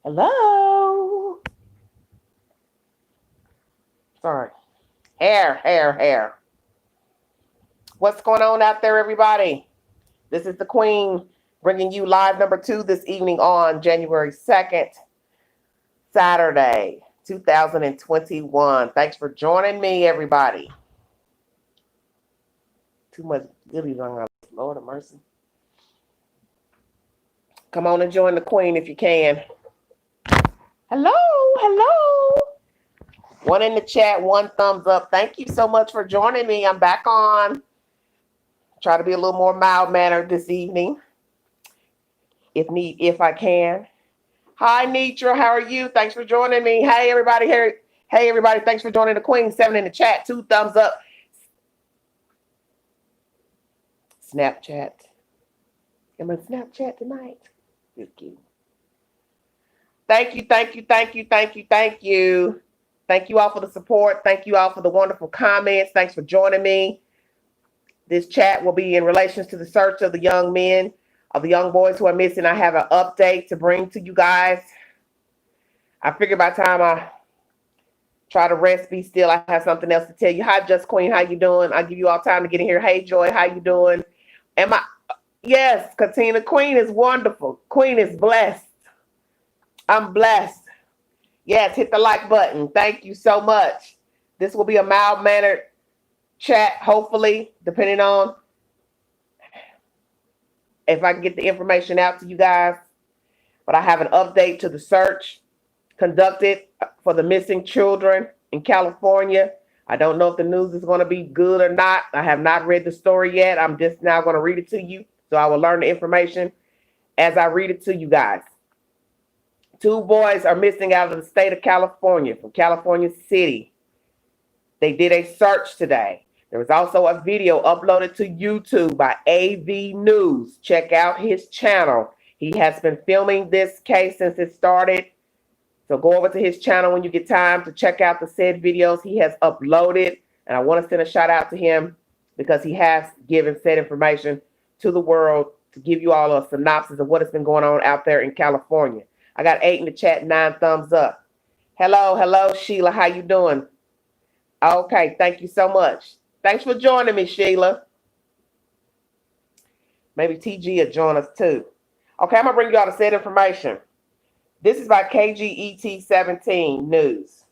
Hello. Sorry. Hair. What's going on out there, everybody? This is the Queen bringing you live number 2 this evening on January 2nd, Saturday, 2021. Thanks for joining me, everybody. Too much goodies on our Lord of mercy. Come on and join the Queen if you can. Hello. One in the chat, one thumbs up. Thank you so much for joining me. I'm back on. Try to be a little more mild-mannered this evening, if I can. Hi, Nitra. How are you? Thanks for joining me. Hey, everybody. Hey, everybody. Thanks for joining the Queen. 7 in the chat. 2 thumbs up. Snapchat. I'm on Snapchat tonight. Thank you. Thank you. Thank you all for the support. Thank you all for the wonderful comments. Thanks for joining me. This chat will be in relation to the search of the young men, of the young boys who are missing. I have an update to bring to you guys. I figured by the time I try to rest, be still, I have something else to tell you. Hi, Just Queen. How you doing? I'll give you all time to get in here. Hey, Joy. How you doing? Yes, Katina. Queen is wonderful. Queen is blessed. I'm blessed. Yes, hit the like button. Thank you so much. This will be a mild-mannered chat, hopefully, depending on if I can get the information out to you guys. But I have an update to the search conducted for the missing children in California. I don't know if the news is going to be good or not. I have not read the story yet. I'm just now going to read it to you. So I will learn the information as I read it to you guys. 2 boys are missing out of the state of California, from California City. They did a search today. There was also a video uploaded to YouTube by AV News. Check out his channel. He has been filming this case since it started. So go over to his channel when you get time to check out the said videos he has uploaded. And I want to send a shout out to him because he has given said information to the world to give you all a synopsis of what has been going on out there in California. I got 8 in the chat, 9 thumbs up. Hello, Sheila. How you doing? Okay, thank you so much. Thanks for joining me, Sheila. Maybe TG will join us too. Okay, I'm going to bring you all the said information. This is by KGET 17 News.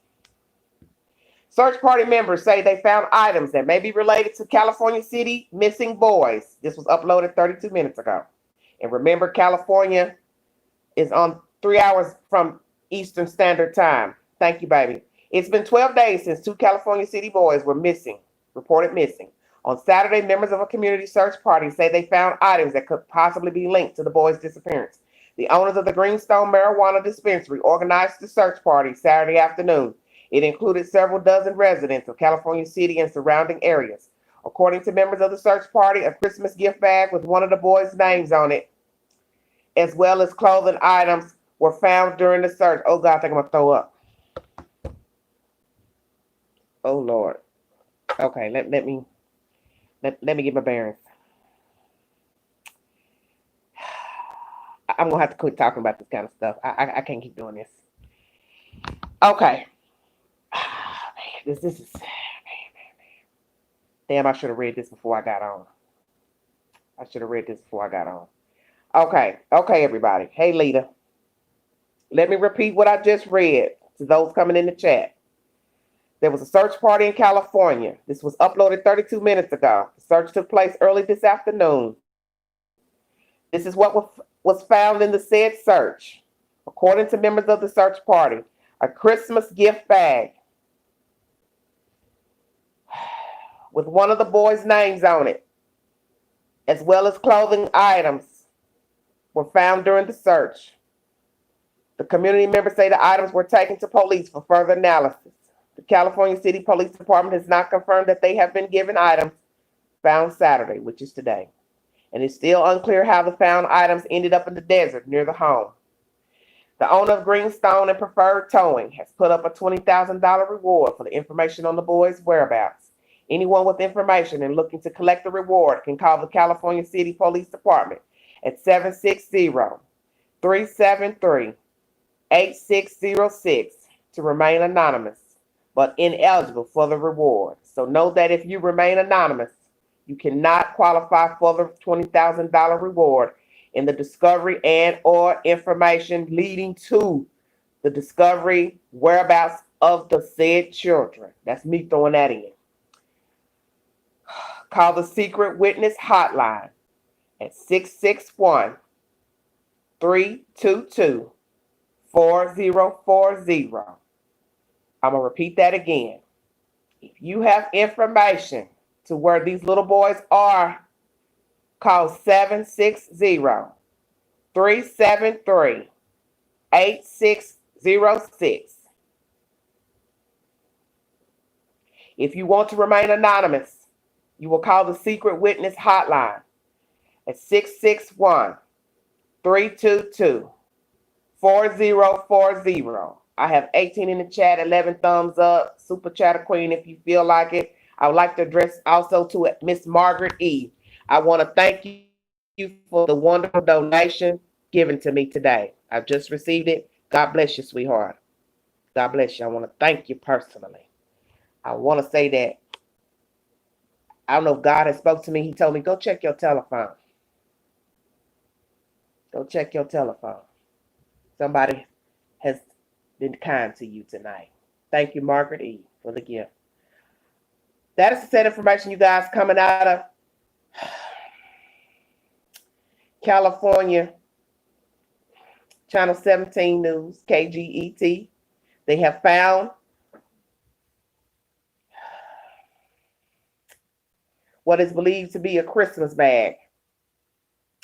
Search party members say they found items that may be related to California City missing boys. This was uploaded 32 minutes ago. And remember, California is on 3 hours from Eastern Standard Time. Thank you, baby. It's been 12 days since 2 California City boys were reported missing. On Saturday, members of a community search party say they found items that could possibly be linked to the boys' disappearance. The owners of the Greenstone Marijuana Dispensary organized the search party Saturday afternoon. It included several dozen residents of California City and surrounding areas. According to members of the search party, a Christmas gift bag with one of the boys' names on it, as well as clothing items, were found during the search. Oh, God, I think I'm going to throw up. Oh, Lord. Okay, let me get my bearings. I'm going to have to quit talking about this kind of stuff. I can't keep doing this. Okay. Man, this is... Man. Damn, I should have read this before I got on. Okay, everybody. Hey, Lita. Let me repeat what I just read to those coming in the chat. There was a search party in California. This was uploaded 32 minutes ago. The search took place early this afternoon. This is what was found in the said search. According to members of the search party, a Christmas gift bag with one of the boys' names on it, as well as clothing items, were found during the search. The community members say the items were taken to police for further analysis. The California City Police Department has not confirmed that they have been given items found Saturday, which is today. And it's still unclear how the found items ended up in the desert near the home. The owner of Greenstone and Preferred Towing has put up a $20,000 reward for the information on the boys' whereabouts. Anyone with information and looking to collect the reward can call the California City Police Department at 760-373-8888. 8606 to remain anonymous, but ineligible for the reward. So know that if you remain anonymous, you cannot qualify for the $20,000 reward in the discovery and or information leading to the discovery whereabouts of the said children. That's me throwing that in. Call the Secret Witness Hotline at 661 322 4040. I'm going to repeat that again. If you have information to where these little boys are, call 760-373-8606. If you want to remain anonymous, you will call the Secret Witness Hotline at 661 322 4040. I have 18 in the chat, 11 thumbs up. Super Chatter Queen, if you feel like it. I would like to address also to Miss Margaret E. I want to thank you for the wonderful donation given to me today. I've just received it. God bless you, sweetheart. God bless you. I want to thank you personally. I want to say that I don't know if God has spoke to me. He told me, go check your telephone. Go check your telephone. Somebody has been kind to you tonight. Thank you, Margaret E., for the gift. That is the set information, you guys, coming out of California, Channel 17 News, KGET. They have found what is believed to be a Christmas bag,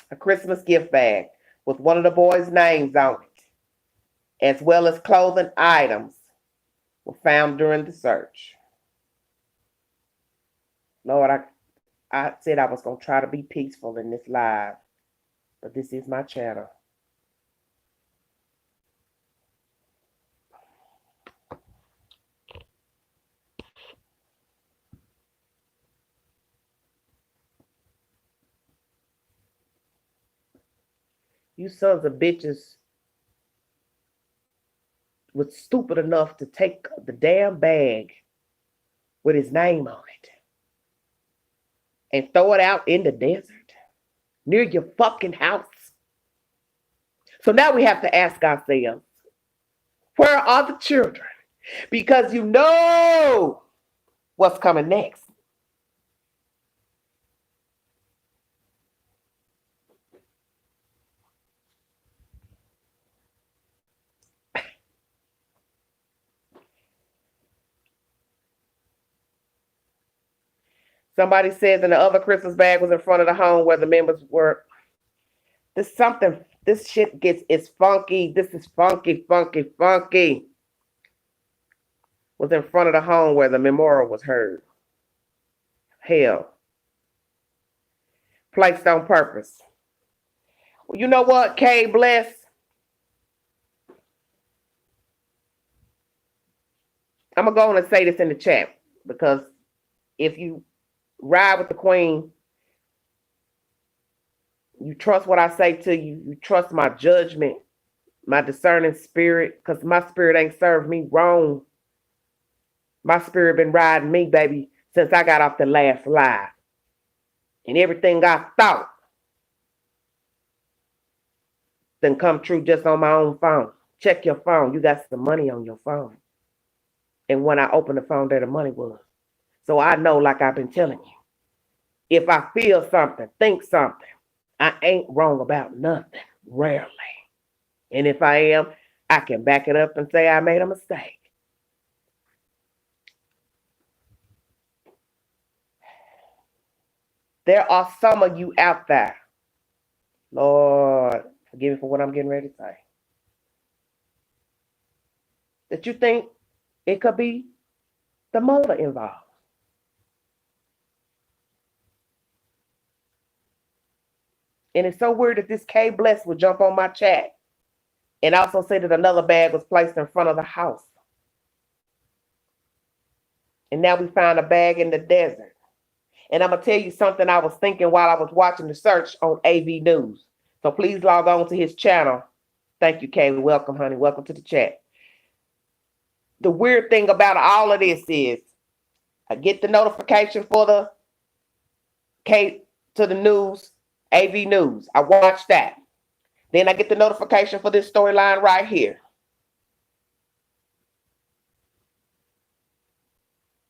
a Christmas gift bag with one of the boys' names on it, as well as clothing items were found during the search. Lord, I said I was going to try to be peaceful in this live, but this is my channel. You sons of bitches was stupid enough to take the damn bag with his name on it and throw it out in the desert near your fucking house. So now we have to ask ourselves, where are the children? Because you know what's coming next. Somebody says, and the other Christmas bag was in front of the home where the members were. This shit it's funky. This is funky. Was in front of the home where the memorial was heard. Hell. Placed on purpose. Well, you know what, Kay Bless? I'm going to go on and say this in the chat, because if you ride with the queen, you trust what I say to you, you trust my judgment, my discerning spirit, because my spirit ain't served me wrong. My spirit been riding me, baby, since I got off the last live. And everything I thought done come true just on my own phone. Check your phone. You got some money on your phone. And when I opened the phone, there the money was. So I know, like I've been telling you, if I feel something, think something, I ain't wrong about nothing, rarely. And if I am, I can back it up and say I made a mistake. There are some of you out there, Lord, forgive me for what I'm getting ready to say, that you think it could be the mother involved. And it's so weird that this K Bless would jump on my chat and also say that another bag was placed in front of the house. And now we found a bag in the desert. And I'm going to tell you something I was thinking while I was watching the search on AV News. So please log on to his channel Thank you, Kay. Welcome, honey. Welcome to the chat. The weird thing about all of this is I get the notification for the K to the news, AV News. I watch that. Then I get the notification for this storyline right here.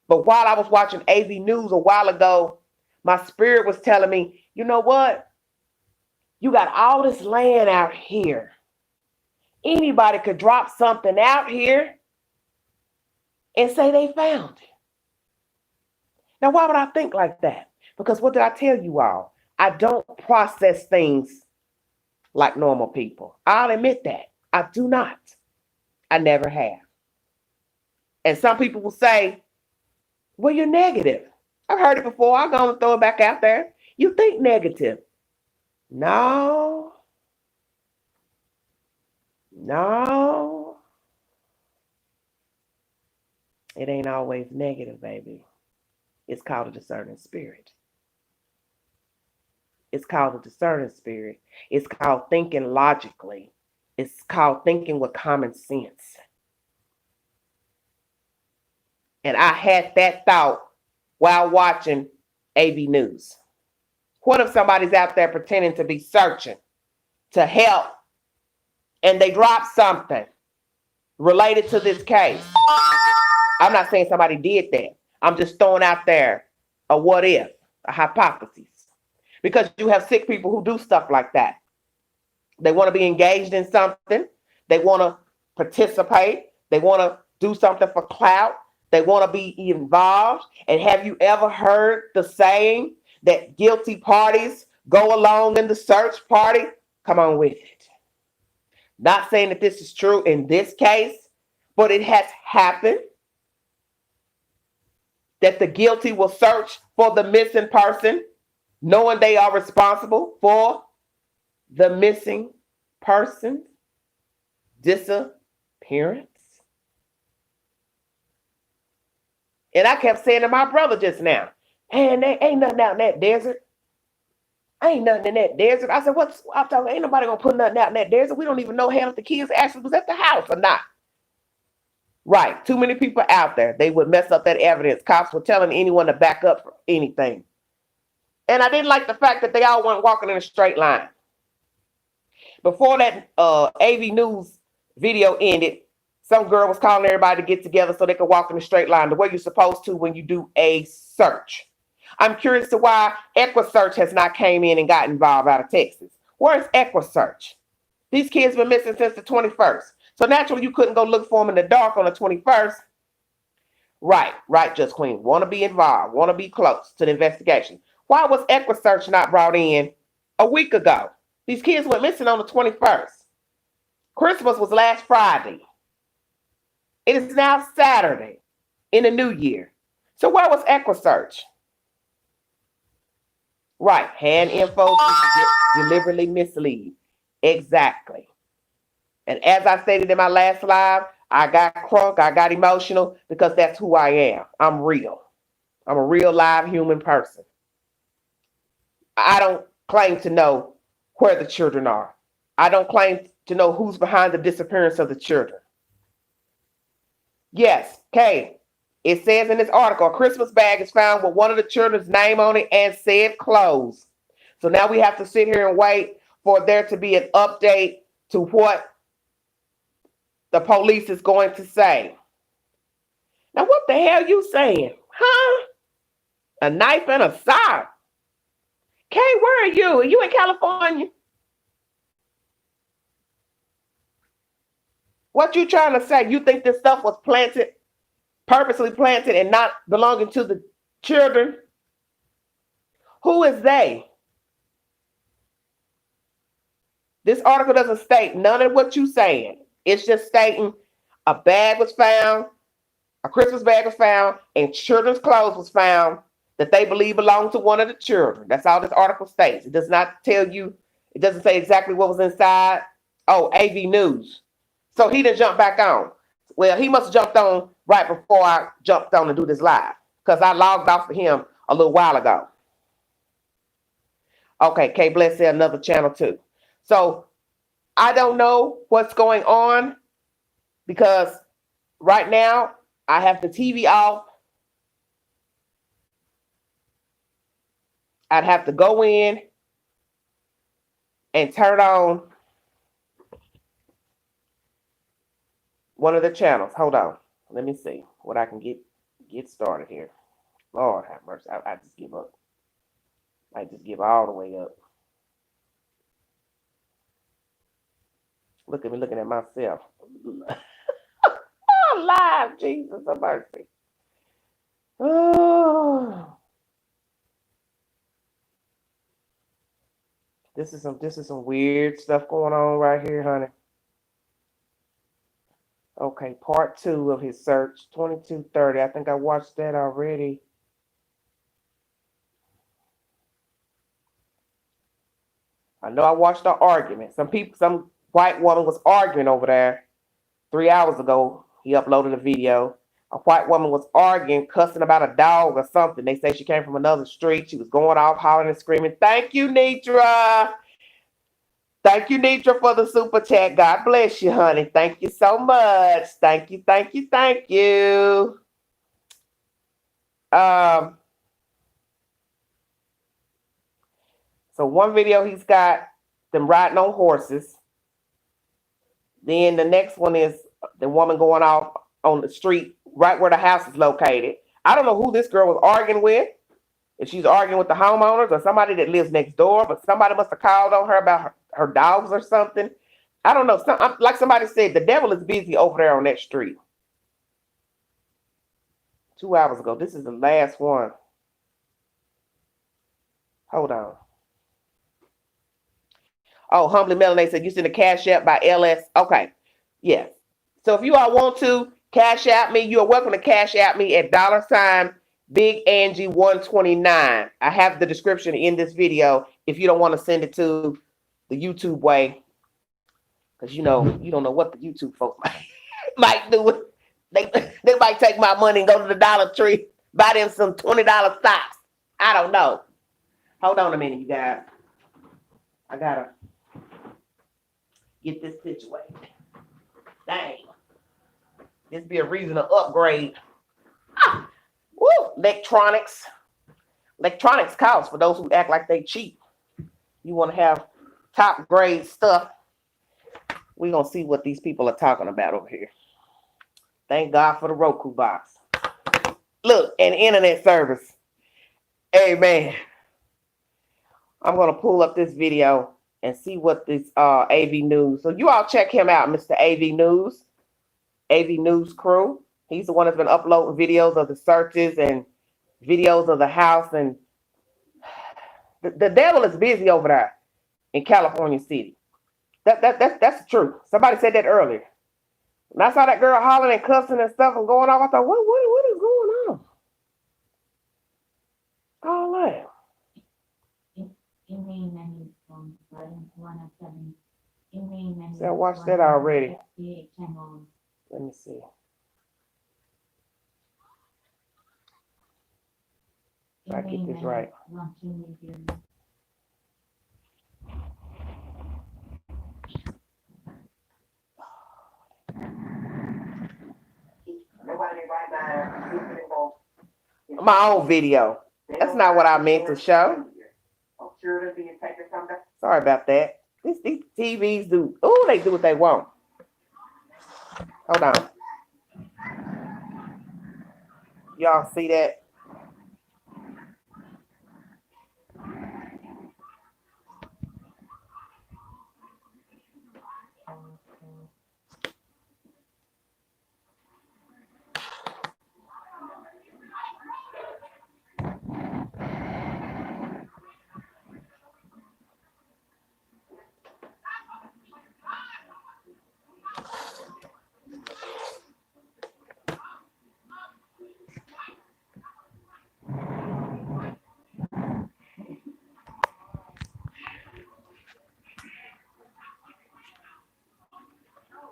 But while I was watching AV News a while ago, my spirit was telling me, you know what? You got all this land out here. Anybody could drop something out here and say they found it. Now, why would I think like that? Because what did I tell you all? I don't process things like normal people. I'll admit that. I do not. I never have. And some people will say, well, you're negative. I've heard it before. I'm going to throw it back out there. You think negative. No. It ain't always negative, baby. It's called a discerning spirit. It's called a discerning spirit. It's called thinking logically. It's called thinking with common sense. And I had that thought while watching AV News. What if somebody's out there pretending to be searching to help and they drop something related to this case? I'm not saying somebody did that. I'm just throwing out there a what if, a hypothesis. Because you have sick people who do stuff like that. They want to be engaged in something. They want to participate. They want to do something for clout. They want to be involved. And have you ever heard the saying that guilty parties go along in the search party? Come on with it. Not saying that this is true in this case, but it has happened that the guilty will search for the missing person, knowing they are responsible for the missing person's disappearance. And I kept saying to my brother just now, and there ain't nothing out in that desert. Ain't nothing in that desert. I said, what's I'm talking? Ain't nobody gonna put nothing out in that desert. We don't even know hell if the kids actually was at the house or not. Right. Too many people out there. They would mess up that evidence. Cops were telling anyone to back up for anything. And I didn't like the fact that they all weren't walking in a straight line. Before that AV News video ended, some girl was calling everybody to get together so they could walk in a straight line, the way you're supposed to when you do a search. I'm curious to why EquiSearch has not came in and got involved out of Texas. Where's EquiSearch? These kids been missing since the 21st. So naturally, you couldn't go look for them in the dark on the 21st. Right, Just Queen. Want to be involved, want to be close to the investigation. Why was EquiSearch not brought in a week ago? These kids went missing on the 21st. Christmas was last Friday. It is now Saturday in the new year. So where was EquiSearch? Right, hand info deliberately mislead. Exactly. And as I stated in my last live, I got crunk, I got emotional because that's who I am. I'm real. I'm a real live human person. I don't claim to know where the children are. I don't claim to know who's behind the disappearance of the children. Yes, Kay, it says in this article, a Christmas bag is found with one of the children's name on it and said closed. So now we have to sit here and wait for there to be an update to what the police is going to say. Now, what the hell you saying? Huh? A knife and a sock? Kay, where are you? Are you in California? What you trying to say? You think this stuff was planted, purposely planted and not belonging to the children? Who is they? This article doesn't state none of what you're saying. It's just stating a bag was found, a Christmas bag was found, and children's clothes was found that they believe belonged to one of the children. That's all this article states. It does not tell you, it doesn't say exactly what was inside. Oh, AV News. So he didn't jump back on. Well, he must have jumped on right before I jumped on to do this live because I logged off for him a little while ago. Okay, K Bless said another channel too. So I don't know what's going on because right now I have the TV off. I'd have to go in and turn on one of the channels. Hold on. Let me see what I can get started here. Lord have mercy. I just give up. I just give all the way up. Look at me looking at myself. I'm live, Jesus of mercy. Oh. This is some weird stuff going on right here, honey. Okay, part 2 of his search, 2230. I think I watched that already. I know I watched the argument. Some white woman was arguing over there 3 hours ago. He uploaded a video. A white woman was arguing, cussing about a dog or something. They say she came from another street. She was going off, hollering and screaming. Thank you, Nitra. Thank you, Nitra, for the super chat. God bless you, honey. Thank you so much. Thank you, thank you, thank you. So one video he's got them riding on horses. Then the next one is the woman going off on the street right where the house is located. I don't know who this girl was arguing with. If she's arguing with the homeowners or somebody that lives next door, but somebody must have called on her about her dogs or something. I don't know. Like somebody said, the devil is busy over there on that street. 2 hours ago. This is the last one. Hold on. Oh, Humbly Melanie said, you send a cash app by LS. Okay. Yes. So if you all want to cash out me, you are welcome to cash out me at $ Big Angie 129. I have the description in this video if you don't want to send it to the YouTube way. Because you don't know what the YouTube folks might do. They might take my money and go to the Dollar Tree, buy them some $20 stocks. I don't know. Hold on a minute, you guys. I gotta get this situated. Dang. This be a reason to upgrade. Woo! Electronics. Electronics costs for those who act like they cheap. You want to have top grade stuff. We're going to see what these people are talking about over here. Thank God for the Roku box. Look, an internet service. Amen. I'm going to pull up this video and see what this AV News. So you all check him out, Mr. AV News. AV News crew. He's the one that's been uploading videos of the searches and videos of the house. And the devil is busy over there in California City. That's the truth. Somebody said that earlier. And I saw that girl hollering and cussing and stuff and going off. I thought, what is going on? All that. See, I watched that already. Let me see. If I get this right. My own video. That's not what I meant to show. Sorry about that. These TVs do. Oh, they do what they want. Hold on. Y'all see that?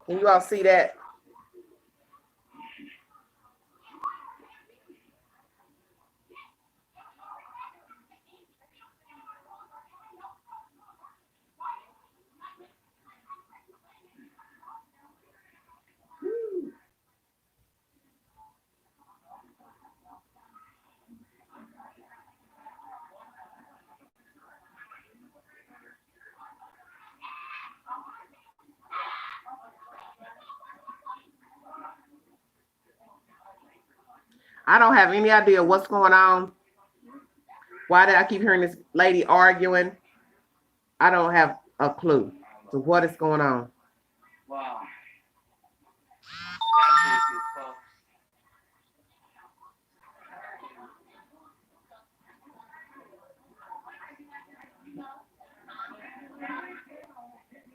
Can you all see that? I don't have any idea what's going on. Why did I keep hearing this lady arguing? I don't have a clue to what is going on. Wow. That's issues, folks.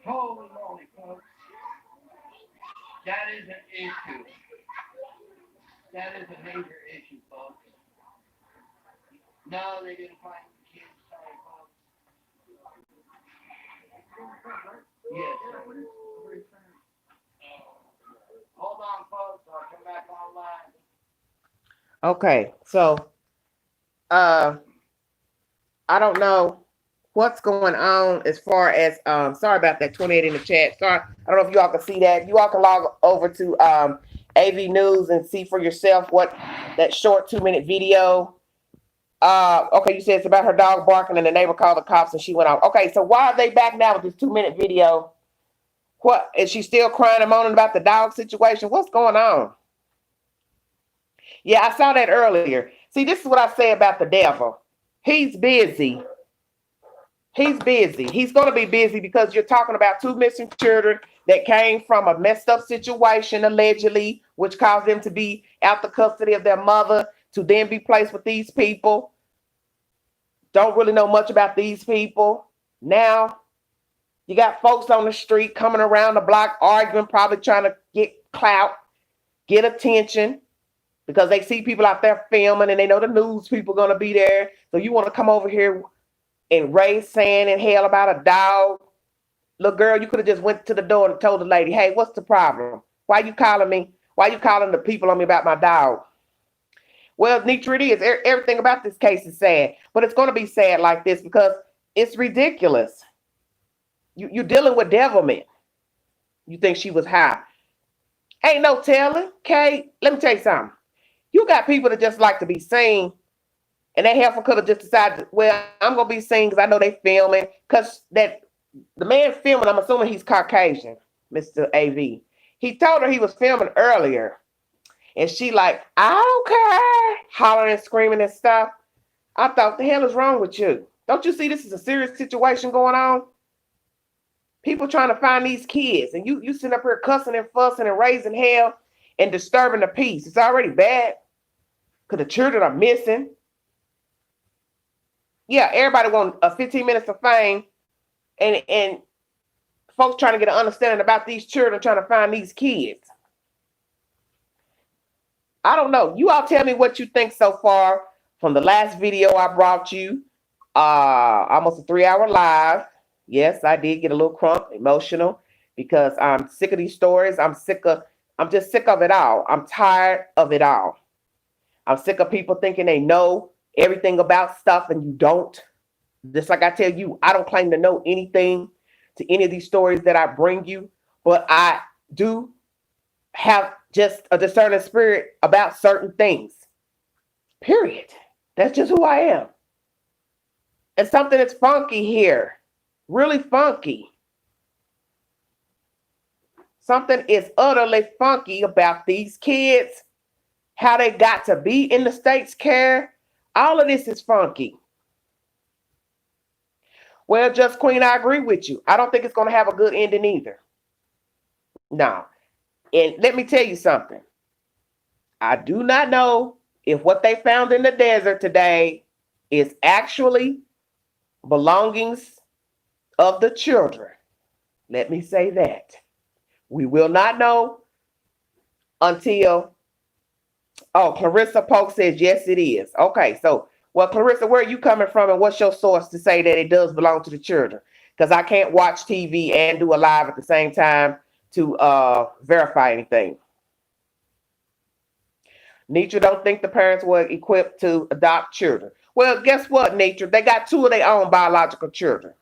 Holy moly, folks. That is an issue. That is a major issue, folks. No, they didn't find the kids. Sorry, folks. Yes. Hold on, folks. I'll come back online. Okay, so I don't know what's going on as far as sorry about that 28 in the chat. Sorry, I don't know if you all can see that. You all can log over to AV News and see for yourself what that short 2-minute video. Okay, you said it's about her dog barking and the neighbor called the cops and she went off. Okay, so why are they back now with this 2-minute video? What is she still crying and moaning about the dog situation? What's going on? Yeah, I saw that earlier. See, this is what I say about the devil. He's busy. He's busy. He's going to be busy because you're talking about 2 missing children that came from a messed up situation, allegedly, which caused them to be out the custody of their mother, to then be placed with these people. Don't really know much about these people. Now, you got folks on the street coming around the block arguing, probably trying to get clout, get attention, because they see people out there filming and they know the news people going to be there. So you want to come over here and raise sand and hell about a dog. Look, girl, you could have just went to the door and told the lady, hey, what's the problem? Why you calling me? Why you calling the people on me about my dog? Well, Nitra, it is. Everything about this case is sad. But it's going to be sad like this because it's ridiculous. You're dealing with devilment. You think she was high. Ain't no telling. Okay, let me tell you something. You got people that just like to be seen. And that heifer could have just decided, well, I'm going to be seen because I know they filming. Because that the man filming, I'm assuming he's Caucasian, Mr. AV. He told her he was filming earlier. And she like, I don't care, hollering and screaming and stuff. I thought, the hell is wrong with you? Don't you see this is a serious situation going on? People trying to find these kids. And you sitting up here cussing and fussing and raising hell and disturbing the peace. It's already bad because the children are missing. Yeah, everybody wants 15 minutes of fame. And folks trying to get an understanding about these children, trying to find these kids. I don't know. You all tell me what you think so far from the last video I brought you. Almost a 3-hour live. Yes, I did get a little crunk, emotional, because I'm sick of these stories. I'm just sick of it all. I'm tired of it all. I'm sick of people thinking they know everything about stuff and you don't. Just like I tell you, I don't claim to know anything to any of these stories that I bring you, but I do have just a discerning spirit about certain things. Period. That's just who I am. And something that's funky here. Really funky. Something is utterly funky about these kids. How they got to be in the state's care. All of this is funky. Well, Just Queen, I agree with you. I don't think it's going to have a good ending either. No. And let me tell you something. I do not know if what they found in the desert today is actually belongings of the children. Let me say that. We will not know until, Clarissa Polk says, yes, it is. Okay, so, well, Clarissa, where are you coming from and what's your source to say that it does belong to the children? Because I can't watch TV and do a live at the same time to verify anything. Nitra don't think the parents were equipped to adopt children. Well, guess what, Nitra? They got 2 of their own biological children.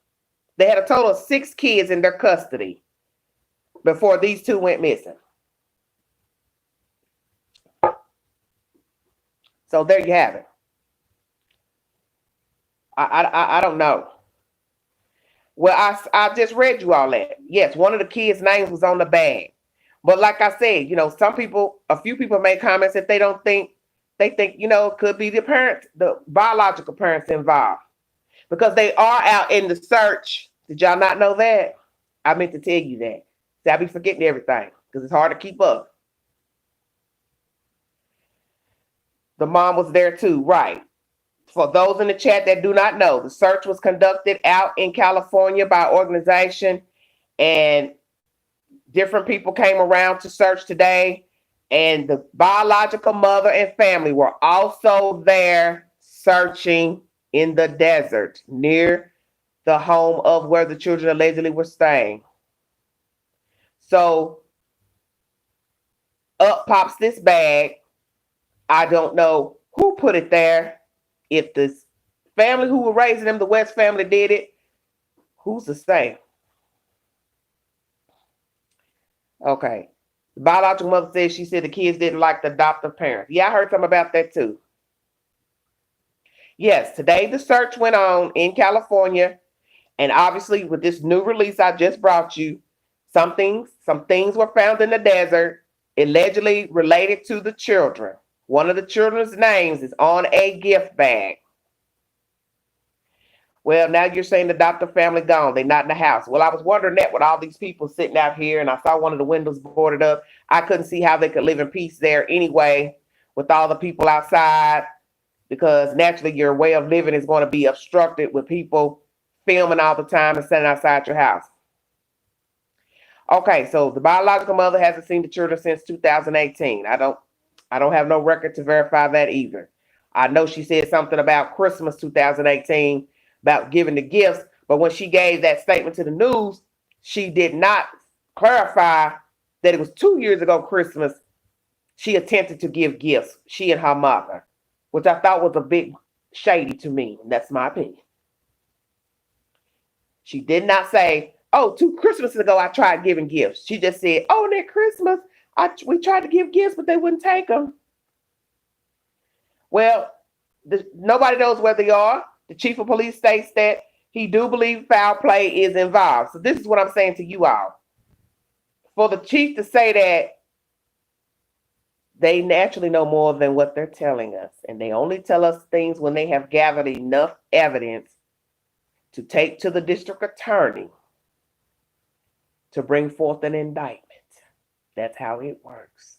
They had a total of 6 kids in their custody before these 2 went missing. So there you have it. I don't know. Well, I just read you all that. Yes, one of the kids' names was on the bag. But like I said, a few people made comments that they don't think they think, it could be the parents, the biological parents involved because they are out in the search. Did y'all not know that? I meant to tell you that. See, I be forgetting everything because it's hard to keep up. The mom was there too, right? For those in the chat that do not know, the search was conducted out in California by organization, and different people came around to search today. And the biological mother and family were also there searching in the desert near the home of where the children allegedly were staying. So up pops this bag. I don't know who put it there. If the family who were raising them, the West family, did it, who's to say? Okay. The biological mother said she said the kids didn't like the adoptive parents. Yeah, I heard something about that too. Yes, today the search went on in California, and obviously with this new release I just brought you, some things were found in the desert, allegedly related to the children. One of the children's names is on a gift bag. Well, now you're saying the adoptive family gone. They're not in the house. Well, I was wondering that with all these people sitting out here, and I saw one of the windows boarded up. I couldn't see how they could live in peace there anyway with all the people outside, because naturally your way of living is going to be obstructed with people filming all the time and sitting outside your house. Okay, so the biological mother hasn't seen the children since 2018. I don't have no record to verify that either. I know she said something about Christmas 2018 about giving the gifts, but when she gave that statement to the news, she did not clarify that it was 2 years ago Christmas she attempted to give gifts, she and her mother, which I thought was a bit shady to me. That's my opinion. She did not say, oh, 2 Christmases ago I tried giving gifts. She just said, oh, that Christmas we tried to give gifts, but they wouldn't take them. Well, nobody knows where they are. The chief of police states that he do believe foul play is involved. So this is what I'm saying to you all. For the chief to say that, they naturally know more than what they're telling us. And they only tell us things when they have gathered enough evidence to take to the district attorney to bring forth an indictment. That's how it works.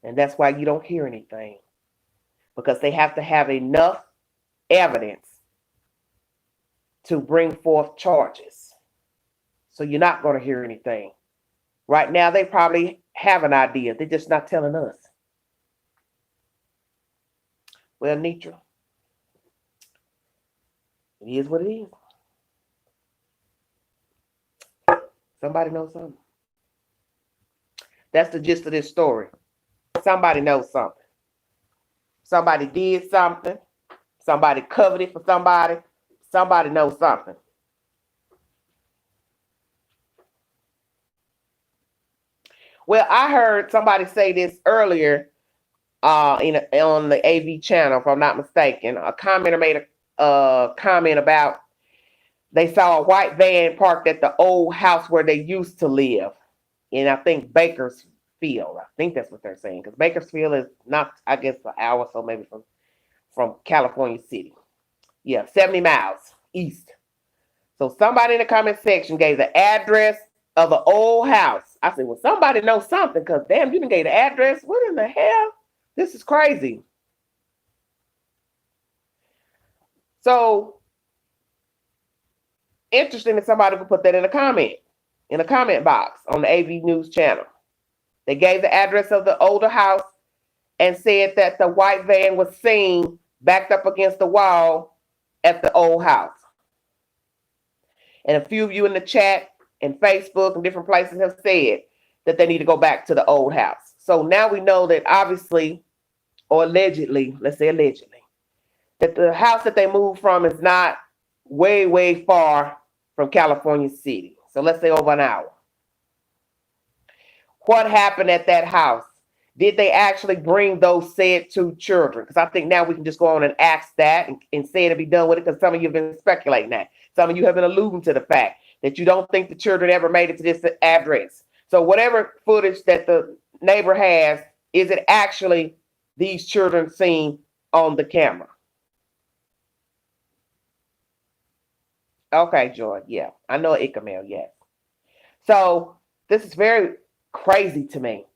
And that's why you don't hear anything. Because they have to have enough evidence to bring forth charges. So you're not going to hear anything. Right now, they probably have an idea. They're just not telling us. Well, Nitra, it is what it is. Somebody knows something. That's the gist of this story. Somebody knows something. Somebody did something. Somebody covered it for somebody. Somebody knows something. Well, I heard somebody say this earlier on the AV channel, if I'm not mistaken. A commenter made a comment about they saw a white van parked at the old house where they used to live. And I think Bakersfield. I think that's what they're saying. Because Bakersfield is not, I guess, an hour or so maybe from California City. Yeah, 70 miles east. So somebody in the comment section gave the address of the old house. I said, well, somebody knows something, because damn, you didn't gave the address. What in the hell? This is crazy. So interesting that somebody would put that in a comment box on the AV News channel. They gave the address of the older house and said that the white van was seen backed up against the wall at the old house. And a few of you in the chat and Facebook and different places have said that they need to go back to the old house. So now we know that obviously, or allegedly, let's say allegedly, that the house that they moved from is not way, way far from California City. So let's say over an hour. What happened at that house? Did they actually bring those said 2 children? Because I think now we can just go on and ask that and say it and be done with it, because some of you have been speculating that. Some of you have been alluding to the fact that you don't think the children ever made it to this address. So whatever footage that the neighbor has, is it actually these children seen on the camera. Okay, Joy. Yeah, I know Icamel. Yes. So this is very crazy to me.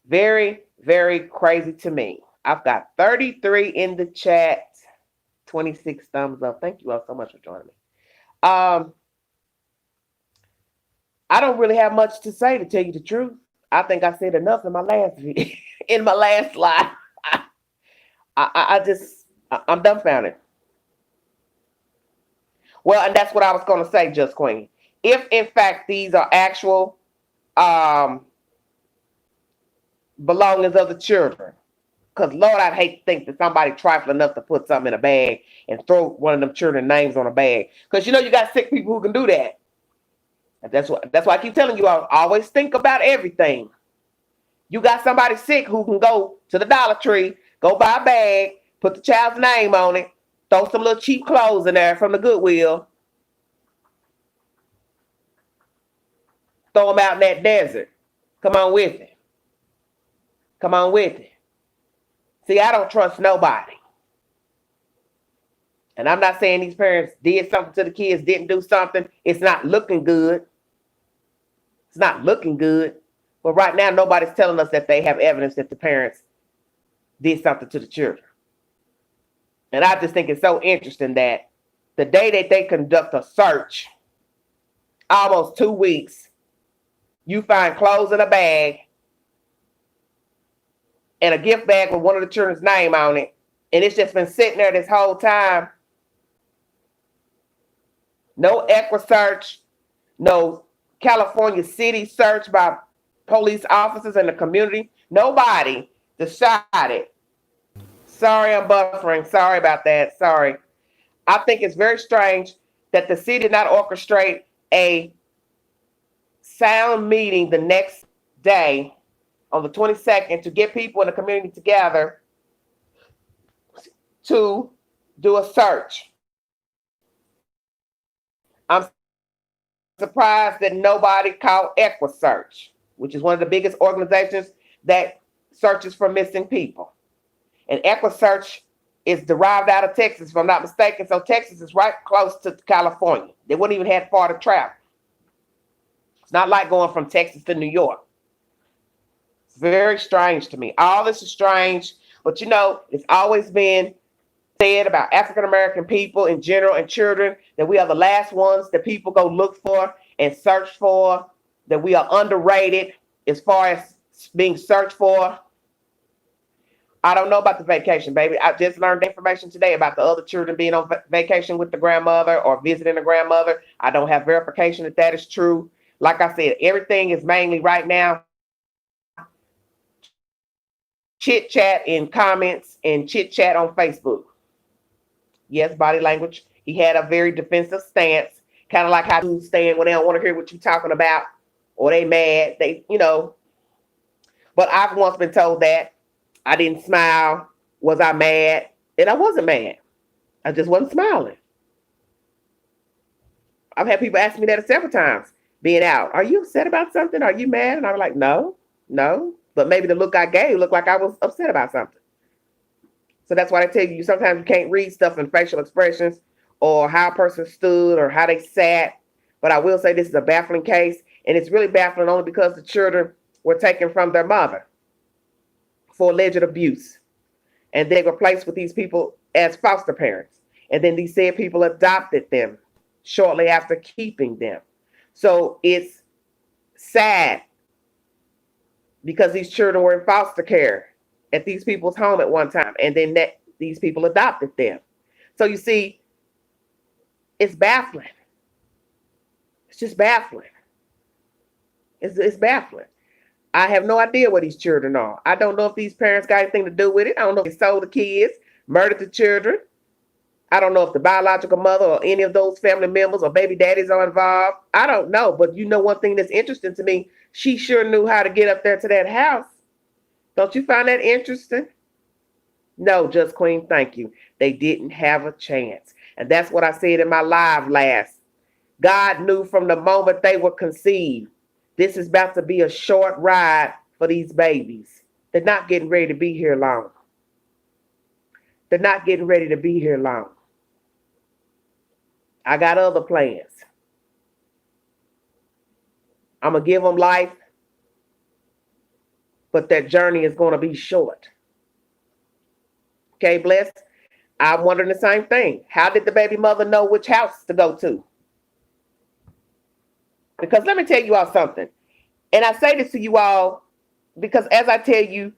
Very, very crazy to me. I've got 33 in the chat, 26 thumbs up. Thank you all so much for joining me. I don't really have much to say, to tell you the truth. I think I said enough in my last video, in my last slide. I'm dumbfounded. Well, and that's what I was going to say, Just Queen. If in fact these are actual belongings of the children, because Lord, I'd hate to think that somebody trifling enough to put something in a bag and throw one of them children names on a bag. Because you know you got sick people who can do that. And that's why I keep telling you all, always think about everything. You got somebody sick who can go to the Dollar Tree, go buy a bag, put the child's name on it, throw some little cheap clothes in there from the Goodwill, throw them out in that desert. Come on with it. Come on with it. See, I don't trust nobody. And I'm not saying these parents did something to the kids, didn't do something. It's not looking good. It's not looking good. But right now, nobody's telling us that they have evidence that the parents did something to the children. And I just think it's so interesting that the day that they conduct a search, almost 2 weeks, you find clothes in a bag and a gift bag with one of the children's name on it. And it's just been sitting there this whole time. No ECRA search, no California City search by police officers in the community. Nobody decided. Sorry, I'm buffering. Sorry about that. Sorry. I think it's very strange that the city did not orchestrate a sound meeting the next day on the 22nd to get people in the community together to do a search. I'm surprised that nobody called EquiSearch, which is one of the biggest organizations that searches for missing people. And EquiSearch is derived out of Texas, if I'm not mistaken. So Texas is right close to California. They wouldn't even have far to travel. It's not like going from Texas to New York. It's very strange to me. All this is strange, but you know, it's always been said about African American people in general and children that we are the last ones that people go look for and search for, that we are underrated as far as being searched for. I don't know about the vacation, baby. I just learned information today about the other children being on vacation with the grandmother or visiting the grandmother. I don't have verification that that is true. Like I said, everything is mainly right now chit chat in comments and chit chat on Facebook. Yes, body language. He had a very defensive stance, kind of like how dudes stand when they don't want to hear what you're talking about, or they mad. They, you know. But I've once been told that I didn't smile. Was I mad? And I wasn't mad. I just wasn't smiling. I've had people ask me that several times, being out. Are you upset about something? Are you mad? And I'm like, no. But maybe the look I gave looked like I was upset about something. So that's why I tell you, sometimes you can't read stuff in facial expressions or how a person stood or how they sat. But I will say this is a baffling case. And it's really baffling only because the children were taken from their mother for alleged abuse. And they were placed with these people as foster parents. And then these said people adopted them shortly after keeping them. So it's sad because these children were in foster care at these people's home at one time, and then these people adopted them. So you see, it's baffling. It's just baffling. It's baffling. I have no idea where these children are. I don't know if these parents got anything to do with it. I don't know if they sold the kids, murdered the children. I don't know if the biological mother or any of those family members or baby daddies are involved. I don't know. But you know, one thing that's interesting to me, she sure knew how to get up there to that house. Don't you find that interesting? No, Just Queen, thank you. They didn't have a chance. And that's what I said in my live last. God knew from the moment they were conceived, this is about to be a short ride for these babies. They're not getting ready to be here long. They're not getting ready to be here long. I got other plans. I'm going to give them life, but that journey is going to be short. Okay, Bless? I'm wondering the same thing. How did the baby mother know which house to go to? Because let me tell you all something. And I say this to you all because as I tell you,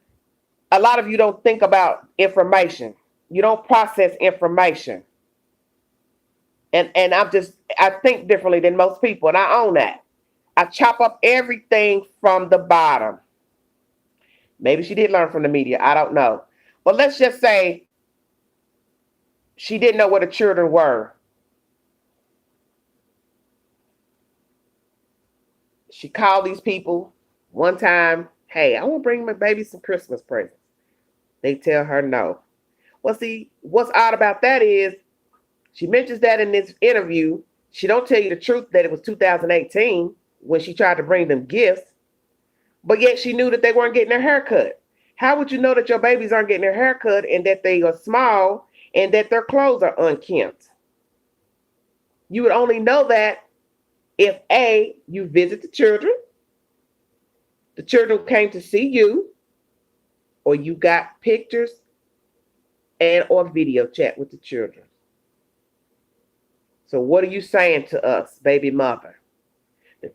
a lot of you don't think about information. You don't process information. And I think differently than most people, and I own that. I chop up everything from the bottom. Maybe she did learn from the media. I don't know. But let's just say she didn't know where the children were. She called these people one time, hey, I want to bring my baby some Christmas presents. They tell her no. Well, see, what's odd about that is she mentions that in this interview. She don't tell you the truth that it was 2018 when she tried to bring them gifts, but yet she knew that they weren't getting their hair cut. How would you know that your babies aren't getting their hair cut and that they are small and that their clothes are unkempt? You would only know that if A, you visit the children came to see you, or you got pictures and or video chat with the children. So what are you saying to us, baby mother?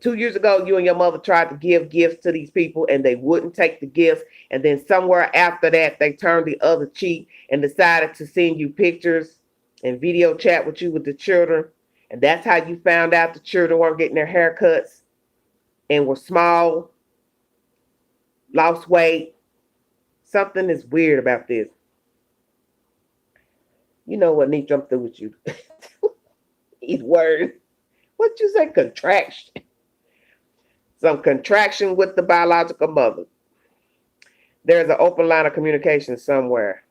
2 years ago, you and your mother tried to give gifts to these people and they wouldn't take the gifts. And then somewhere after that, they turned the other cheek and decided to send you pictures and video chat with you with the children. And that's how you found out the children weren't getting their haircuts and were small, lost weight. Something is weird about this. You know what needs to jump through with you? These words. What you say? Contraction. Some contraction with the biological mother. There's an open line of communication somewhere.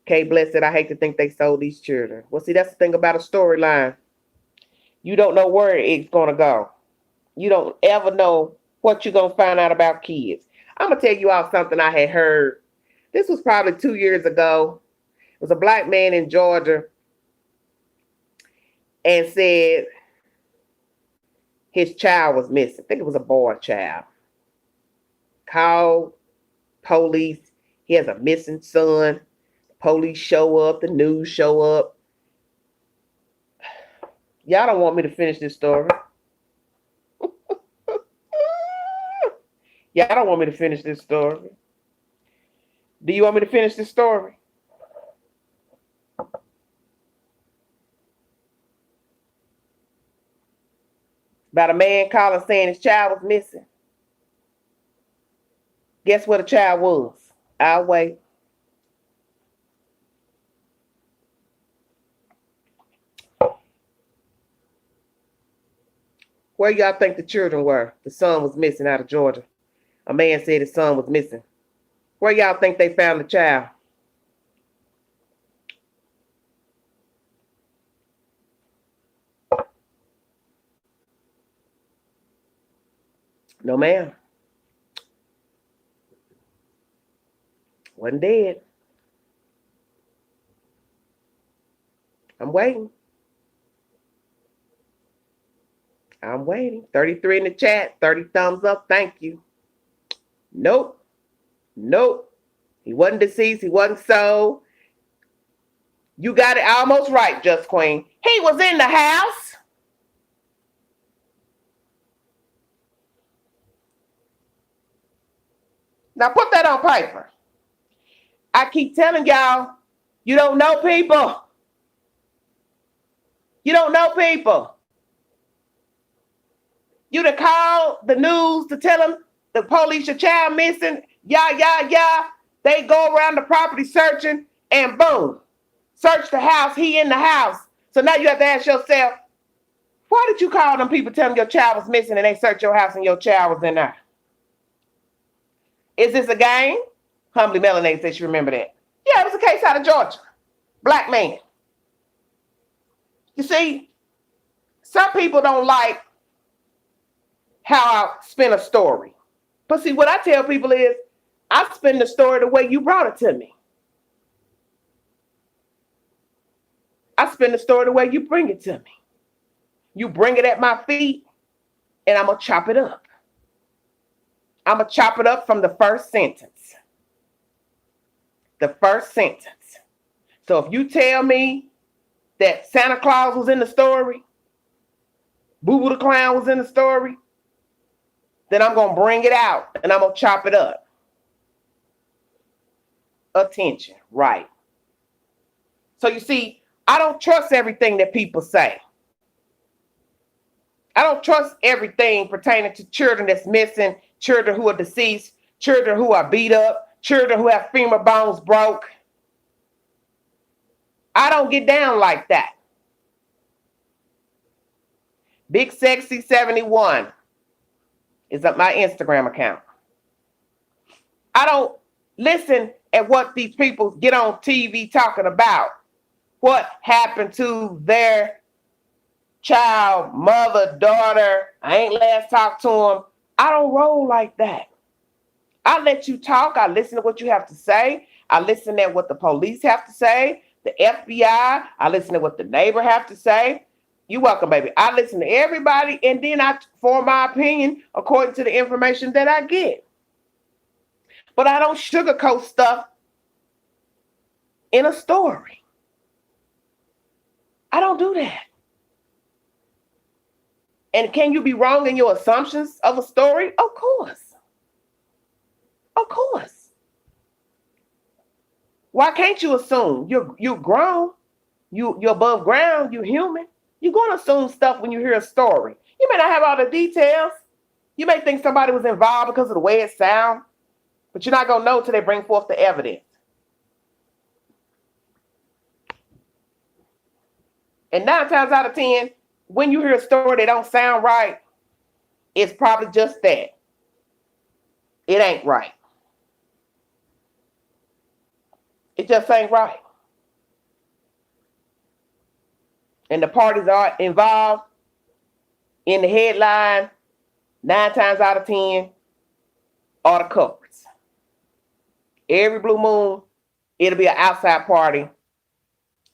Kay Bless said, I hate to think they sold these children. Well, see, that's the thing about a storyline. You don't know where it's going to go. You don't ever know what you're going to find out about kids. I'm going to tell you all something I had heard. This was probably 2 years ago. It was a black man in Georgia and said his child was missing. I think it was a boy child. Called police. He has a missing son. Police show up. The news show up. Y'all don't want me to finish this story. Y'all don't want me to finish this story. Do you want me to finish this story? About a man calling saying his child was missing. Guess where the child was? I'll wait. Where y'all think the children were? The son was missing out of Georgia. A man said his son was missing. Where y'all think they found the child? No, ma'am. Wasn't dead. I'm waiting. I'm waiting. 33 in the chat. 30 thumbs up. Thank you. Nope. Nope. He wasn't deceased. He wasn't sold. You got it almost right, Just Queen. He was in the house. Now put that on paper. I keep telling y'all, you don't know people. You don't know people. You to call the news to tell them the police your child missing. Yeah. They go around the property searching and boom. Search the house. He in the house. So now you have to ask yourself, why did you call them people telling your child was missing and they searched your house and your child was in there? Is this a game? Humbly Melanated said she remember that. Yeah, it was a case out of Georgia. Black man. You see, some people don't like how I spin a story. But see, what I tell people is, I spin the story the way you brought it to me. I spin the story the way you bring it to me. You bring it at my feet, and I'm going to chop it up. I'm going to chop it up from the first sentence. The first sentence. So if you tell me that Santa Claus was in the story, Boo Boo the Clown was in the story, then I'm going to bring it out and I'm going to chop it up. Attention, right. So you see, I don't trust everything that people say. I don't trust everything pertaining to children that's missing, children who are deceased, children who are beat up, children who have femur bones broke. I don't get down like that. Big Sexy 71 is up my Instagram account. I don't listen at what these people get on TV talking about. What happened to their child, mother, daughter. I ain't last talked to them. I don't roll like that. I let you talk. I listen to what you have to say. I listen to what the police have to say, the FBI. I listen to what the neighbor have to say. You're welcome, baby. I listen to everybody, and then I form my opinion according to the information that I get. But I don't sugarcoat stuff in a story. I don't do that. And can you be wrong in your assumptions of a story? Of course. Of course. Why can't you assume? You're grown. You're above ground. You're human. You're going to assume stuff when you hear a story. You may not have all the details. You may think somebody was involved because of the way it sounds, but you're not going to know until they bring forth the evidence. And 9 times out of 10, when you hear a story that don't sound right, it's probably just that. It ain't right. It just ain't right. And the parties are involved in the headline, 9 times out of 10, are the culprits. Every blue moon, it'll be an outside party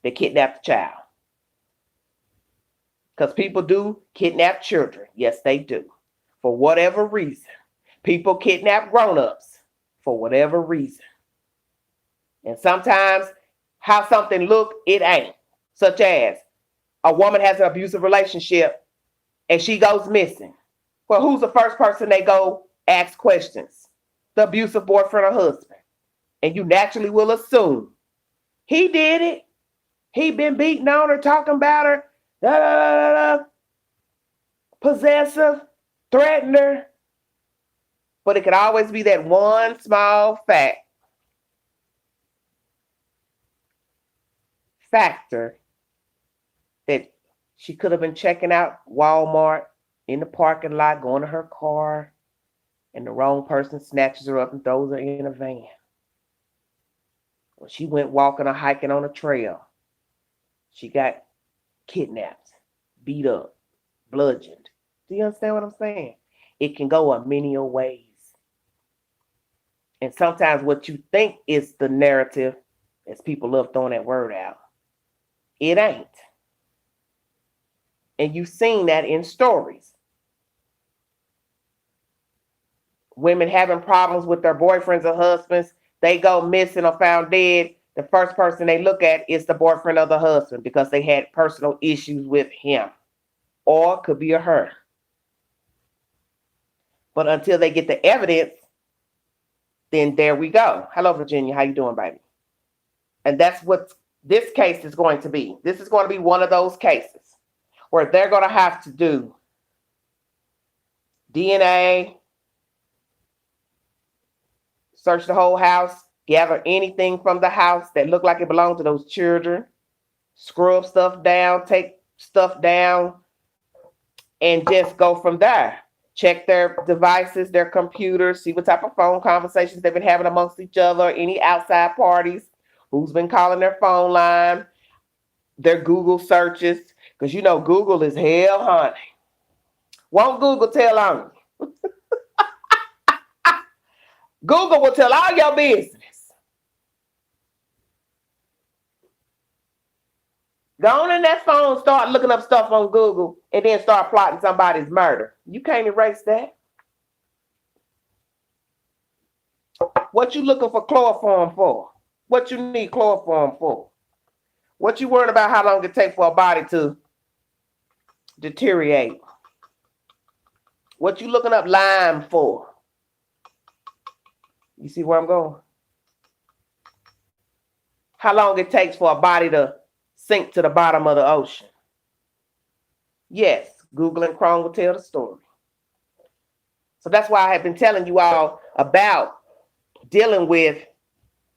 that kidnapped the child. Because people do kidnap children. Yes, they do. For whatever reason. People kidnap grown-ups for whatever reason. And sometimes how something look, it ain't. Such as a woman has an abusive relationship and she goes missing. Well, who's the first person they go ask questions? The abusive boyfriend or husband. And you naturally will assume he did it. He been beating on her, talking about her. Da, da, da, da, da. Possessive, threatened her. But it could always be that one small factor that she could have been checking out Walmart in the parking lot, going to her car, and the wrong person snatches her up and throws her in a van. When she went walking or hiking on a trail, she got kidnapped, beat up, bludgeoned. Do you understand what I'm saying? It can go a many ways. And sometimes what you think is the narrative, as people love throwing that word out, it ain't. And you've seen that in stories. Women having problems with their boyfriends or husbands, they go missing or found dead. The first person they look at is the boyfriend of the husband because they had personal issues with him. Or it could be a her. But until they get the evidence, then there we go. Hello, Virginia. How you doing, baby? And that's what this case is going to be. This is going to be one of those cases where they're going to have to do DNA, search the whole house, gather anything from the house that looked like it belonged to those children, scrub stuff down, take stuff down, and just go from there. Check their devices, their computers, see what type of phone conversations they've been having amongst each other, any outside parties, who's been calling their phone line, their Google searches, because you know Google is hell, honey. Won't Google tell on you? Google will tell all your business. Go on in that phone, start looking up stuff on Google, and then start plotting somebody's murder. You can't erase that. What you looking for chloroform for? What you need chloroform for? What you worried about how long it takes for a body to deteriorate? What you looking up lime for? You see where I'm going? How long it takes for a body to sink to the bottom of the ocean? Yes, Google and Chrome will tell the story. So that's why I have been telling you all about dealing with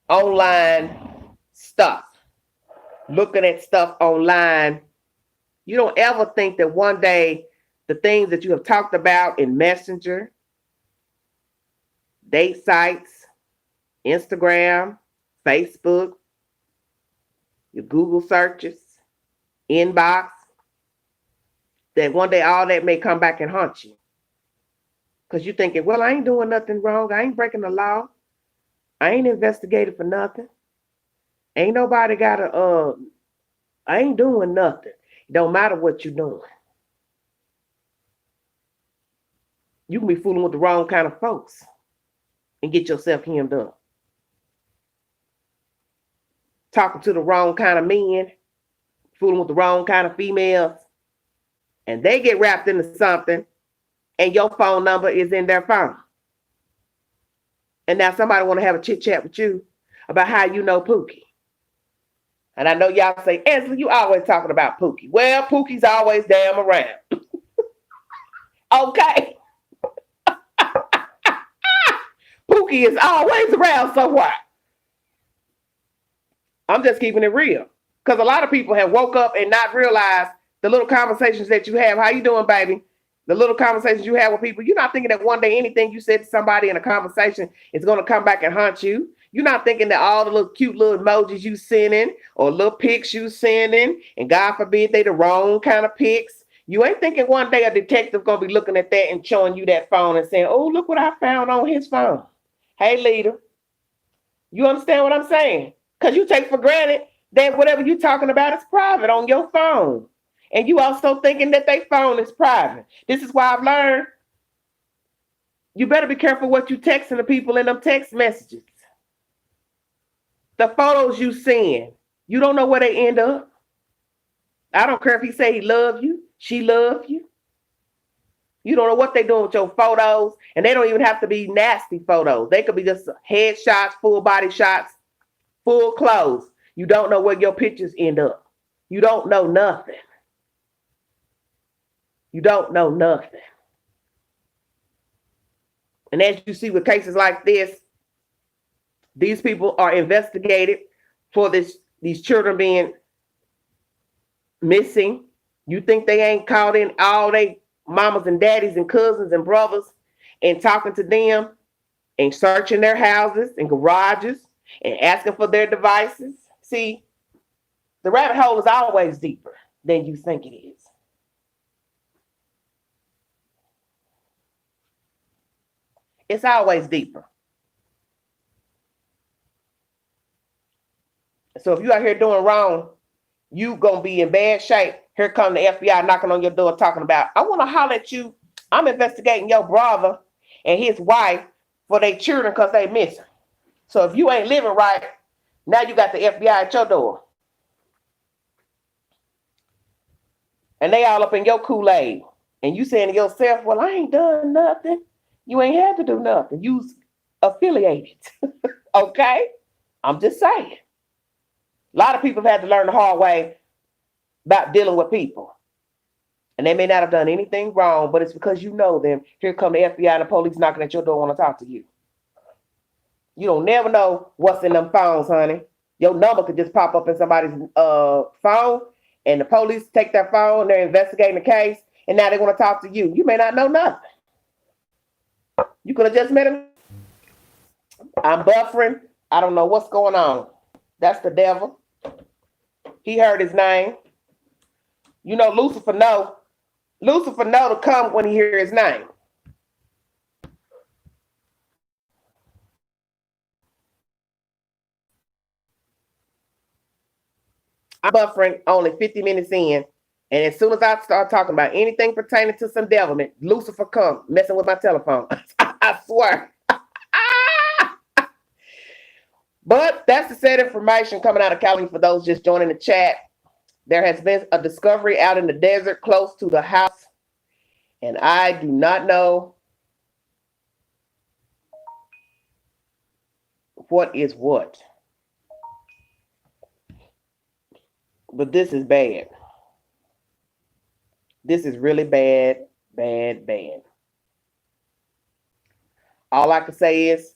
online stuff, looking at stuff online. You don't ever think that one day the things that you have talked about in Messenger, date sites, Instagram, Facebook, your Google searches, inbox, that one day all that may come back and haunt you. Because you're thinking, well, I ain't doing nothing wrong. I ain't breaking the law. I ain't investigated for nothing. Ain't nobody got I ain't doing nothing. It don't matter what you're doing. You can be fooling with the wrong kind of folks and get yourself hemmed up. Talking to the wrong kind of men, fooling with the wrong kind of females, and they get wrapped into something, and your phone number is in their phone. And now somebody want to have a chit chat with you about how you know Pookie. And I know y'all say, Ansley, you always talking about Pookie. Well, Pookie's always damn around. Okay. Pookie is always around somewhere. I'm just keeping it real. Because a lot of people have woke up and not realized the little conversations that you have. How you doing, baby? The little conversations you have with people. You're not thinking that one day anything you said to somebody in a conversation is going to come back and haunt you. You're not thinking that all the little cute little emojis you sending or little pics you sending, and God forbid they the wrong kind of pics. You ain't thinking one day a detective going to be looking at that and showing you that phone and saying, oh, look what I found on his phone. Hey, leader. You understand what I'm saying? Because you take for granted that whatever you're talking about is private on your phone. And you also thinking that their phone is private. This is why I've learned you better be careful what you texting the people in them text messages. The photos you send, you don't know where they end up. I don't care if he say he love you, she love you. You don't know what they doing with your photos, and they don't even have to be nasty photos. They could be just headshots, full body shots, full clothes. You don't know where your pictures end up. You don't know nothing. You don't know nothing. And as you see with cases like this, these people are investigated for these children being missing. You think they ain't called in all they mamas and daddies and cousins and brothers and talking to them and searching their houses and garages and asking for their devices? See, the rabbit hole is always deeper than you think it is. It's always deeper. So if you out here doing wrong, you gonna be in bad shape. Here come the FBI knocking on your door talking about, I want to holler at you. I'm investigating your brother and his wife for their children because they missing. So if you ain't living right, now you got the FBI at your door. And they all up in your Kool-Aid. And you saying to yourself, well, I ain't done nothing. You ain't had to do nothing. You affiliated. Okay? I'm just saying. A lot of people have had to learn the hard way about dealing with people. And they may not have done anything wrong, but it's because you know them. Here come the FBI and the police knocking at your door, want to talk to you. You don't never know what's in them phones, honey. Your number could just pop up in somebody's phone, and the police take that phone, they're investigating the case, and now they want to talk to you. You may not know nothing. You could have just met him. I'm buffering. I don't know what's going on. That's the devil. He heard his name. You know, Lucifer know to come when he hear his name. I'm buffering only 50 minutes in. And as soon as I start talking about anything pertaining to some devilment, Lucifer come messing with my telephone. I swear. But that's the sad information coming out of California for those just joining the chat. There has been a discovery out in the desert close to the house, and I do not know what is what. But this is bad. This is really bad, bad, bad. All I can say is,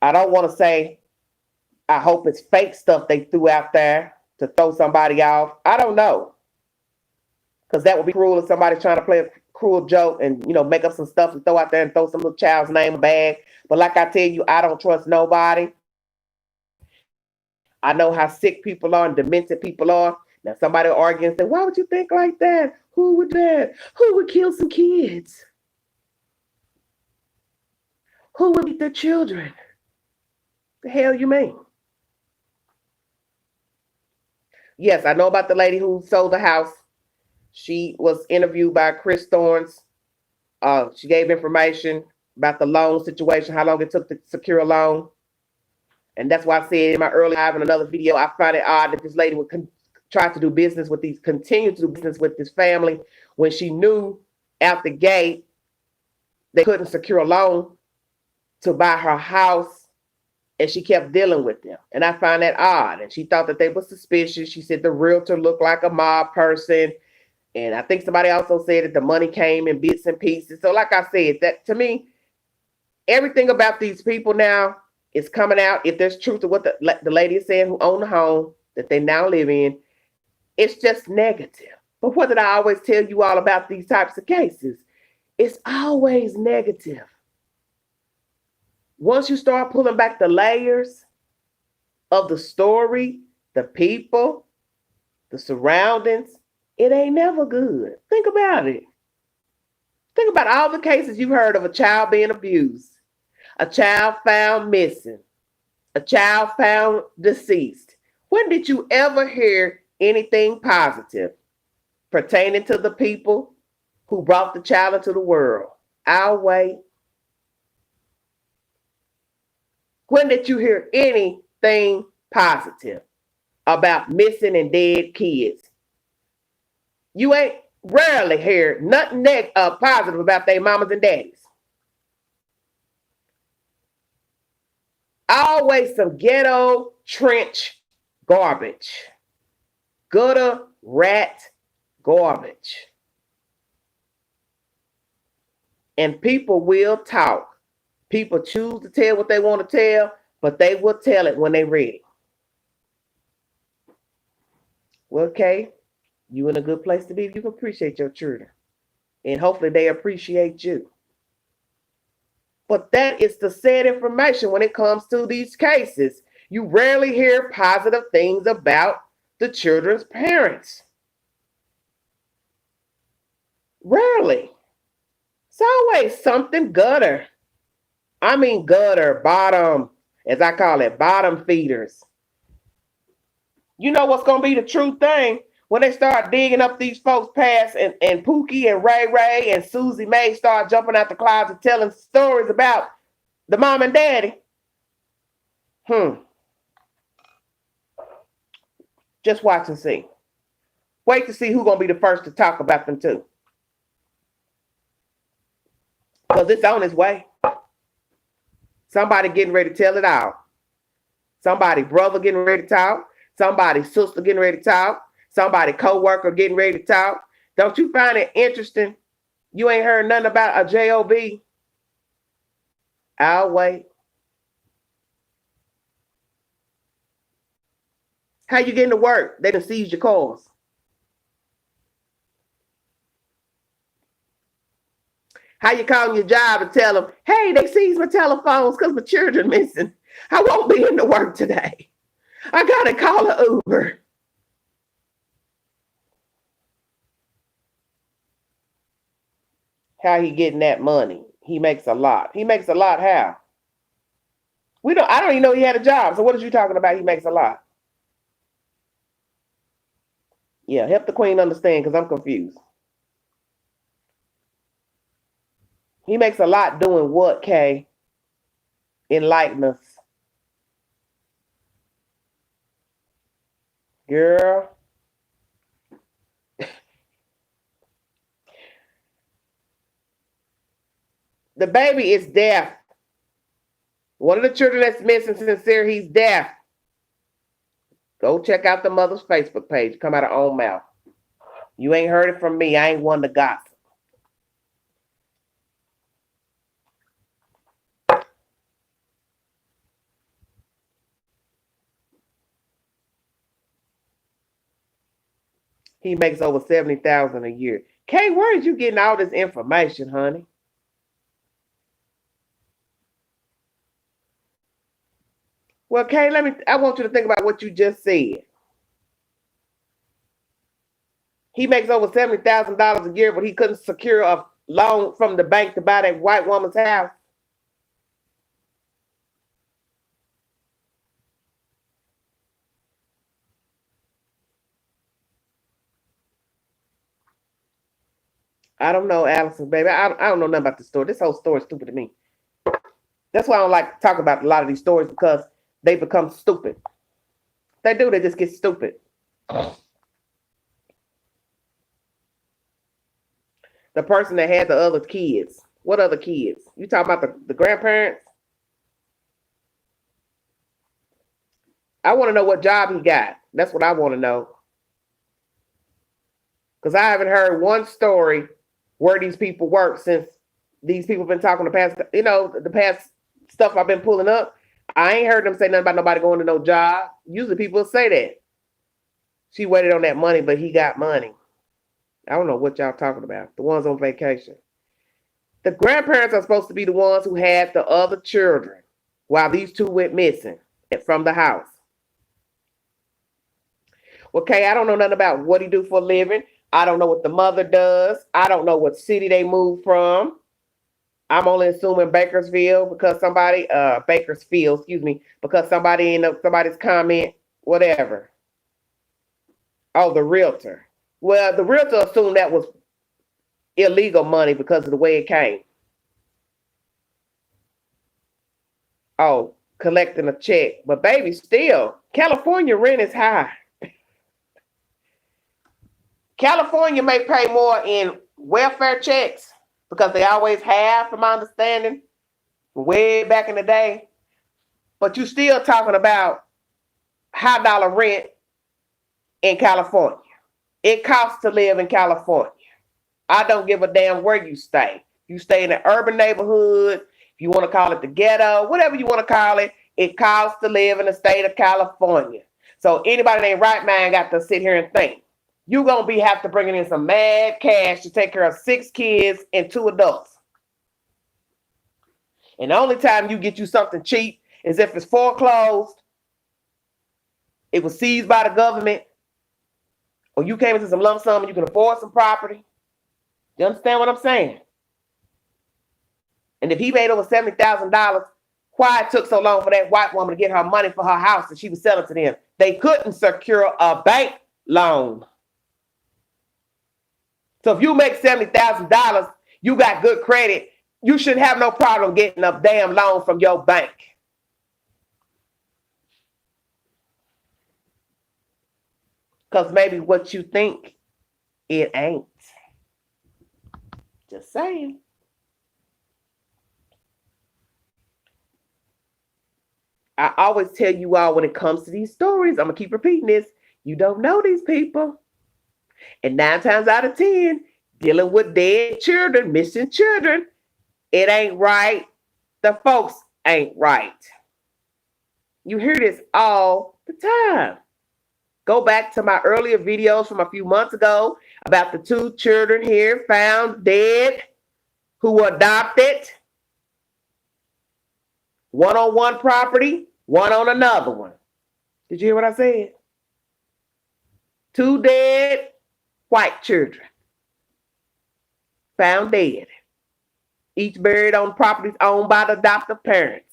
I don't want to say, I hope it's fake stuff they threw out there to throw somebody off. I don't know. Because that would be cruel if somebody's trying to play a cruel joke and, make up some stuff and throw out there and throw some little child's name in a bag. But like I tell you, I don't trust nobody. I know how sick people are and demented people are. Now somebody will argue and say, why would you think like that? Who would that? Who would kill some kids? Who would eat their children? The hell you mean? Yes, I know about the lady who sold the house. She was interviewed by Chris Thorns. She gave information about the loan situation, how long it took to secure a loan. And that's why I said in my early live in another video, I find it odd that this lady would try to do business with continue to do business with this family when she knew out the gate they couldn't secure a loan to buy her house, and she kept dealing with them. And I find that odd. And she thought that they were suspicious. She said the realtor looked like a mob person. And I think somebody also said that the money came in bits and pieces. So like I said, that to me, everything about these people now is coming out. If there's truth to what the lady is saying who owned the home that they now live in, it's just negative. But what did I always tell you all about these types of cases? It's always negative. Once you start pulling back the layers of the story, the people, the surroundings, it ain't never good. Think about it. Think about all the cases you've heard of a child being abused, a child found missing, a child found deceased. When did you ever hear anything positive pertaining to the people who brought the child into the world? Our way. When did you hear anything positive about missing and dead kids? You ain't rarely hear nothing positive about their mamas and daddies. Always some ghetto trench garbage. Gutter rat garbage. And people will talk. People choose to tell what they want to tell, but they will tell it when they're ready. Well, okay, you in a good place to be. You can appreciate your children. And hopefully they appreciate you. But that is the sad information when it comes to these cases. You rarely hear positive things about the children's parents. Rarely. It's always something gutter. I mean gutter, bottom, as I call it, bottom feeders. You know what's going to be the true thing? When they start digging up these folks' past and Pookie and Ray Ray and Susie May start jumping out the closet telling stories about the mom and daddy. Just watch and see. Wait to see who's going to be the first to talk about them too. Because it's on its way. Somebody getting ready to tell it all. Somebody brother getting ready to talk. Somebody sister getting ready to talk. Somebody co-worker getting ready to talk. Don't you find it interesting? You ain't heard nothing about a job. I'll wait. How you getting to work? They done seized your cars. How you calling your job and tell them, hey, they seized my telephones because my children missing. I won't be in to work today. I got to call an Uber. How he getting that money? He makes a lot. He makes a lot how? I don't even know he had a job. So what are you talking about? He makes a lot. Yeah, help the queen understand because I'm confused. He makes a lot doing what, Kay? Enlighten us. Girl. The baby is deaf. One of the children that's missing, Sincere, he's deaf. Go check out the mother's Facebook page. Come out of own mouth. You ain't heard it from me. I ain't one to gossip. He makes over 70,000 a year. Kay, where is you getting all this information, honey? Well, Kay, I want you to think about what you just said. He makes over $70,000 a year, but he couldn't secure a loan from the bank to buy that white woman's house. I don't know, Allison, baby. I don't know nothing about the story. This whole story is stupid to me. That's why I don't like to talk about a lot of these stories because they become stupid. They do. They just get stupid. The person that had the other kids. What other kids? You talking about the grandparents? I want to know what job he got. That's what I want to know. Because I haven't heard one story where these people work since these people have been talking the past, the past stuff I've been pulling up. I ain't heard them say nothing about nobody going to no job. Usually people say that. She waited on that money, but he got money. I don't know what y'all talking about. The ones on vacation. The grandparents are supposed to be the ones who had the other children while these two went missing from the house. Okay, I don't know nothing about what he do for a living. I don't know what the mother does. I don't know what city they moved from. I'm only assuming Bakersfield because somebody, Bakersfield, excuse me, because somebody in somebody's comment, whatever. Oh, the realtor. Well, the realtor assumed that was illegal money because of the way it came. Oh, collecting a check. But baby, still, California rent is high. California may pay more in welfare checks because they always have, from my understanding, way back in the day. But you still talking about high dollar rent in California. It costs to live in California. I don't give a damn where you stay. You stay in an urban neighborhood, if you want to call it the ghetto, whatever you want to call it, it costs to live in the state of California. So anybody named right mind got to sit here and think. You're going to have to bring in some mad cash to take care of 6 kids and 2 adults. And the only time you get you something cheap is if it's foreclosed, it was seized by the government, or you came into some lump sum and you can afford some property. You understand what I'm saying? And if he made over $70,000, why it took so long for that white woman to get her money for her house that she was selling to them? They couldn't secure a bank loan. So if you make $70,000, you got good credit, you shouldn't have no problem getting a damn loan from your bank. Because maybe what you think, it ain't. Just saying. I always tell you all when it comes to these stories, I'm going to keep repeating this, you don't know these people. And 9 times out of 10, dealing with dead children, missing children, it ain't right. The folks ain't right. You hear this all the time. Go back to my earlier videos from a few months ago about the 2 children here found dead who were adopted. One on one property, one on another one. Did you hear what I said? 2 dead white children found dead, each buried on properties owned by the adoptive parents.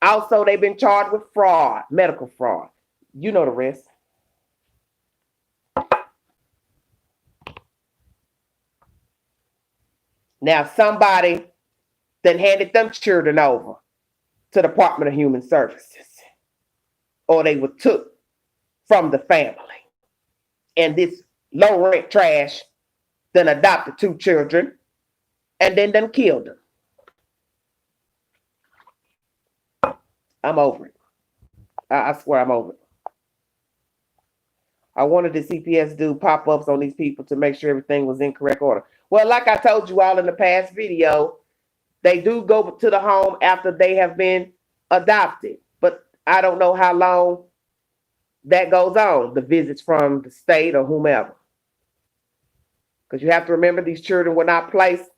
Also, they've been charged with fraud, medical fraud. You know the rest. Now somebody then handed them children over to the Department of Human Services, or they were took from the family. And this low rent trash then adopted 2 children and then killed them. I'm over it. I swear I'm over it. I wanted the CPS do pop-ups on these people to make sure everything was in correct order. Well, like I told you all in the past video, they do go to the home after they have been adopted. But I don't know how long that goes on, the visits from the state or whomever. Because you have to remember these children were not placed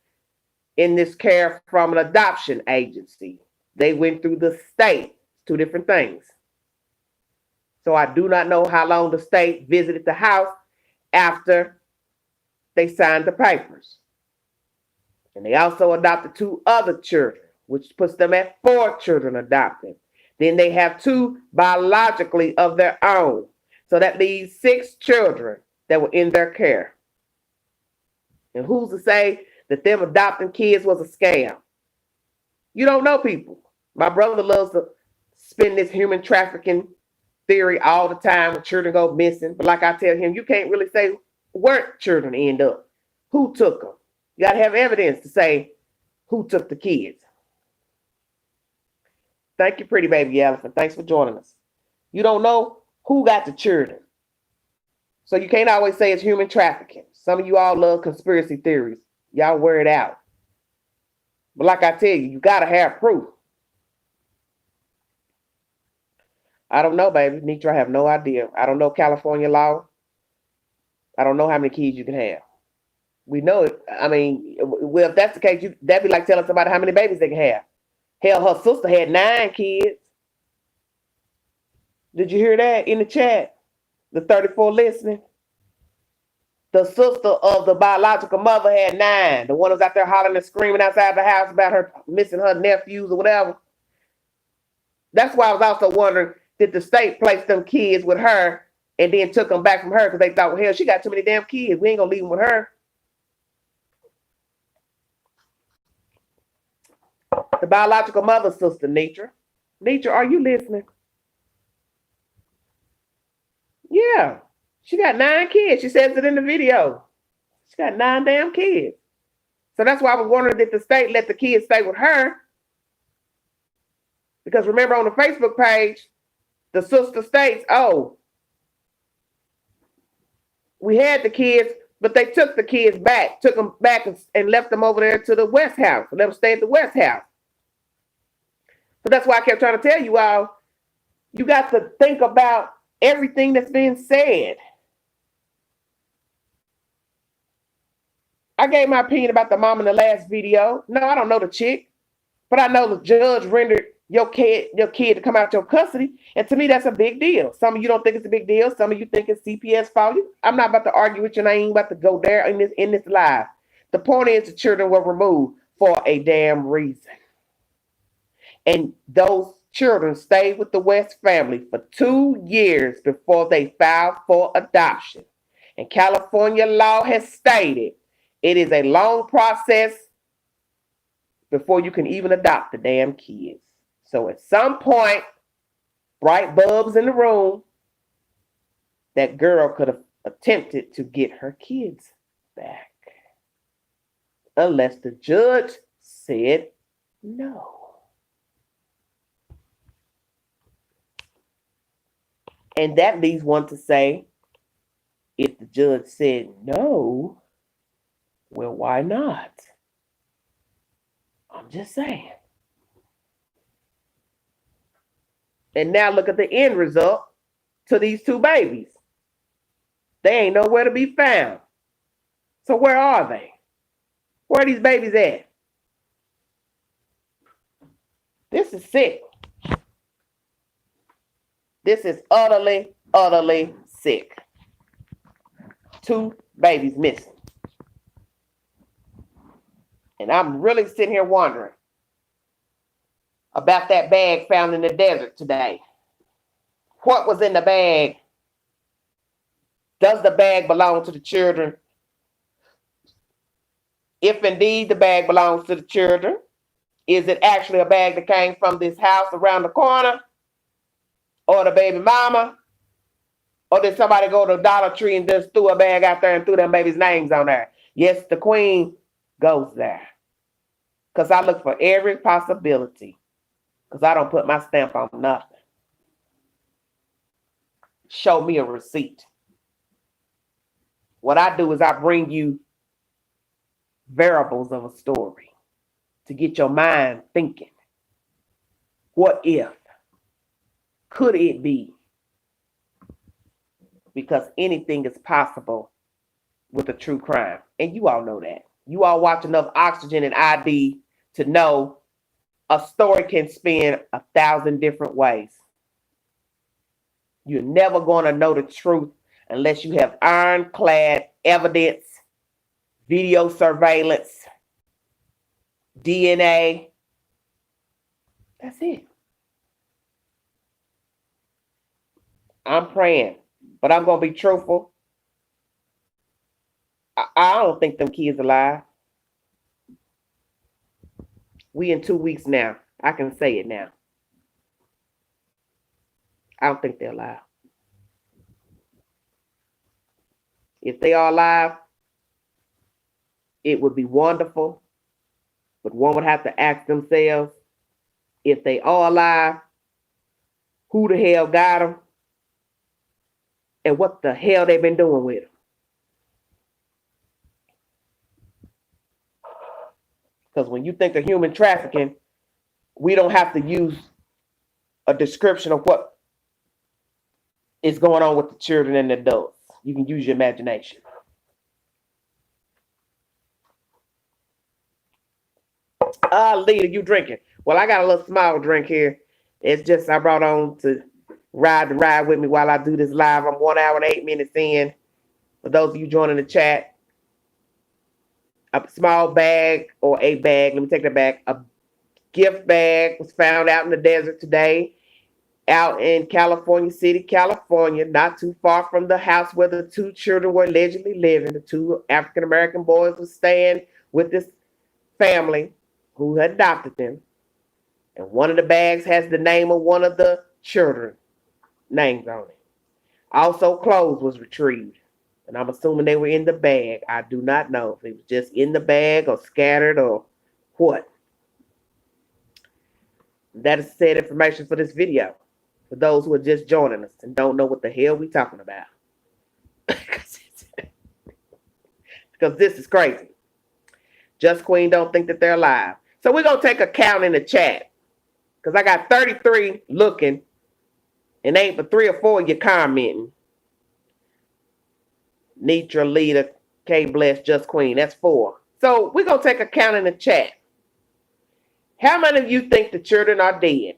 in this care from an adoption agency. They went through the state. 2 different things. So I do not know how long the state visited the house after they signed the papers. And they also adopted 2 other children, which puts them at 4 children adopted. Then they have 2 biologically of their own. So that leaves 6 children that were in their care. And who's to say that them adopting kids was a scam? You don't know people. My brother loves to spin this human trafficking theory all the time when children go missing. But like I tell him, you can't really say where children end up. Who took them? You got to have evidence to say who took the kids. Thank you, pretty baby elephant. Thanks for joining us. You don't know who got the children. So you can't always say it's human trafficking. Some of you all love conspiracy theories. Y'all wear it out. But like I tell you, you got to have proof. I don't know, baby. Nitra, I have no idea. I don't know California law. I don't know how many kids you can have. We know it. I mean, well, if that's the case, that'd be like telling somebody how many babies they can have. Hell, her sister had 9 kids. Did you hear that in the chat? The 34 listening. The sister of the biological mother had 9. The one who was out there hollering and screaming outside the house about her missing her nephews or whatever. That's why I was also wondering, did the state place them kids with her and then took them back from her because they thought, well, hell, she got too many damn kids. We ain't going to leave them with her. The biological mother's sister, Nitra. Nitra, are you listening? Yeah. She got 9 kids. She says it in the video. She got 9 damn kids. So that's why I was wondering, did the state let the kids stay with her? Because remember on the Facebook page, the sister states, oh, we had the kids, but they took the kids back, took them back and left them over there to the West House. Let them stay at the West House. So that's why I kept trying to tell you all, you got to think about everything that's being said. I gave my opinion about the mom in the last video. No, I don't know the chick, but I know the judge rendered your kid to come out your custody. And to me, that's a big deal. Some of you don't think it's a big deal. Some of you think it's CPS fault. I'm not about to argue with you, and I ain't about to go there in this live. The point is the children were removed for a damn reason. And those children stayed with the West family for 2 years before they filed for adoption. And California law has stated it is a long process before you can even adopt the damn kids. So at some point, bright bulbs in the room, that girl could have attempted to get her kids back. Unless the judge said no. And that leads one to say, if the judge said no, well, why not? I'm just saying. And now look at the end result to these 2 babies. They ain't nowhere to be found. So where are they? Where are these babies at? This is sick. This is utterly, utterly sick. 2 babies missing. And I'm really sitting here wondering about that bag found in the desert today. What was in the bag? Does the bag belong to the children? if indeed the bag belongs to the children. Is it actually a bag that came from this house around the corner? Or the baby mama? Or did somebody go to Dollar Tree and just threw a bag out there and threw them babies' names on there? Yes, the queen goes there. Because I look for every possibility. Because I don't put my stamp on nothing. Show me a receipt. What I do is I bring you variables of a story to get your mind thinking. What if? Could it be? Because anything is possible with a true crime. And you all know that. You all watch enough Oxygen and ID to know a story can spin 1,000 different ways. You're never going to know the truth unless you have ironclad evidence, video surveillance, DNA. That's it. I'm praying, but I'm going to be truthful. I don't think them kids alive. We in 2 weeks now. I can say it now. I don't think they're alive. If they are alive, it would be wonderful. But one would have to ask themselves, if they are alive, who the hell got them? And what the hell they've been doing with them? Because when you think of human trafficking, we don't have to use a description of what is going on with the children and the adults. You can use your imagination. Lita, you drinking? Well, I got a little small drink here. It's just I brought on to ride with me while I do this live. I'm 1 hour and 8 minutes in. For those of you joining the chat, a small bag or a bag, let me take that back. A gift bag was found out in the desert today, out in California City, California, not too far from the house where the two children were allegedly living. The two African-American boys were staying with this family who had adopted them. And one of the bags has the name of one of the children names on it. Also, clothes was retrieved. And I'm assuming they were in the bag. I do not know if it was just in the bag or scattered or what. That is said information for this video. For those who are just joining us and don't know what the hell we talking about. Because this is crazy. Just Queen don't think that they're alive. So we're going to take a count in the chat. Because I got 33 looking. And ain't but 3 or 4 of you commenting. Nitra, Lita, K Bless, Just Queen. That's 4. So we're going to take a count in the chat. How many of you think the children are dead?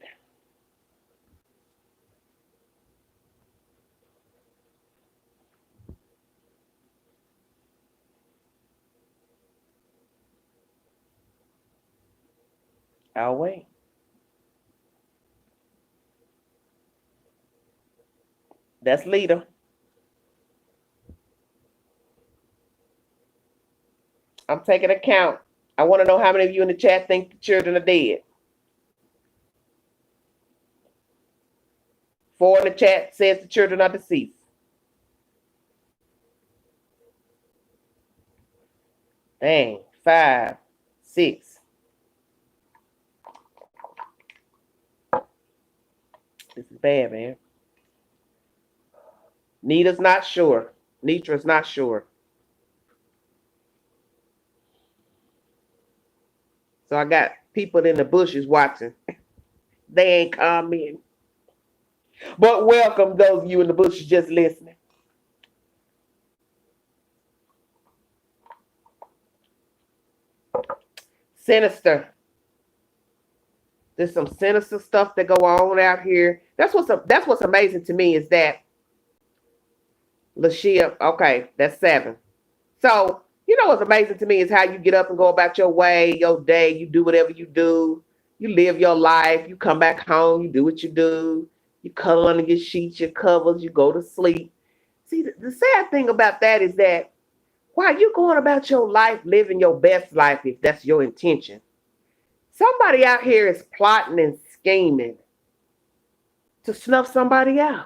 I'll wait. That's Lita. I'm taking a count. I want to know how many of you in the chat think the children are dead. 4 in the chat says the children are deceased. Dang. 5, 6. This is bad, man. Nitra's not sure. Nitra's not sure. So I got people in the bushes watching. They ain't commenting. But welcome those of you in the bushes just listening. Sinister. There's some sinister stuff that go on out here. That's what's amazing to me is that Lashia, okay, that's 7. So, you know what's amazing to me is how you get up and go about your way, your day, you do whatever you do, you live your life, you come back home, you do what you do, you cuddle under your sheets, your covers, you go to sleep. See, the sad thing about that is that Why you going about your life, living your best life if that's your intention? Somebody out here is plotting and scheming to snuff somebody out.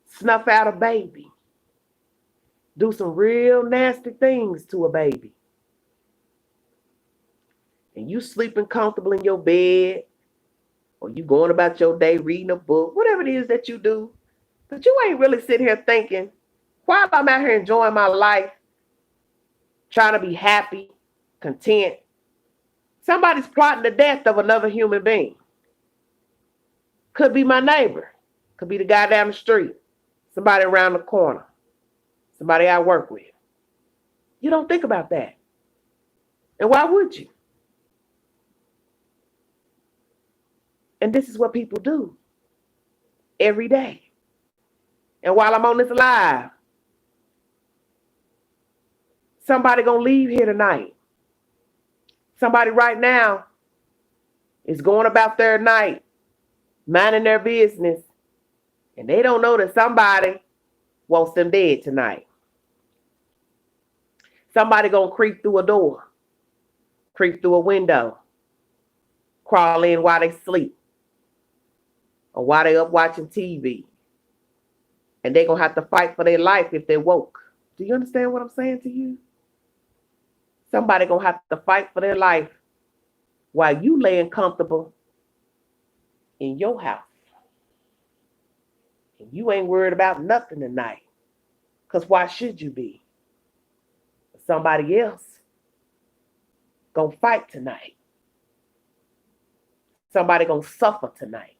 Snuff out a baby. Do some real nasty things to a baby. And you sleeping comfortable in your bed, or you going about your day reading a book, whatever it is that you do, but you ain't really sitting here thinking, while I'm out here enjoying my life, trying to be happy, content, somebody's plotting the death of another human being. Could be my neighbor, could be the guy down the street, somebody around the corner, somebody I work with. You don't think about that. And why would you? And this is what people do every day. And while I'm on this live, somebody gonna leave here tonight. Somebody right now is going about their night, minding their business, and they don't know that somebody wants them dead tonight. Somebody gonna creep through a door, creep through a window, crawl in while they sleep, or while they up watching TV. And they're gonna have to fight for their life if they woke. Do you understand what I'm saying to you? Somebody gonna have to fight for their life while you laying comfortable in your house. And you ain't worried about nothing tonight. Because why should you be? Somebody else gonna fight tonight. Somebody gonna suffer tonight.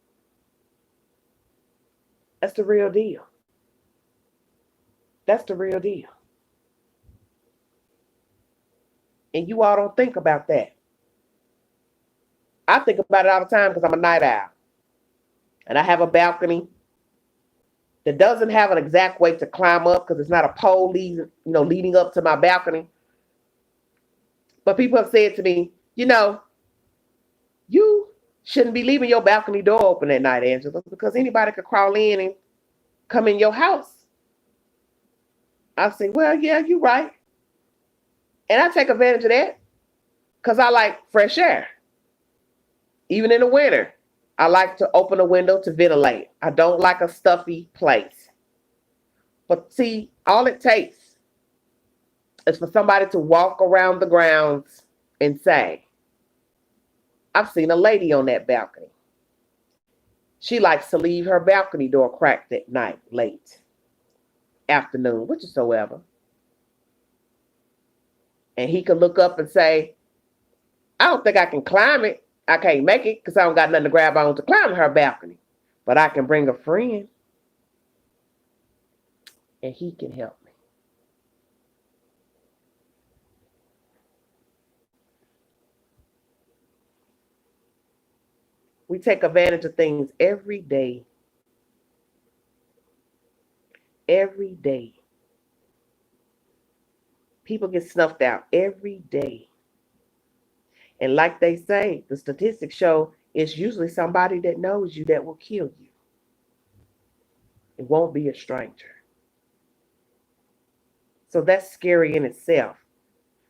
That's the real deal. That's the real deal. And you all don't think about that. I think about it all the time because I'm a night owl. And I have a balcony that doesn't have an exact way to climb up because it's not a pole leading up to my balcony. But people have said to me, you shouldn't be leaving your balcony door open at night, Angela, because anybody could crawl in and come in your house. I say, well, yeah, you're right. And I take advantage of that because I like fresh air. Even in the winter, I like to open a window to ventilate. I don't like a stuffy place. But see, all it takes is for somebody to walk around the grounds and say, I've seen a lady on that balcony. She likes to leave her balcony door cracked at night, late afternoon, whichsoever. And he could look up and say, I don't think I can climb it. I can't make it because I don't got nothing to grab on to climb her balcony. But I can bring a friend and he can help me. We take advantage of things every day. Every day. People get snuffed out every day. And like they say, the statistics show it's usually somebody that knows you that will kill you. It won't be a stranger. So that's scary in itself,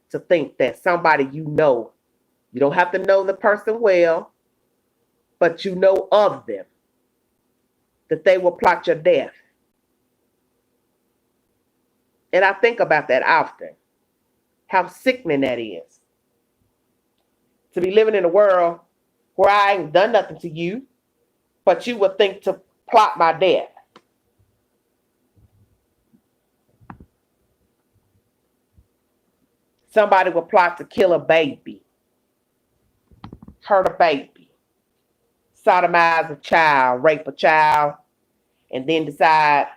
to think that somebody you don't have to know the person well, but you know of them, that they will plot your death. And I think about that often, how sickening that is. To be living in a world where I ain't done nothing to you, but you would think to plot my death. Somebody would plot to kill a baby, hurt a baby, sodomize a child, rape a child, and then decide,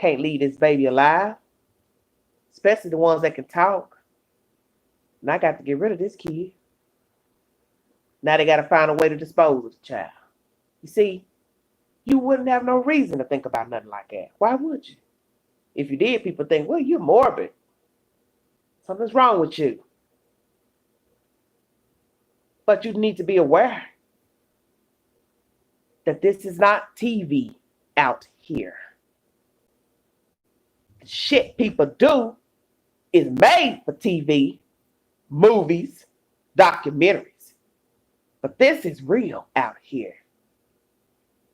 can't leave this baby alive, especially the ones that can talk. And I got to get rid of this kid. Now they got to find a way to dispose of the child. You see, you wouldn't have no reason to think about nothing like that. Why would you? If you did, people think, well, you're morbid. Something's wrong with you. But you need to be aware that this is not TV out here. shit people do is made for TV, movies, documentaries. But this is real out here.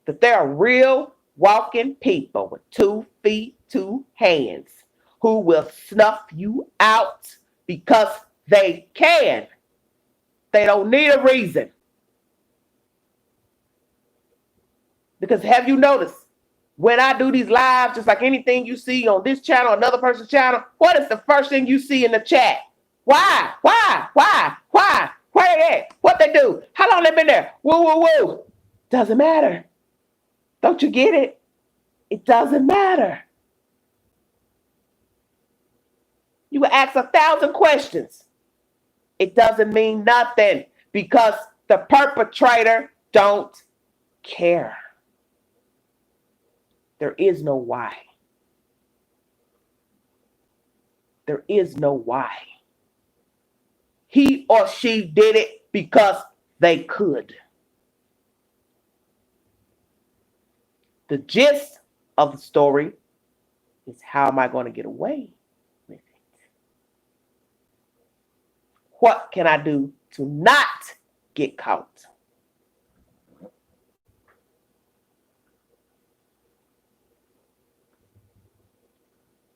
That there are real walking people with 2 feet, 2 hands who will snuff you out because they can. They don't need a reason. Because have you noticed, when I do these lives, just like anything you see on this channel, another person's channel, what is the first thing you see in the chat? Why? Where they at? What they do? How long they been there? Woo. Doesn't matter. Don't you get it? It doesn't matter. You will ask 1,000 questions. It doesn't mean nothing because the perpetrator don't care. There is no why. There is no why. He or she did it because they could. The gist of the story is, how am I going to get away with it? What can I do to not get caught?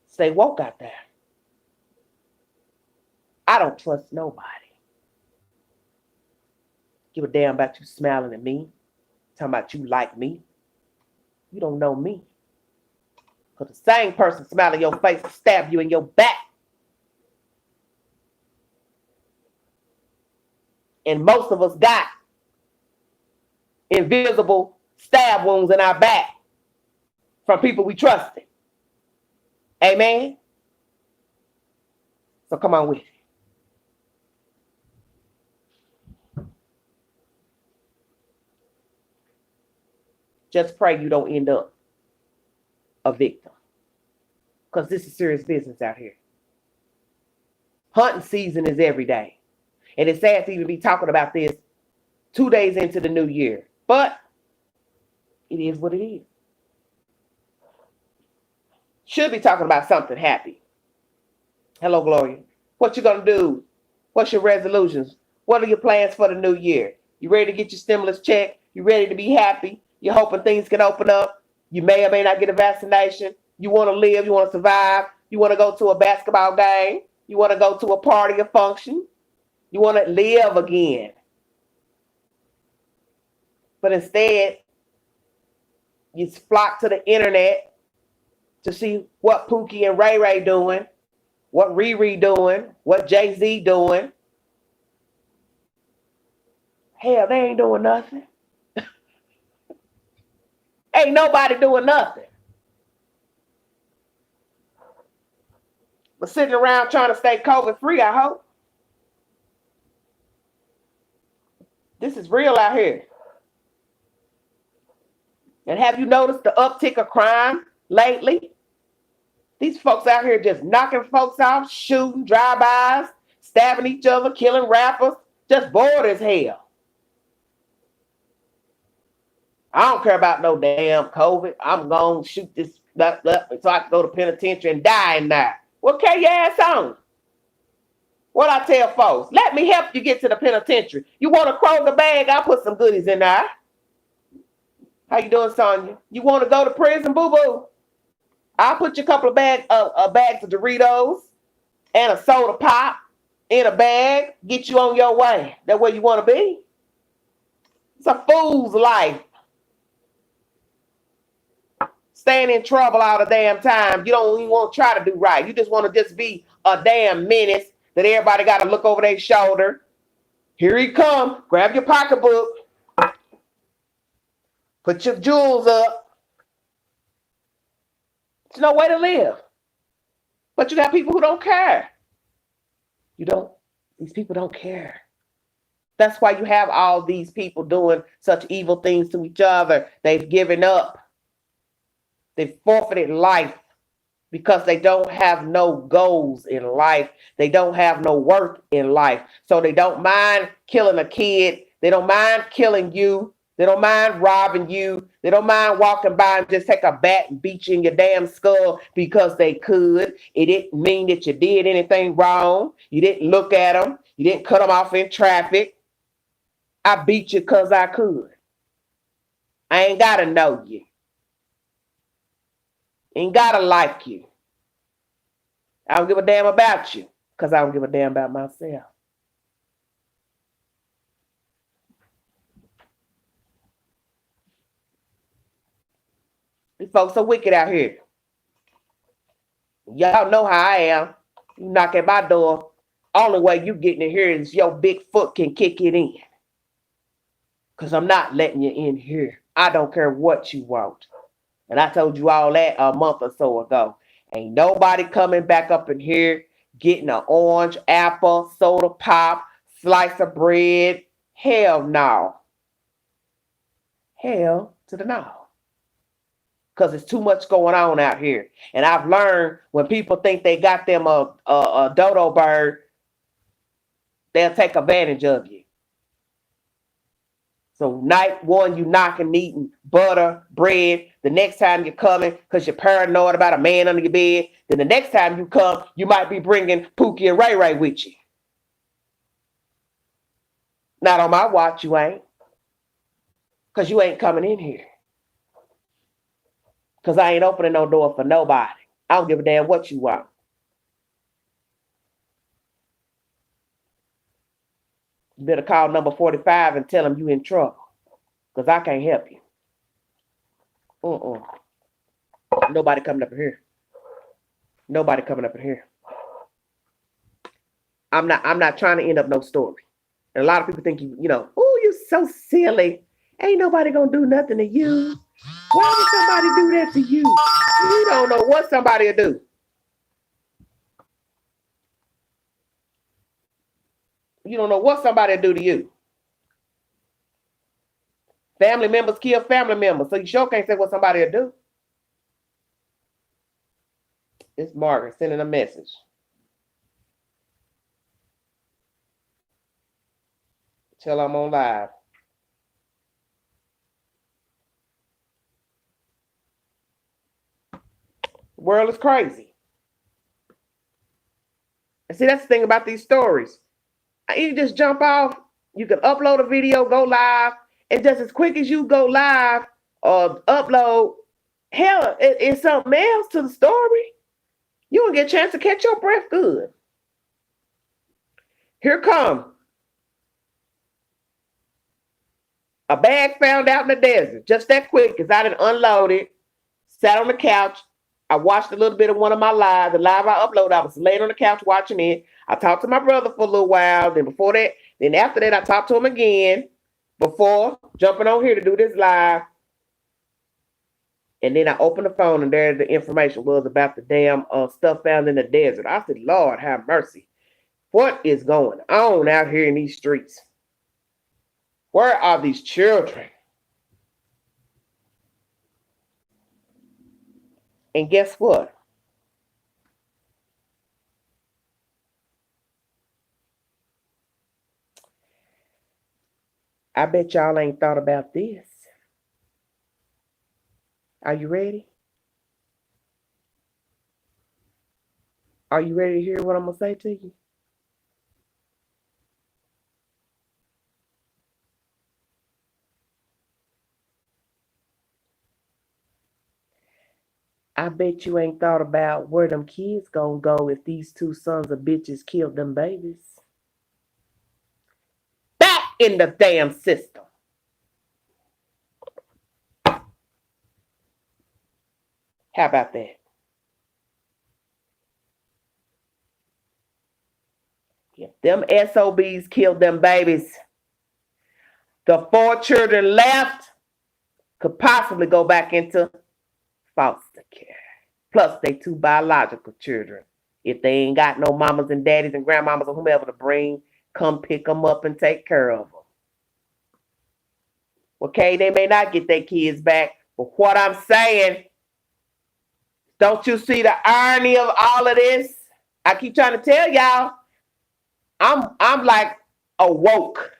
Stay woke out there. I don't trust nobody. Give a damn about you smiling at me, talking about you like me. You don't know me. Because the same person smiling in your face will stab you in your back. And most of us got invisible stab wounds in our back from people we trusted. Amen? So come on with it. Just pray you don't end up a victim. Because this is serious business out here. Hunting season is every day. And it's sad to even be talking about this 2 days into the new year. But it is what it is. Should be talking about something happy. Hello, Gloria. What you gonna do? What's your resolutions? What are your plans for the new year? You ready to get your stimulus check? You ready to be happy? You're hoping things can open up. You may or may not get a vaccination. You want to live. You want to survive. You want to go to a basketball game. You want to go to a party or function. You want to live again. But instead, you flock to the internet to see what Pookie and Ray Ray doing, what Riri doing, what Jay-Z doing. Hell, they ain't doing nothing. Ain't nobody doing nothing. But sitting around trying to stay COVID free, I hope. This is real out here. And have you noticed the uptick of crime lately? These folks out here just knocking folks off, shooting, drive-bys, stabbing each other, killing rappers, just bored as hell. I don't care about no damn COVID. I'm going to shoot this up so I can go to penitentiary and die in there. Well, carry your ass on. What I tell folks, let me help you get to the penitentiary. You want a Kroger bag? I'll put some goodies in there. How you doing, Sonia? You want to go to prison, boo-boo? I'll put you a couple of bags of Doritos and a soda pop in a bag. Get you on your way. That's where you want to be. It's a fool's life. Staying in trouble all the damn time. You don't even want to try to do right. You just want to just be a damn menace that everybody got to look over their shoulder. Here he come. Grab your pocketbook. Put your jewels up. There's no way to live. But you got people who don't care. These people don't care. That's why you have all these people doing such evil things to each other. They've given up. They've forfeited life because they don't have no goals in life. They don't have no worth in life. So they don't mind killing a kid. They don't mind killing you. They don't mind robbing you. They don't mind walking by and just take a bat and beat you in your damn skull because they could. It didn't mean that you did anything wrong. You didn't look at them. You didn't cut them off in traffic. I beat you because I could. I ain't got to know you. Ain't got to like you. I don't give a damn about you because I don't give a damn about myself. These folks are wicked out here. Y'all know how I am. You knock at my door. Only way you getting in here is your big foot can kick it in. Because I'm not letting you in here. I don't care what you want. And I told you all that a month or so ago. Ain't nobody coming back up in here getting an orange, apple, soda pop, slice of bread. Hell no. Hell to the no. Because there's too much going on out here. And I've learned when people think they got them a dodo bird, they'll take advantage of you. So night one, you knocking, eating butter, bread. The next time you're coming, because you're paranoid about a man under your bed. Then the next time you come, you might be bringing Pookie and Ray Ray with you. Not on my watch, you ain't. Because you ain't coming in here. Because I ain't opening no door for nobody. I don't give a damn what you want. You better call number 45 and tell them you in trouble. Because I can't help you. Nobody coming up in here. Nobody coming up in here. I'm not trying to end up no story. And a lot of people think oh, you're so silly. Ain't nobody gonna do nothing to you. Why would somebody do that to you? You don't know what somebody will do. You don't know what somebody will do to you. Family members kill family members, so you sure can't say what somebody will do. It's Margaret sending a message. Tell I'm on live. The world is crazy. And see, that's the thing about these stories. You can just jump off. You can upload a video, go live, and just as quick as you go live or upload, hell, it's something else to the story. You won't get a chance to catch your breath good. Here come a bag found out in the desert. Just that quick, because I didn't unload it. Sat on the couch. I watched a little bit of one of my lives. The live I uploaded, I was laying on the couch watching it. I talked to my brother for a little while. Then after that, I talked to him again before jumping on here to do this live. And then I opened the phone and there the information was about the damn stuff found in the desert. I said, Lord, have mercy. What is going on out here in these streets? Where are these children? And guess what? I bet y'all ain't thought about this. Are you ready? Are you ready to hear what I'm going to say to you? I bet you ain't thought about where them kids gonna go if these two sons of bitches killed them babies. Back in the damn system. How about that? If them SOBs killed them babies, the 4 children left could possibly go back into foster care. Plus, they 2 biological children. If they ain't got no mamas and daddies and grandmamas or whomever to come pick them up and take care of them. Okay, they may not get their kids back, but what I'm saying, don't you see the irony of all of this? I keep trying to tell y'all, I'm like awoke.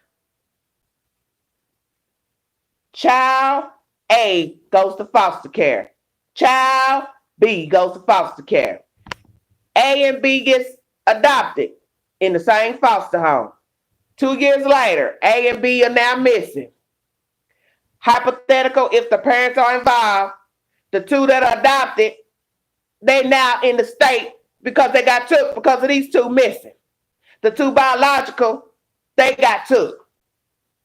Child A goes to foster care. Child B goes to foster care. A and B gets adopted in the same foster home. 2 years later, A and B are now missing. Hypothetical, if the parents are involved, the two that are adopted, they now in the state because they got took because of these two missing. The two biological, they got took.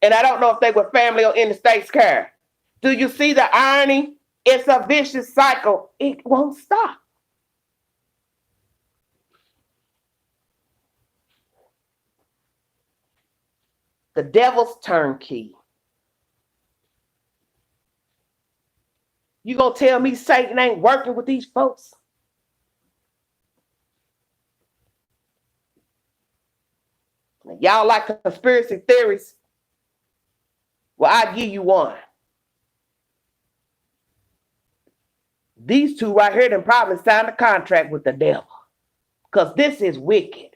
And I don't know if they were family or in the state's care. Do you see the irony? It's a vicious cycle. It won't stop. The devil's turnkey. You gonna tell me Satan ain't working with these folks? Y'all like conspiracy theories? Well, I'll give you one. These two right here done probably signed a contract with the devil. Because this is wicked.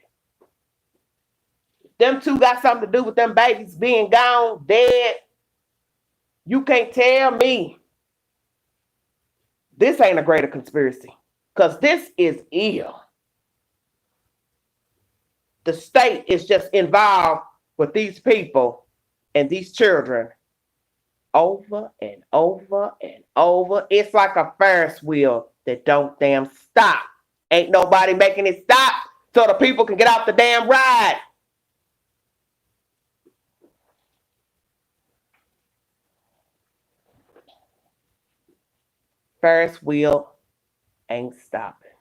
Them two got something to do with them babies being gone, dead. You can't tell me this ain't a greater conspiracy. Because this is ill. The state is just involved with these people and these children over and over and over. It's like a Ferris wheel that don't damn stop. Ain't nobody making it stop so the people can get off the damn ride. Ferris wheel ain't stopping.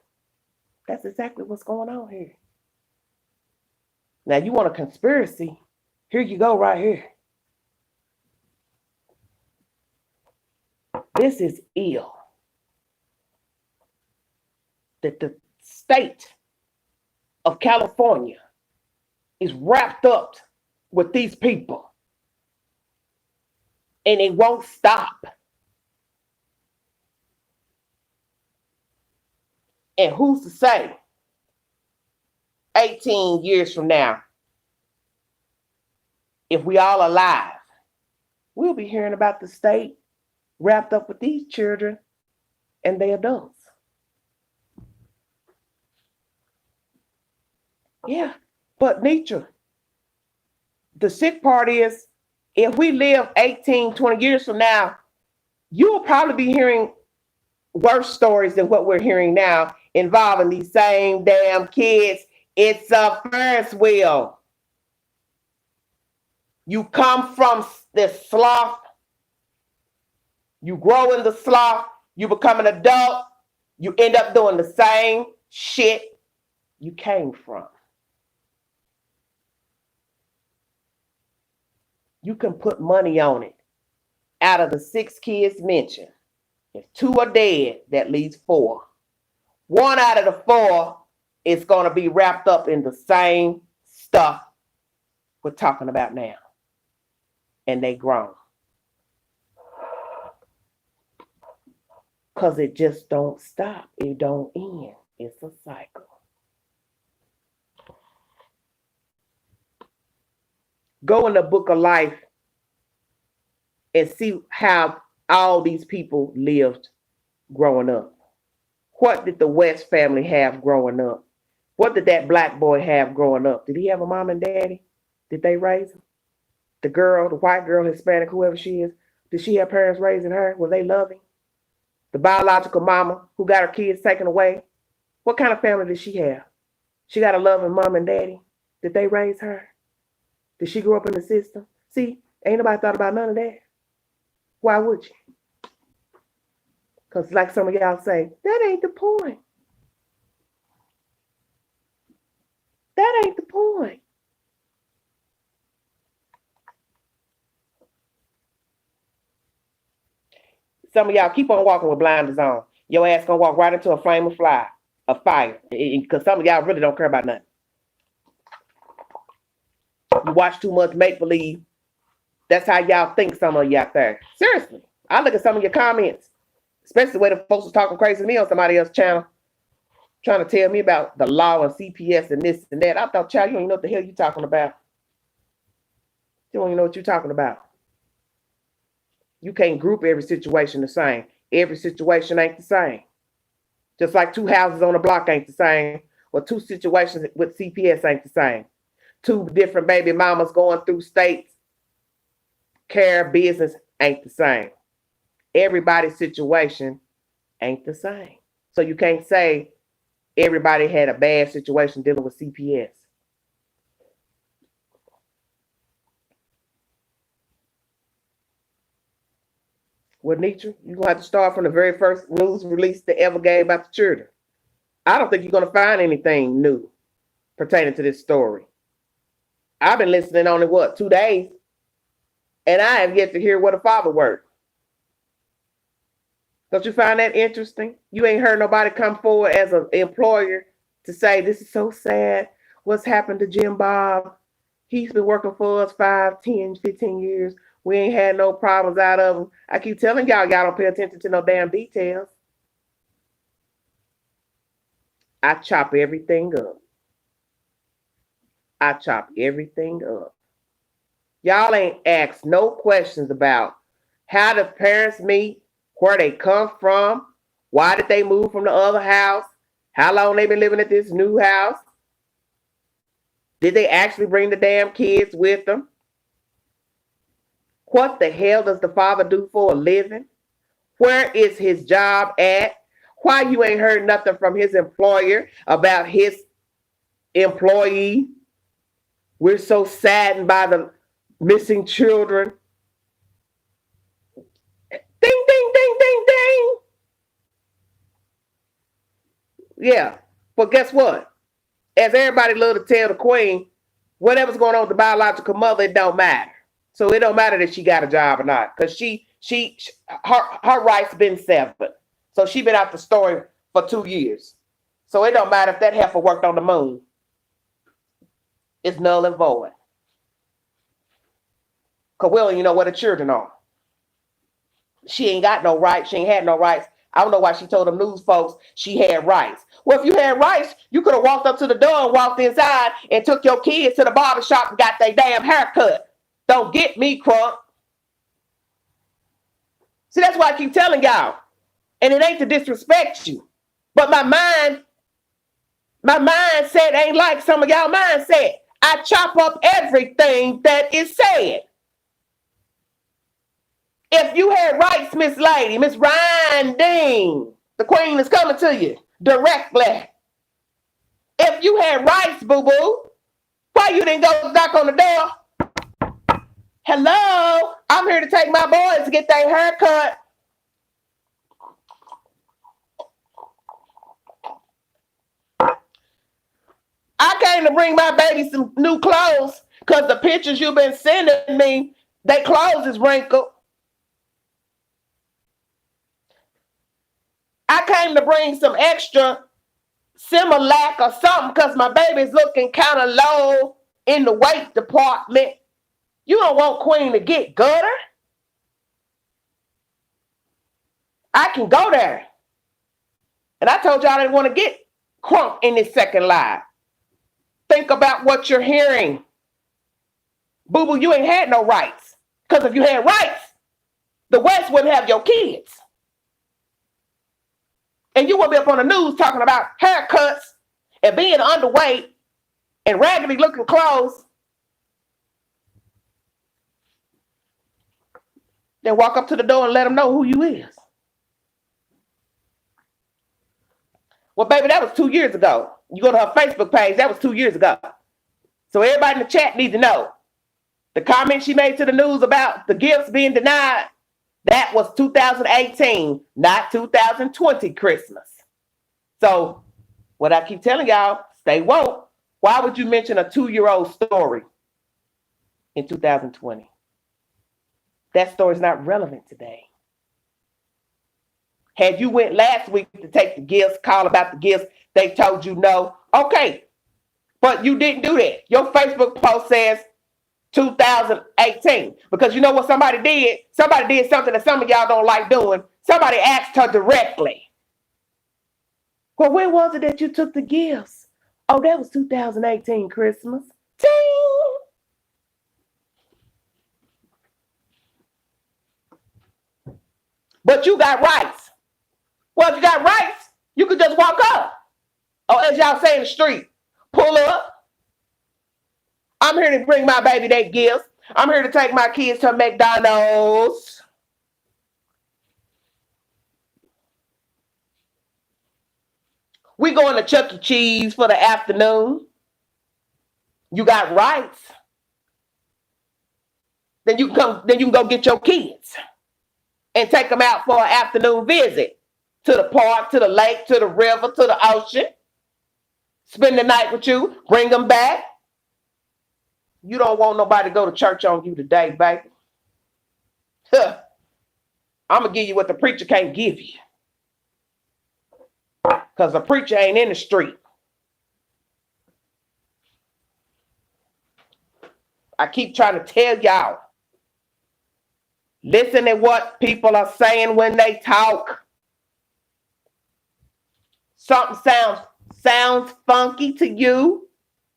That's exactly what's going on here. Now, you want a conspiracy? Here you go right here. This is ill. That the state of California is wrapped up with these people. And it won't stop. And who's to say 18 years from now, if we all alive, we'll be hearing about the state wrapped up with these children and their adults. Yeah, but Nitra, the sick part is, if we live 18, 20 years from now, you'll probably be hearing worse stories than what we're hearing now involving these same damn kids. It's a Ferris wheel. You come from this sloth. You grow in the sloth. You become an adult. You end up doing the same shit you came from. You can put money on it. Out of the 6 kids mentioned, if 2 are dead, that leaves 4. 1 out of the 4 is going to be wrapped up in the same stuff we're talking about now. And they grown. Because it just don't stop. It don't end. It's a cycle. Go in the book of life and see how all these people lived growing up. What did the West family have growing up? What did that black boy have growing up? Did he have a mom and daddy? Did they raise him? The girl, the white girl, Hispanic, whoever she is, did she have parents raising her? Were they loving? The biological mama who got her kids taken away, what kind of family did she have? She got a loving mom and daddy. Did they raise her? Did she grow up in the system? See, ain't nobody thought about none of that. Why would you? Because like some of y'all say, that ain't the point. That ain't the point. Some of y'all keep on walking with blinders on. Your ass gonna walk right into a flame of fire. Because some of y'all really don't care about nothing. You watch too much make-believe. That's how y'all think, some of you out there. Seriously. I look at some of your comments, especially the way the folks are talking crazy to me on somebody else's channel, trying to tell me about the law and CPS and this and that. I thought, child, you don't even know what the hell you're talking about. You don't even know what you're talking about. You can't group every situation the same. Every situation ain't the same. Just like two houses on a block ain't the same, or two situations with CPS ain't the same. Two different baby mamas going through states, care, business ain't the same. Everybody's situation ain't the same. So you can't say everybody had a bad situation dealing with CPS. Well, Nitra, you're going to have to start from the very first news release they ever gave about the children. I don't think you're going to find anything new pertaining to this story. I've been listening on it, 2 days? And I have yet to hear what a father word. Don't you find that interesting? You ain't heard nobody come forward as an employer to say, this is so sad. What's happened to Jim Bob? He's been working for us 5, 10, 15 years. We ain't had no problems out of him. I keep telling y'all don't pay attention to no damn details. I chop everything up. I chop everything up. Y'all ain't asked no questions about how the parents meet, where they come from, why did they move from the other house, how long they been living at this new house. Did they actually bring the damn kids with them? What the hell does the father do for a living? Where is his job at? Why you ain't heard nothing from his employer about his employee? We're so saddened by the missing children. Ding, ding, ding, ding, ding. Yeah, but guess what? As everybody love to tell the queen, whatever's going on with the biological mother, it don't matter. So it don't matter that she got a job or not, because her rights been severed. So she been out the story for 2 years. So it don't matter if that heifer worked on the moon. It's null and void. Because we don't even know where the children are. She ain't got no rights. She ain't had no rights. I don't know why she told them news folks she had rights. Well, if you had rights, you could have walked up to the door and walked inside and took your kids to the barber shop and got their damn haircut. Don't get me crunk. See, that's why I keep telling y'all. And it ain't to disrespect you. But my mindset ain't like some of y'all mindset. I chop up everything that is said. If you had rights, Miss Lady, Miss Rinding, the queen is coming to you directly. If you had rights, boo-boo, why you didn't go knock on the door? Hello, I'm here to take my boys to get their hair cut. I came to bring my baby some new clothes because the pictures you've been sending me, their clothes is wrinkled. I came to bring some extra Similac or something because my baby's looking kind of low in the weight department. You don't want Queen to get gutter? I can go there. And I told y'all I didn't want to get crunk in this second live. Think about what you're hearing. Boo-boo, you ain't had no rights. Because if you had rights, the West wouldn't have your kids. And you wouldn't be up on the news talking about haircuts and being underweight and raggedy looking clothes. Then walk up to the door and let them know who you is. Well, baby, that was 2 years ago. You go to her Facebook page, that was 2 years ago. So everybody in the chat needs to know. The comment she made to the news about the gifts being denied, that was 2018, not 2020 Christmas. So what I keep telling y'all, stay woke. Why would you mention a 2-year-old story in 2020? That story's not relevant today. Had you went last week to take the gifts, call about the gifts, they told you no. Okay, but you didn't do that. Your Facebook post says 2018. Because you know what somebody did? Somebody did something that some of y'all don't like doing. Somebody asked her directly. Well, when was it that you took the gifts? Oh, that was 2018 Christmas. Ting! but you got rights. Well, if you got rights, you could just walk up. Or as y'all say in the street, pull up. I'm here to bring my baby that gifts. I'm here to take my kids to McDonald's. We going to Chuck E. Cheese for the afternoon. You got rights. Then you can go get your kids and take them out for an afternoon visit to the park, to the lake, to the river, to the ocean. Spend the night with you, bring them back. You don't want nobody to go to church on you today, baby. Huh. I'm going to give you what the preacher can't give you. Because the preacher ain't in the street. I keep trying to tell y'all. Listen to what people are saying when they talk. Something sounds funky to you,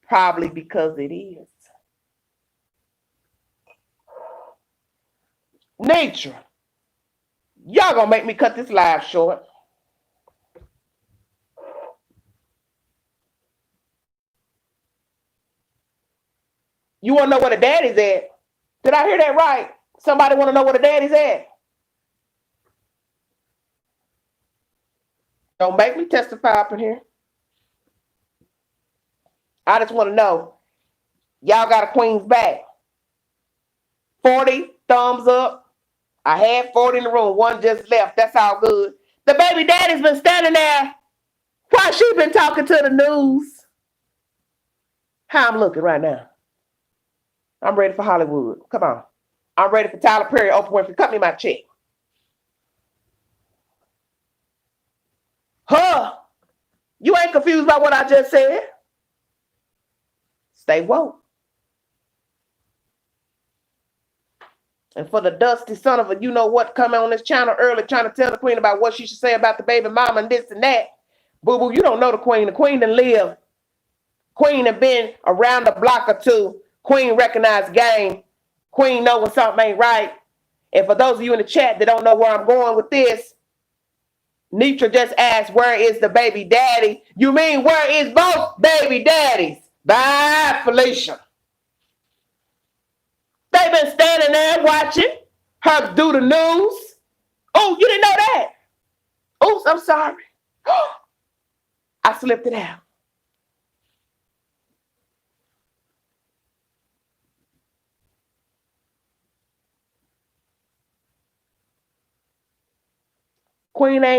probably because it is. Nature, y'all gonna make me cut this live short. You wanna know where the daddy's at? Did I hear that right? Somebody wanna know where the daddy's at? Don't make me testify up in here. I just want to know, y'all got a queen's back. 40 thumbs up. I had 40 in the room. One just left. That's all good. The baby daddy's been standing there while she been talking to the news. How I'm looking right now. I'm ready for Hollywood. Come on. I'm ready for Tyler Perry, Oprah Winfrey. Cut me my check. Huh? You ain't confused by what I just said? Stay woke. And for the dusty son of a you know what coming on this channel early trying to tell the queen about what she should say about the baby mama and this and that. Boo-boo, you don't know the queen. The queen done lived. Queen have been around the block or two. Queen recognized game. Queen know when something ain't right. And for those of you in the chat that don't know where I'm going with this, Nitra just asked, where is the baby daddy? You mean where is both baby daddies? Bye, Felicia. They've been standing there watching her do the news. Oh, you didn't know that? Oops, I'm sorry. I slipped it out. Queen I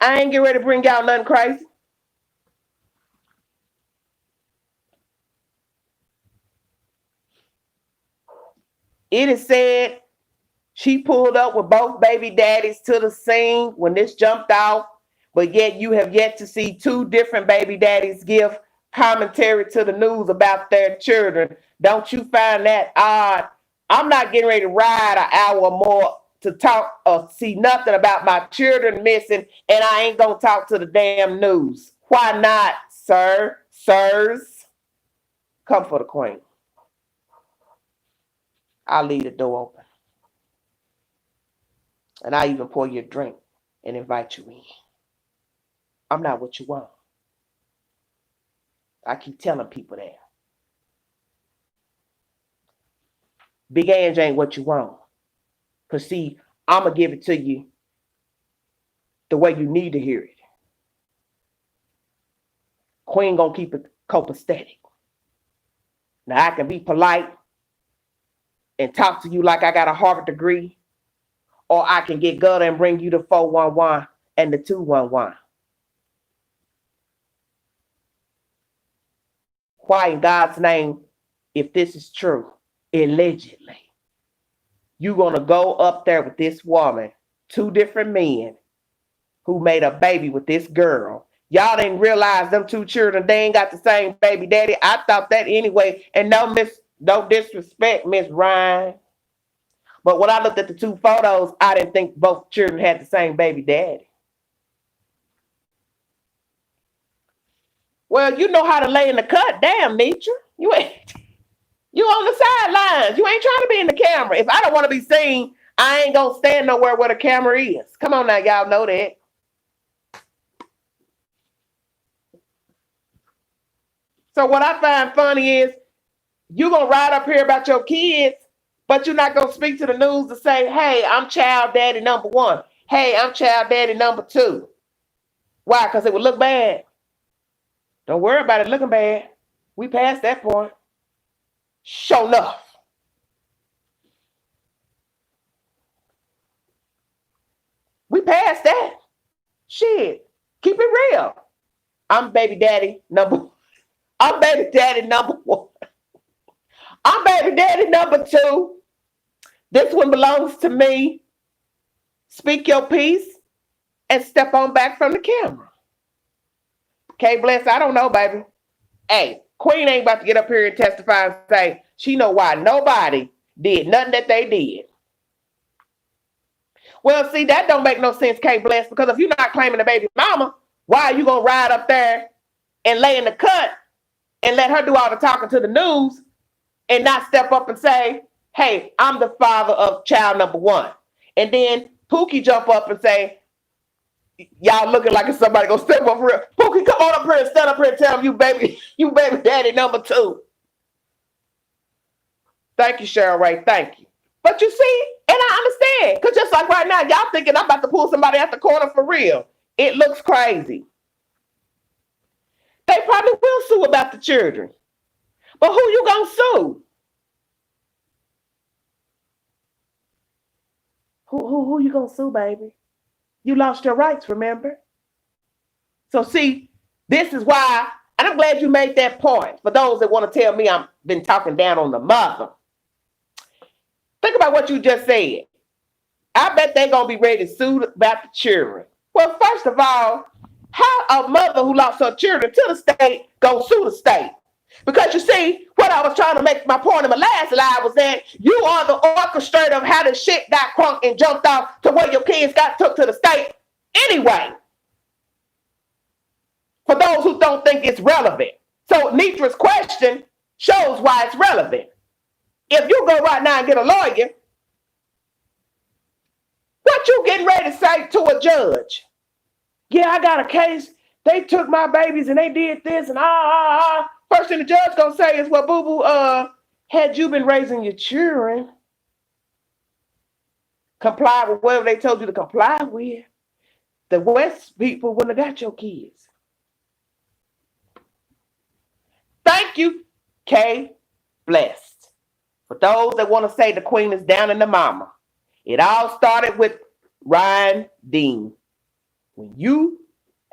ain't getting ready to bring y'all nothing crazy. It is said she pulled up with both baby daddies to the scene when this jumped off, but yet you have yet to see two different baby daddies give commentary to the news about their children. Don't you find that odd? I'm not getting ready to ride an hour more to talk or see nothing about my children missing, and I ain't gonna talk to the damn news. Why not, sir? Sirs? Come for the queen. I'll leave the door open. And I'll even pour you a drink and invite you in. I'm not what you want. I keep telling people that. Big Ange ain't what you want. Because see, I'm going to give it to you the way you need to hear it. Queen going to keep it copacetic. Now, I can be polite and talk to you like I got a Harvard degree, or I can get gutter and bring you the 411 and the 211. Why in God's name, if this is true, allegedly, you going to go up there with this woman, two different men who made a baby with this girl. Y'all didn't realize them two children, they ain't got the same baby daddy. I thought that anyway. And no disrespect, Miss Ryan. But when I looked at the two photos, I didn't think both children had the same baby daddy. Well, you know how to lay in the cut. Damn, nature. You on the sidelines. You ain't trying to be in the camera. If I don't want to be seen, I ain't gonna stand nowhere where the camera is. Come on now, y'all know that. So what I find funny is you gonna ride up here about your kids, but you're not gonna speak to the news to say, hey, I'm child daddy number one. Hey, I'm child daddy number two. Why? Because it would look bad. Don't worry about it looking bad. We passed that point. Sure enough. We passed that. Shit. Keep it real. I'm baby daddy number I'm baby daddy number one. I'm baby daddy number two. This one belongs to me. Speak your piece and step on back from the camera. Okay, bless. I don't know, baby. Hey, Queen ain't about to get up here and testify and say she know why nobody did nothing that they did. Well, see, that don't make no sense, K Bless, because if you're not claiming the baby mama, why are you gonna ride up there and lay in the cut and let her do all the talking to the news and not step up and say, hey, I'm the father of child number one. And then Pookie jump up and say, y'all looking like it's somebody gonna step up for real. Pookie, come on up here and stand up here and tell them you baby daddy number two. Thank you, Cheryl Ray. Thank you. But you see, and I understand, because just like right now, y'all thinking I'm about to pull somebody out the corner for real. It looks crazy. They probably will sue about the children. But who you gonna sue? Who you gonna sue, baby? You lost your rights, remember? So see, this is why, and I'm glad you made that point. For those that want to tell me I've been talking down on the mother. Think about what you just said. I bet they're going to be ready to sue about the children. Well, first of all, how a mother who lost her children to the state going to sue the state? Because you see, what I was trying to make my point in my last live was that you are the orchestrator of how the shit got crunk and jumped off to where your kids got took to the state anyway. For those who don't think it's relevant. So Nitra's question shows why it's relevant. If you go right now and get a lawyer, what you getting ready to say to a judge? Yeah, I got a case. They took my babies and they did this and First thing the judge gonna say is, well, boo-boo, had you been raising your children, comply with whatever they told you to comply with, the West people wouldn't have got your kids. Thank you, K. Blessed. For those that want to say the queen is down in the mama, it all started with Ryan Dean. When you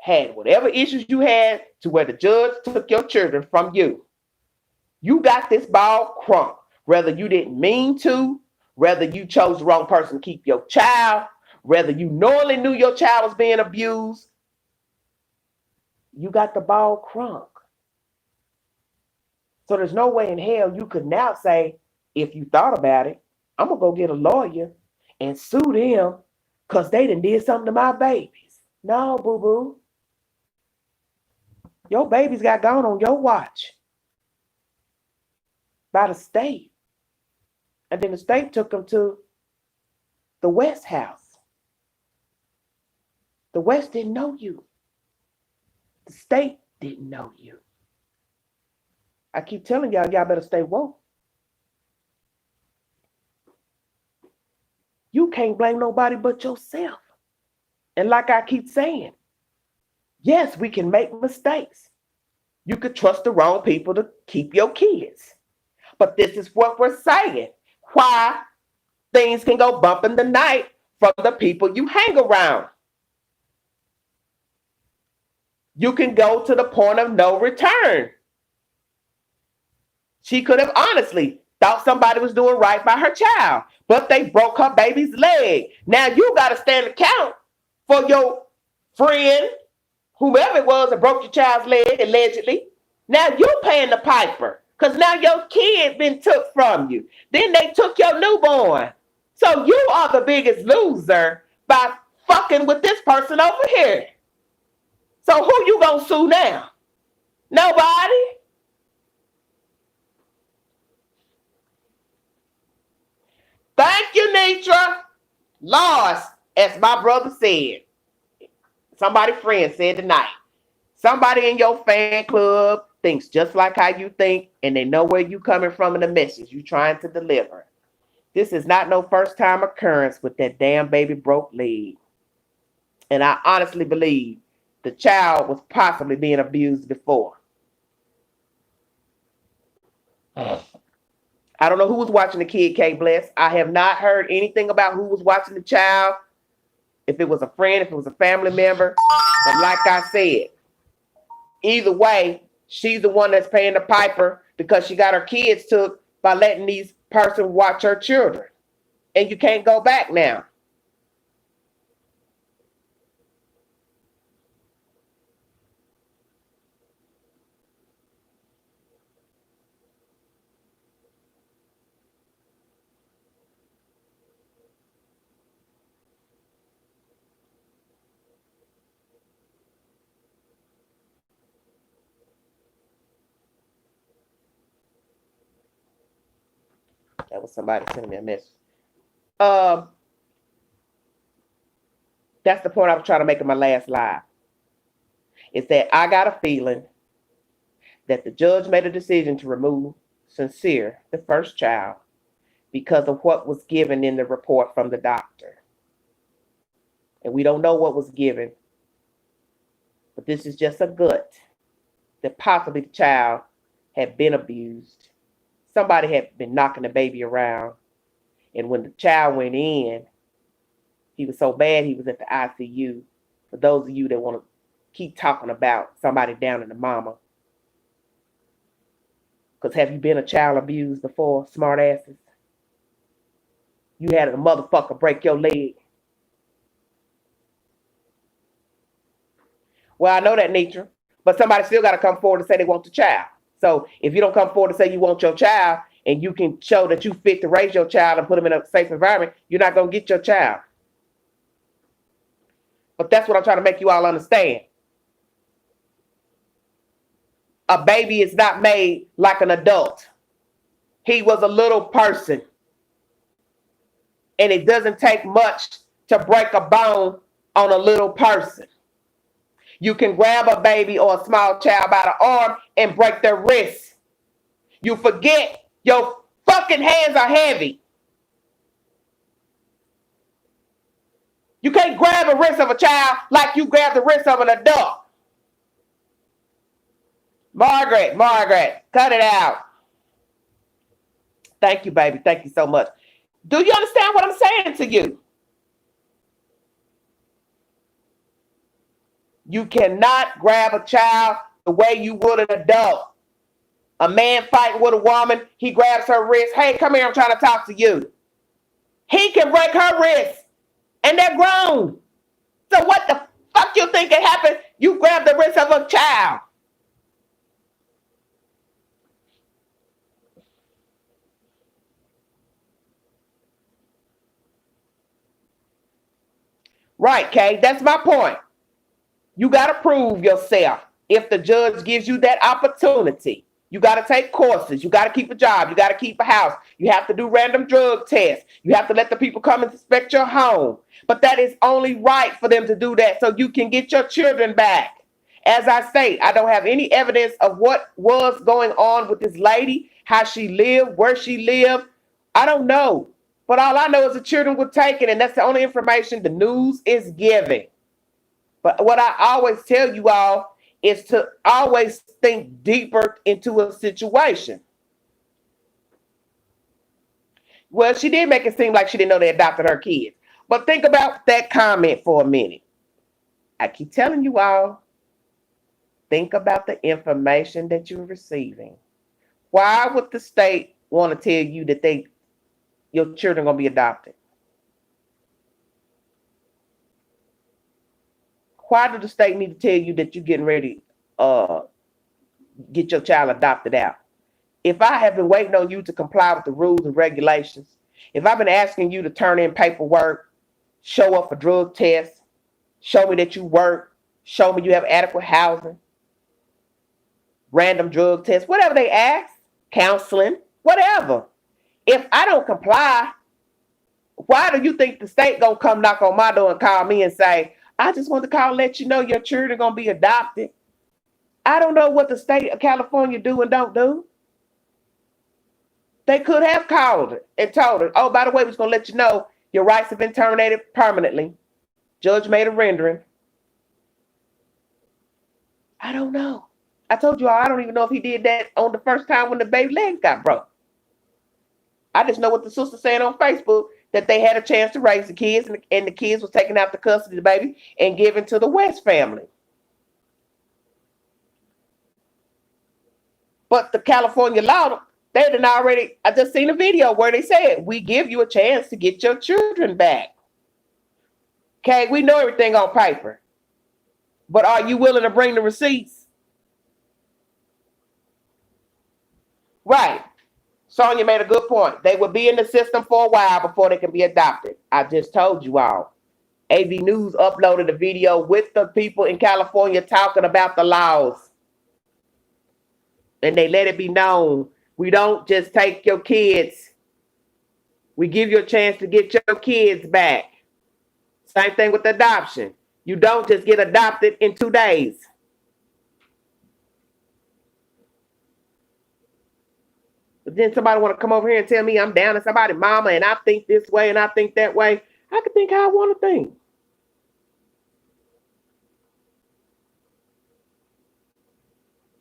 had whatever issues you had to where the judge took your children from you, you got this ball crunk. Whether you didn't mean to, whether you chose the wrong person to keep your child, whether you knowingly knew your child was being abused, you got the ball crunk. So there's no way in hell you could now say, if you thought about it, I'm going to go get a lawyer and sue them because they done did something to my babies. No, boo-boo. Your babies got gone on your watch by the state. And then the state took them to the West house. The West didn't know you. The state didn't know you. I keep telling y'all better stay woke. You can't blame nobody but yourself. And like I keep saying, yes, we can make mistakes. You could trust the wrong people to keep your kids. But this is what we're saying. Why things can go bump in the night from the people you hang around. You can go to the point of no return. She could have honestly thought somebody was doing right by her child, but they broke her baby's leg. Now you got to stand account for your friend, whomever it was that broke your child's leg, allegedly. Now you're paying the piper because now your kid been took from you. Then they took your newborn. So you are the biggest loser by fucking with this person over here. So who you gonna sue now? Nobody? Thank you, Nitra. Lost, as my brother said, somebody friend said tonight, somebody in your fan club thinks just like how you think, and they know where you coming from in the message you trying to deliver. This is not no first time occurrence with that damn baby broke leg. And I honestly believe the child was possibly being abused before. I don't know who was watching the kid, K Bless. I have not heard anything about who was watching the child, if it was a friend, if it was a family member. But like I said, either way, she's the one that's paying the piper because she got her kids took by letting these person watch her children. And you can't go back now. That was somebody sending me a message. Um, that's the point I was trying to make in my last live. Is that I got a feeling that the judge made a decision to remove Sincere, the first child, because of what was given in the report from the doctor. And we don't know what was given, but this is just a gut that possibly the child had been abused. Somebody had been knocking the baby around. And when the child went in, he was so bad he was at the ICU. For those of you that want to keep talking about somebody down in the mama. Because have you been a child abused before, smart asses? You had a motherfucker break your leg. Well, I know that, Nitra, but somebody still got to come forward and say they want the child. So if you don't come forward and say you want your child and you can show that you fit to raise your child and put them in a safe environment, you're not going to get your child. But that's what I'm trying to make you all understand. A baby is not made like an adult. He was a little person. And it doesn't take much to break a bone on a little person. You can grab a baby or a small child by the arm and break their wrist. You forget your fucking hands are heavy. You can't grab the wrist of a child like you grab the wrist of an adult. Margaret, cut it out. Thank you, baby. Thank you so much. Do you understand what I'm saying to you? You cannot grab a child the way you would an adult. A man fighting with a woman, he grabs her wrist. Hey, come here, I'm trying to talk to you. He can break her wrist, and they're grown. So what the fuck you think can happen? You grab the wrist of a child. Right, Kay, that's my point. You got to prove yourself. If the judge gives you that opportunity, you got to take courses. You got to keep a job. You got to keep a house. You have to do random drug tests. You have to let the people come and inspect your home. But that is only right for them to do that so you can get your children back. As I say, I don't have any evidence of what was going on with this lady, how she lived, where she lived. I don't know. But all I know is the children were taken, and that's the only information the news is giving. But what I always tell you all is to always think deeper into a situation. Well, she did make it seem like she didn't know they adopted her kids. But think about that comment for a minute. I keep telling you all, think about the information that you're receiving. Why would the state want to tell you that your children are going to be adopted? Why do the state need to tell you that you're getting ready to get your child adopted out? If I have been waiting on you to comply with the rules and regulations, if I've been asking you to turn in paperwork, show up for drug tests, show me that you work, show me you have adequate housing, random drug tests, whatever they ask, counseling, whatever. If I don't comply, Why do you think the state gonna come knock on my door and call me and say, I just want to call and let you know your children gonna be adopted? I don't know what the state of California do and don't do. They could have called her and told her, oh, by the way, we're gonna let you know your rights have been terminated permanently. Judge made a rendering. I don't know. I told you all, I don't even know if he did that on the first time when the baby legs got broke. I just know what the sister said on Facebook, that they had a chance to raise the kids, and the kids was taken out the custody of the baby and given to the West family. But the California law, they done already, I just seen a video where they said, we give you a chance to get your children back. Okay, we know everything on paper. But are you willing to bring the receipts? Right. Sonia made a good point. They will be in the system for a while before they can be adopted. I just told you all. AV News uploaded a video with the people in California talking about the laws. And they let it be known, we don't just take your kids. We give you a chance to get your kids back. Same thing with adoption. You don't just get adopted in 2 days. But then somebody want to come over here and tell me I'm down to somebody's mama and I think this way and I think that way. I can think how I want to think.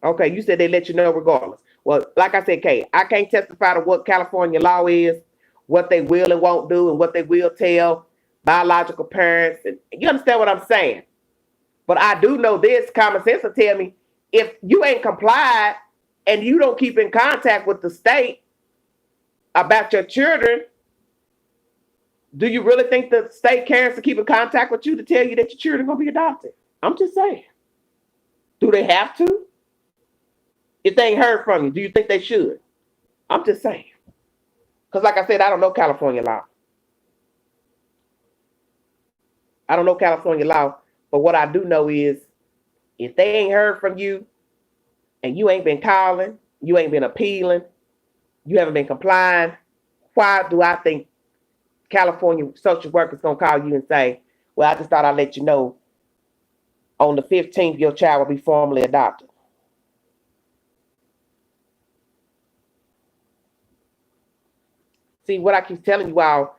Okay, you said they let you know regardless. Well, like I said, Kay, I can't testify to what California law is, what they will and won't do, and what they will tell biological parents. And you understand what I'm saying? But I do know this, common sense will tell me, if you ain't complied and you don't keep in contact with the state about your children, do you really think the state cares to keep in contact with you to tell you that your children are going to be adopted? I'm just saying. Do they have to? If they ain't heard from you, do you think they should? I'm just saying. Because like I said, I don't know California law. I don't know California law. But what I do know is, if they ain't heard from you and you ain't been calling, you ain't been appealing, you haven't been complying, why do I think California social worker is going to call you and say, well, I just thought I'd let you know on the 15th your child will be formally adopted? See, what I keep telling you all,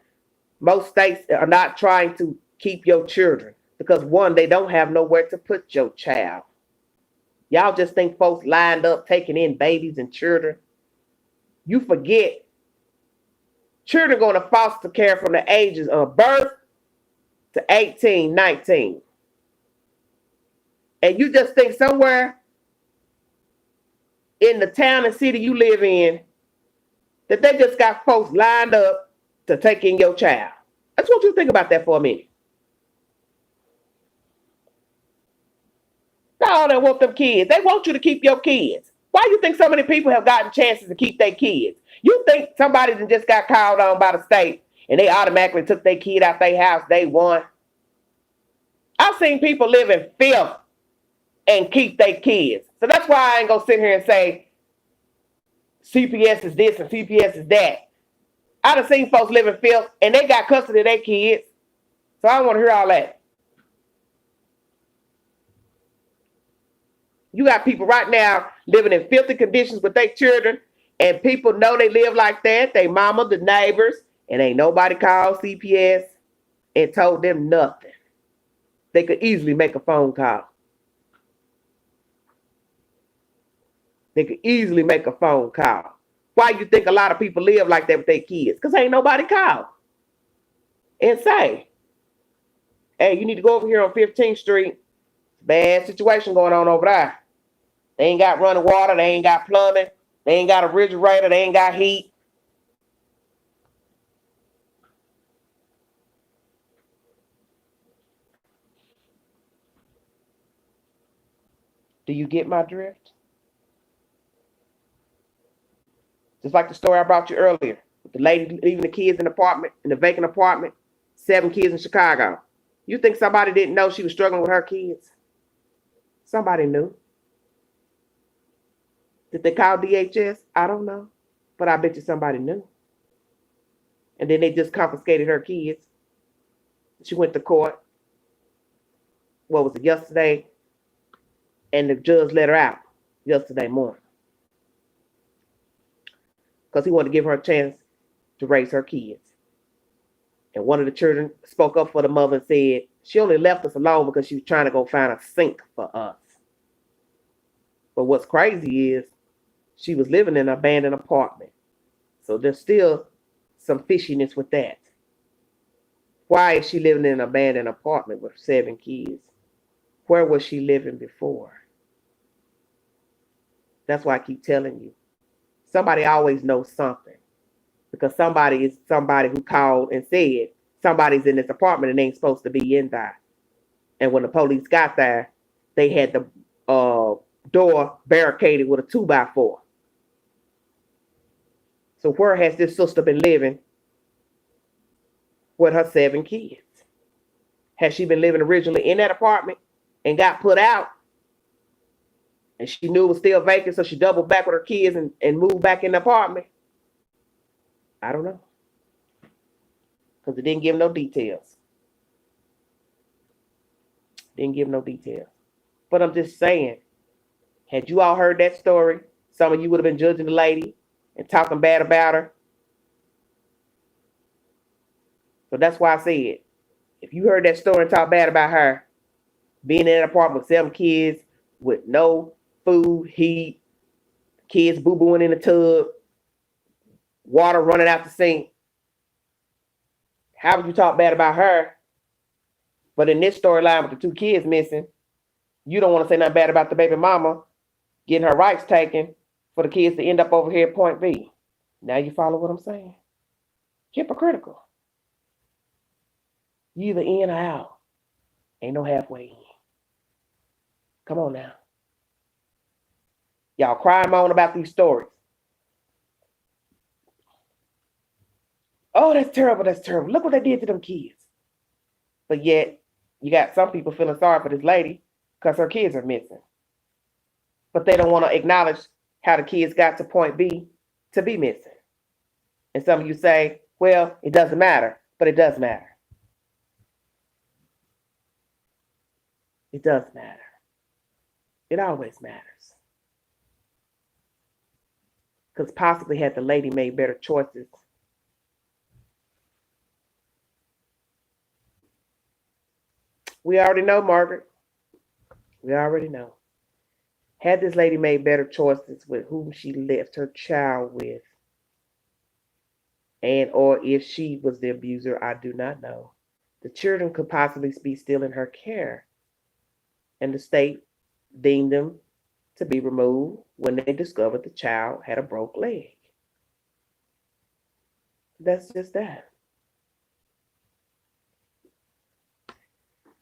most states are not trying to keep your children because, one, they don't have nowhere to put your child. Y'all just think folks lined up taking in babies and children. You forget, children going to foster care from the ages of birth to 18, 19. And you just think somewhere in the town and city you live in that they just got folks lined up to take in your child. I just want you to think about that for a minute. No, they want them kids. They want you to keep your kids. Why do you think so many people have gotten chances to keep their kids? You think somebody just got called on by the state and they automatically took their kid out their house day one? I've seen people live in filth and keep their kids. So that's why I ain't gonna sit here and say CPS is this and CPS is that. I done seen folks live in filth and they got custody of their kids. So I don't want to hear all that. You got people right now living in filthy conditions with their children, and people know they live like that. They mama, the neighbors, and ain't nobody called CPS and told them nothing. They could easily make a phone call. They could easily make a phone call. Why you think a lot of people live like that with their kids? Because ain't nobody called and say, hey, you need to go over here on 15th Street. Bad situation going on over there. They ain't got running water. They ain't got plumbing. They ain't got a refrigerator. They ain't got heat. Do you get my drift? Just like the story I brought you earlier, with the lady leaving the kids in the apartment, in the vacant apartment, 7 kids in Chicago. You think somebody didn't know she was struggling with her kids? Somebody knew. Did they call DHS? I don't know. But I bet you somebody knew. And then they just confiscated her kids. She went to court. What was it, yesterday? And the judge let her out yesterday morning because he wanted to give her a chance to raise her kids. And one of the children spoke up for the mother and said she only left us alone because she was trying to go find a sink for us. But what's crazy is she was living in an abandoned apartment. So there's still some fishiness with that. Why is she living in an abandoned apartment with 7 kids? Where was she living before? That's why I keep telling you. Somebody always knows something. Because somebody is somebody who called and said somebody's in this apartment and ain't supposed to be in there. And when the police got there, they had the door barricaded with a 2x4. So where has this sister been living with her 7 kids? Has she been living originally in that apartment and got put out? And she knew it was still vacant, so she doubled back with her kids and moved back in the apartment? I don't know. Because it didn't give no details. Didn't give no details. But I'm just saying, had you all heard that story, some of you would have been judging the lady and talking bad about her. So that's why I said, if you heard that story and talk bad about her, being in an apartment with 7 kids with no food, heat, kids boo-booing in the tub, water running out the sink, how would you talk bad about her? But in this storyline with the 2 kids missing, you don't want to say nothing bad about the baby mama getting her rights taken for the kids to end up over here at point B. Now you follow what I'm saying? Hypocritical. You either in or out. Ain't no halfway in. Come on now. Y'all cry and moan about these stories. Oh, that's terrible, that's terrible. Look what they did to them kids. But yet, you got some people feeling sorry for this lady because her kids are missing. But they don't want to acknowledge how the kids got to point B to be missing. And some of you say, well, it doesn't matter. But it does matter. It does matter. It always matters. Because possibly had the lady made better choices, we already know, Margaret. We already know. Had this lady made better choices with whom she left her child with, and or if she was the abuser, I do not know. The children could possibly be still in her care, and the state deemed them to be removed when they discovered the child had a broke leg. That's just that.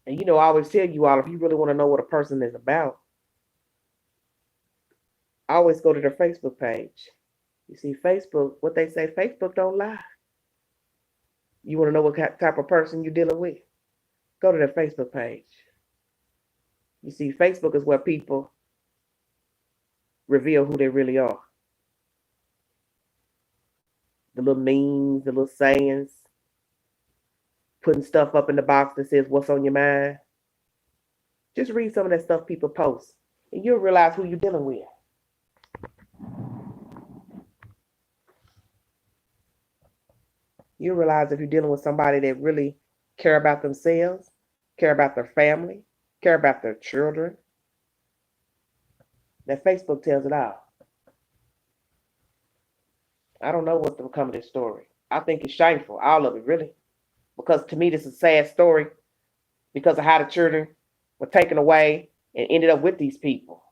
And I always tell you all, if you really want to know what a person is about, always go to their Facebook page. You see, Facebook, what they say, Facebook don't lie. You want to know what type of person you're dealing with? Go to their Facebook page. You see, Facebook is where people reveal who they really are. The little memes, the little sayings, putting stuff up in the box that says, what's on your mind? Just read some of that stuff people post, and you'll realize who you're dealing with. You realize if you're dealing with somebody that really care about themselves, care about their family, care about their children. That Facebook tells it all. I don't know what's to become of this story. I think it's shameful, all of it, really. Because to me, this is a sad story because of how the children were taken away and ended up with these people.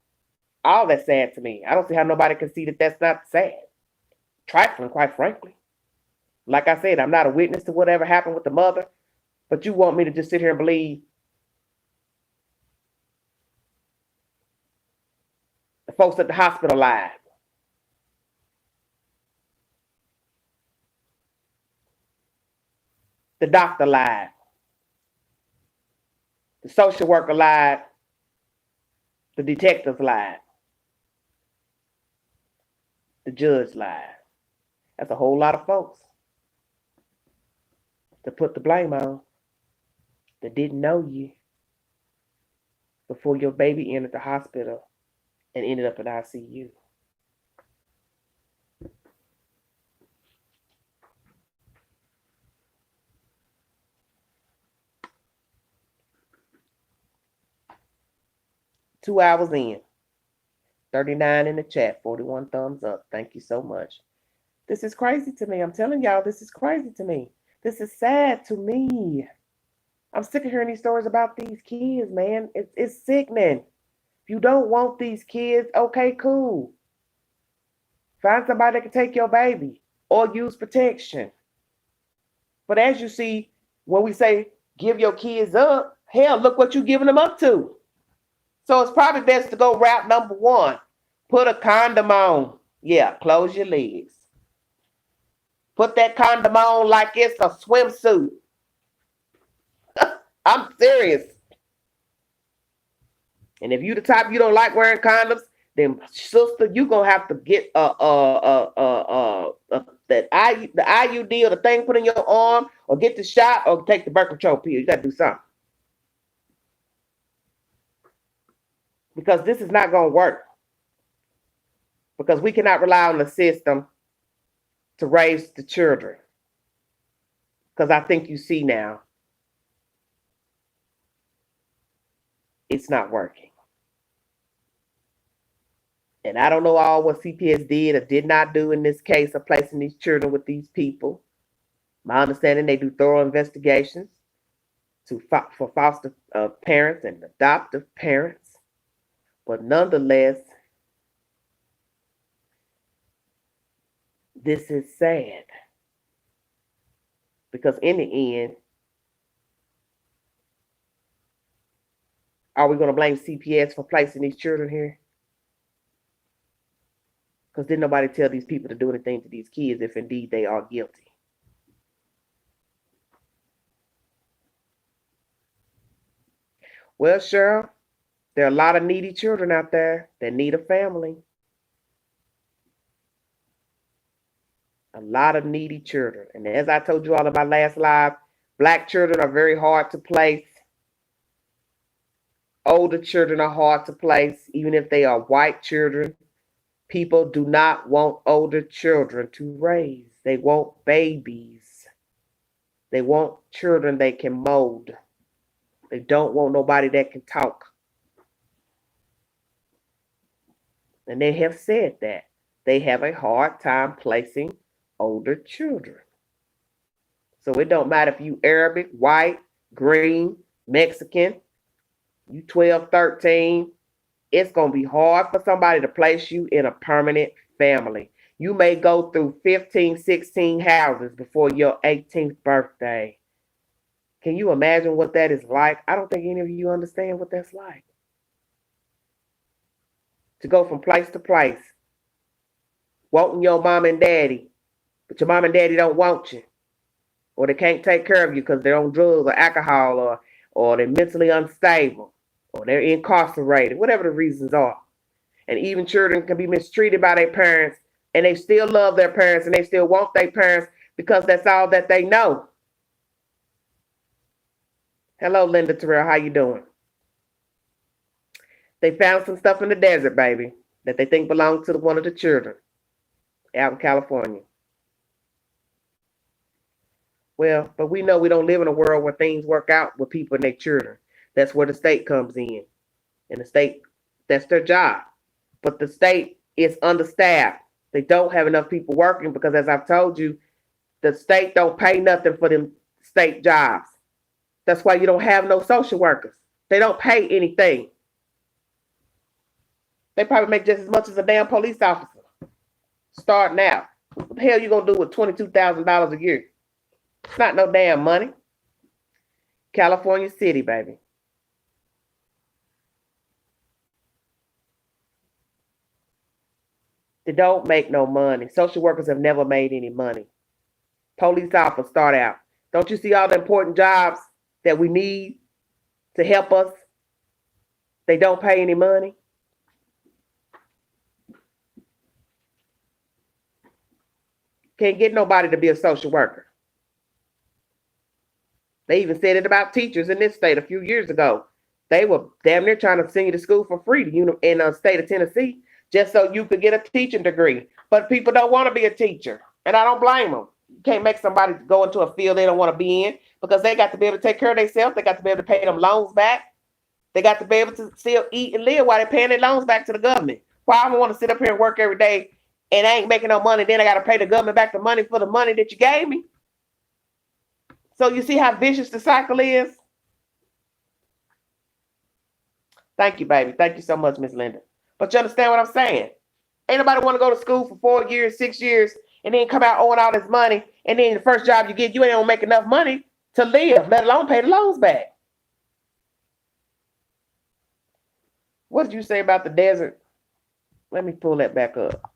All that's sad to me. I don't see how nobody can see that that's not sad. Trifling, quite frankly. Like I said, I'm not a witness to whatever happened with the mother, but you want me to just sit here and believe the folks at the hospital lied. The doctor lied. The social worker lied. The detectives lied. The judge lied. That's a whole lot of folks. to put the blame on that didn't know you before your baby entered the hospital and ended up in ICU. Two hours in, 39 in the chat, 41 thumbs up. Thank you so much. This is crazy to me. I'm telling y'all, this is crazy to me. This is sad to me. I'm sick of hearing these stories about these kids, man. It's sickening. If you don't want these kids, okay, cool. Find somebody that can take your baby or use protection. But as you see, when we say give your kids up, hell, look what you're giving them up to. So it's probably best to go route number one. Put a condom on. Yeah, close your legs. Put that condom on like it's a swimsuit. I'm serious. And if you the type you don't like wearing condoms, then sister, you gonna have to get the IUD or the thing put in your arm, or get the shot, or take the birth control pill. You gotta do something, because this is not gonna work. Because we cannot rely on the system to raise the children. Because I think you see now, it's not working. And I don't know all what CPS did or did not do in this case of placing these children with these people. My understanding, they do thorough investigations for foster parents and adoptive parents. But nonetheless, this is sad. Because in the end, are we going to blame CPS for placing these children here? Because didn't nobody tell these people to do anything to these kids if indeed they are guilty. Well, Cheryl, there are a lot of needy children out there that need a family. A lot of needy children. And as I told you all in my last live, Black children are very hard to place. Older children are hard to place, even if they are white children. People do not want older children to raise. They want babies. They want children they can mold. They don't want nobody that can talk. And they have said that. They have a hard time placing older children. So it don't matter if you Arabic, white, green, Mexican, you 12, 13, it's going to be hard for somebody to place you in a permanent family. You may go through 15, 16 houses before your 18th birthday. Can you imagine what that is like? I don't think any of you understand what that's like. To go from place to place, wanting your mom and daddy, but your mom and daddy don't want you, or they can't take care of you because they're on drugs or alcohol, or they're mentally unstable, or they're incarcerated, whatever the reasons are. And even children can be mistreated by their parents, and they still love their parents, and they still want their parents because that's all that they know. Hello, Linda Terrell. How you doing? They found some stuff in the desert, baby, that they think belonged to one of the children out in California. Well, but we know we don't live in a world where things work out with people and their children. That's where the state comes in. And the state, that's their job. But the state is understaffed. They don't have enough people working because, as I've told you, the state don't pay nothing for them state jobs. That's why you don't have no social workers. They don't pay anything. They probably make just as much as a damn police officer starting out. What the hell you gonna do with $22,000 a year? It's not no damn money. California City, baby. They don't make no money. Social workers have never made any money. Police officers start out. Don't you see all the important jobs that we need to help us? They don't pay any money. Can't get nobody to be a social worker. They even said it about teachers in this state a few years ago. They were damn near trying to send you to school for free in the state of Tennessee just so you could get a teaching degree. But people don't want to be a teacher, and I don't blame them. You can't make somebody go into a field they don't want to be in because they got to be able to take care of themselves. They got to be able to pay them loans back. They got to be able to still eat and live while they're paying their loans back to the government. Why I don't want to sit up here and work every day and I ain't making no money, then I got to pay the government back the money for the money that you gave me. So you see how vicious the cycle is? Thank you, baby. Thank you so much, Miss Linda. But you understand what I'm saying? Ain't nobody want to go to school for 4 years, 6 years, and then come out owing all this money, and then the first job you get, you ain't gonna make enough money to live, let alone pay the loans back. What did you say about the desert? Let me pull that back up.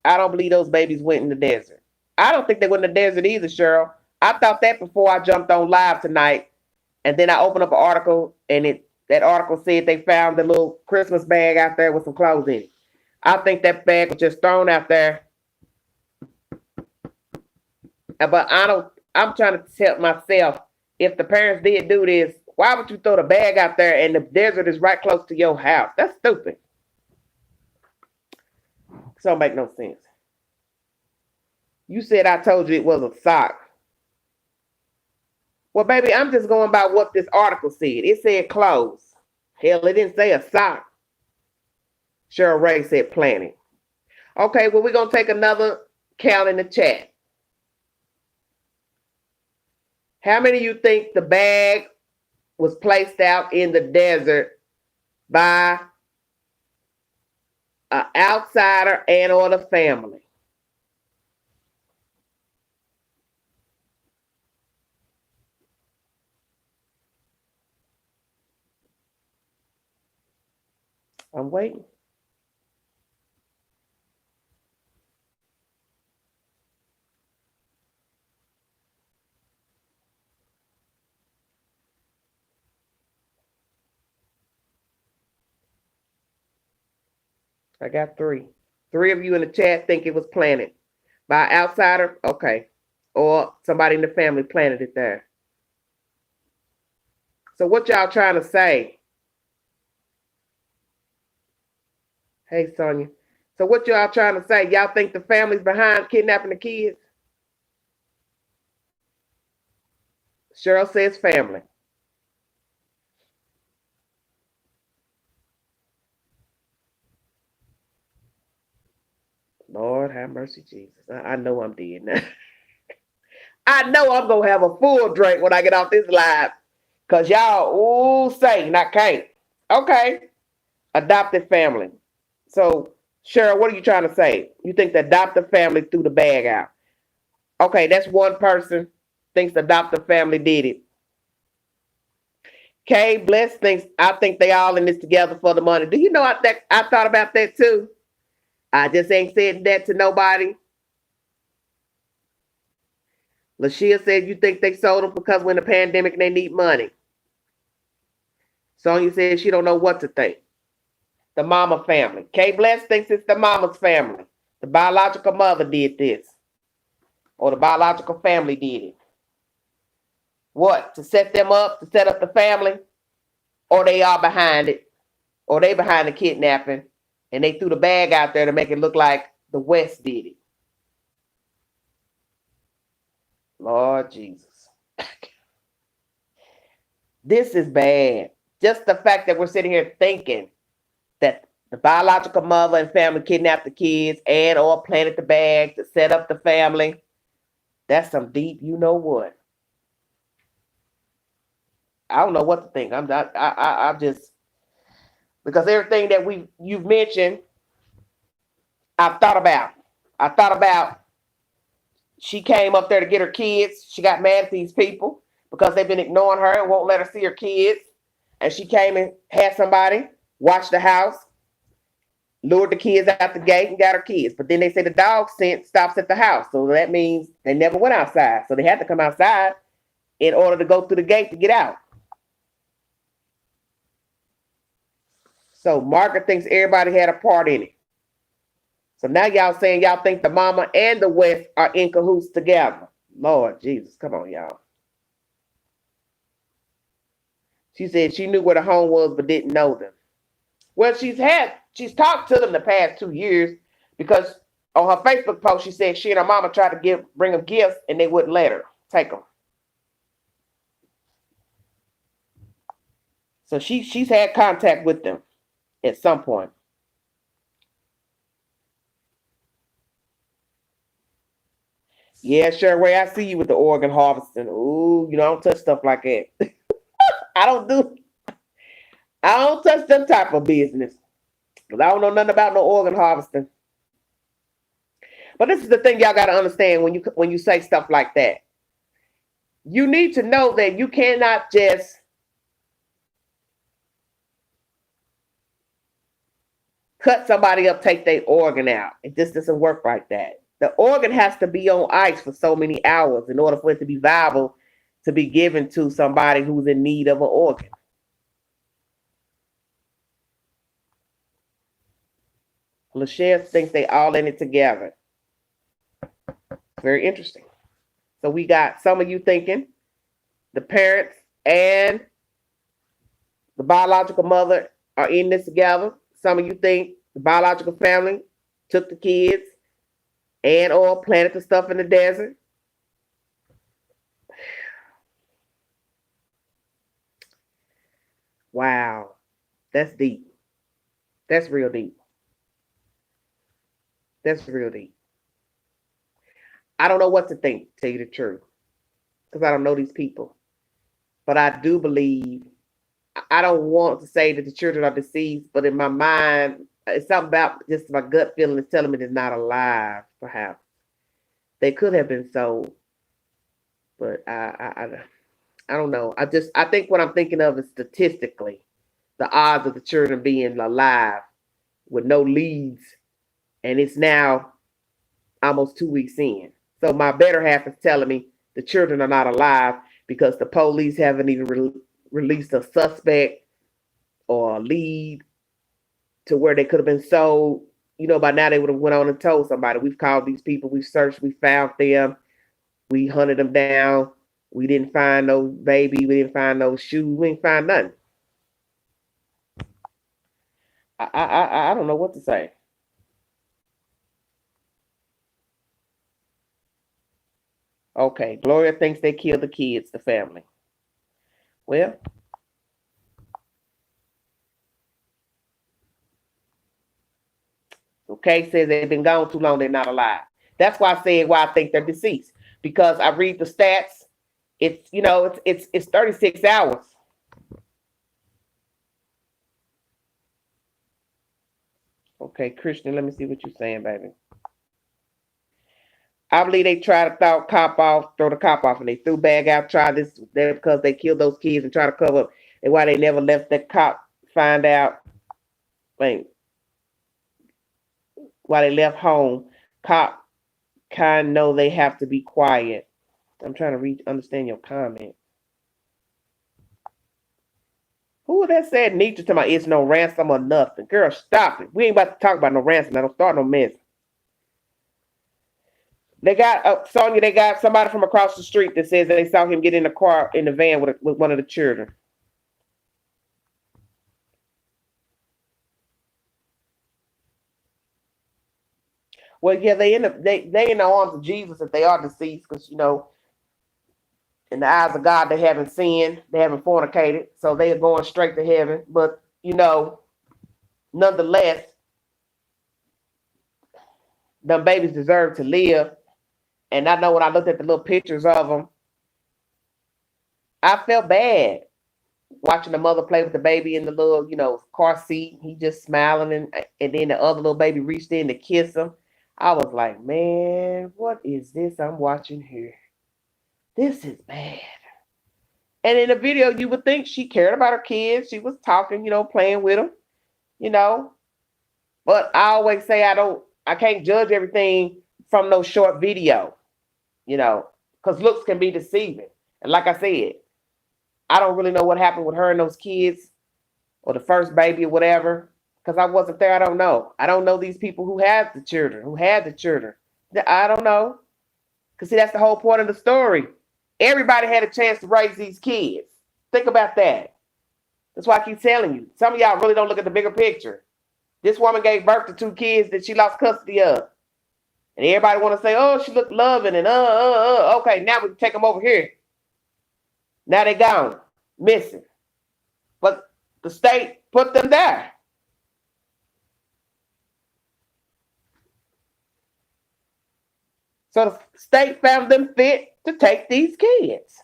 I don't believe those babies went in the desert. I don't think they went in the desert either, Cheryl. I thought that before I jumped on live tonight. And then I opened up an article, and that article said they found the little Christmas bag out there with some clothes in it. I think that bag was just thrown out there. But I'm trying to tell myself, if the parents did do this, why would you throw the bag out there and the desert is right close to your house? That's stupid. So it make no sense. You said I told you it was a sock. Well, baby, I'm just going by what this article said. It said clothes. Hell, it didn't say a sock. Cheryl Ray said planning. Okay, well, we're going to take another count in the chat. How many of you think the bag was placed out in the desert by an outsider and or the family? I'm waiting. I got 3. 3 of you in the chat think it was planted by an outsider. Okay. Or somebody in the family planted it there. So what y'all trying to say? Hey, Sonia. So what y'all trying to say? Y'all think the family's behind kidnapping the kids? Cheryl says family. Lord have mercy, Jesus. I know I'm dead now. I know I'm going to have a full drink when I get off this live. Because y'all, ooh, Satan, I can't. Okay. Adopted family. So, Cheryl, what are you trying to say? You think the adoptive family threw the bag out? Okay, that's one person thinks the adoptive family did it. Kay Bless thinks, I think they all in this together for the money. Do you know I thought about that too? I just ain't said that to nobody. Lashia said, you think they sold them because we're in the pandemic and they need money. Sonia says she don't know what to think. The mama family. Kay Bless thinks it's the mama's family. The biological mother did this. Or the biological family did it. What? To set them up? To set up the family? Or they are behind it? Or they behind the kidnapping? And they threw the bag out there to make it look like the West did it. Lord Jesus. This is bad. Just the fact that we're sitting here thinking that the biological mother and family kidnapped the kids and or planted the bag to set up the family. That's some deep, you know what. I don't know what to think. I'm just, because everything that you've mentioned, I've thought about. I thought about she came up there to get her kids. She got mad at these people because they've been ignoring her and won't let her see her kids. And she came and had somebody watch the house, lured the kids out the gate and got her kids. But then they say the dog scent stops at the house. So that means they never went outside. So they had to come outside in order to go through the gate to get out. So Margaret thinks everybody had a part in it. So now y'all saying y'all think the mama and the West are in cahoots together. Lord Jesus, come on, y'all. She said she knew where the home was but didn't know them. Well, she's talked to them the past 2 years because on her Facebook post she said she and her mama tried to bring them gifts and they wouldn't let her take them. So she's had contact with them at some point. Yeah, sure. Way I see you with the organ harvesting. Ooh, I don't touch stuff like that. I don't do. I don't touch them type of business because I don't know nothing about no organ harvesting. But this is the thing y'all got to understand when you say stuff like that. You need to know that you cannot just cut somebody up, take their organ out. It just doesn't work like that. The organ has to be on ice for so many hours in order for it to be viable to be given to somebody who's in need of an organ. Lachelle thinks they all in it together. Very interesting. So we got some of you thinking the parents and the biological mother are in this together. Some of you think the biological family took the kids and or planted the stuff in the desert. Wow. That's deep. That's real deep. That's real deep. I don't know what to think, to tell you the truth, because I don't know these people. But I do believe, I don't want to say that the children are deceased, but in my mind, it's something about just my gut feeling is telling me they're not alive, perhaps. They could have been sold, but I don't know. I think what I'm thinking of is statistically the odds of the children being alive with no leads, and it's now almost 2 weeks in. So my better half is telling me the children are not alive because the police haven't even released a suspect or a lead to where they could have been sold. By now they would have went on and told somebody. We've called these people, we've searched, we found them, we hunted them down. We didn't find no baby, we didn't find no shoes, we didn't find nothing. I don't know what to say. Okay, Gloria thinks they killed the kids, the family. Well, okay, says they've been gone too long, they're not alive. That's why I said why I think they're deceased. Because I read the stats, it's 36 hours. Okay, Christian, let me see what you're saying, baby. I believe they tried to throw the cop off, and they threw bag out, tried this there because they killed those kids and tried to cover up. And why they never left the cop find out, like, why they left home. Cop kind of know they have to be quiet. I'm trying to understand your comment. Who that said Nietzsche to my it's no ransom or nothing? Girl, stop it. We ain't about to talk about no ransom. I don't start no mess. They got Sonia. They got somebody from across the street that says they saw him get in the car in the van with one of the children. Well, yeah, they in the arms of Jesus if they are deceased, because in the eyes of God they haven't sinned, they haven't fornicated, so they are going straight to heaven. But nonetheless, them babies deserve to live. And I know when I looked at the little pictures of them, I felt bad watching the mother play with the baby in the little, car seat. He just smiling, and then the other little baby reached in to kiss him. I was like, man, what is this I'm watching here? This is bad. And in the video, you would think she cared about her kids. She was talking, playing with them. But I always say I can't judge everything from no short video, because looks can be deceiving. And like I said, I don't really know what happened with her and those kids or the first baby or whatever, because I wasn't there. I don't know. I don't know these people who had the children. I don't know. Because see, that's the whole point of the story. Everybody had a chance to raise these kids. Think about that. That's why I keep telling you. Some of y'all really don't look at the bigger picture. This woman gave birth to 2 kids that she lost custody of. And everybody want to say, oh, she looked loving and okay, now we can take them over here. Now they gone, missing. But the state put them there. So the state found them fit to take these kids.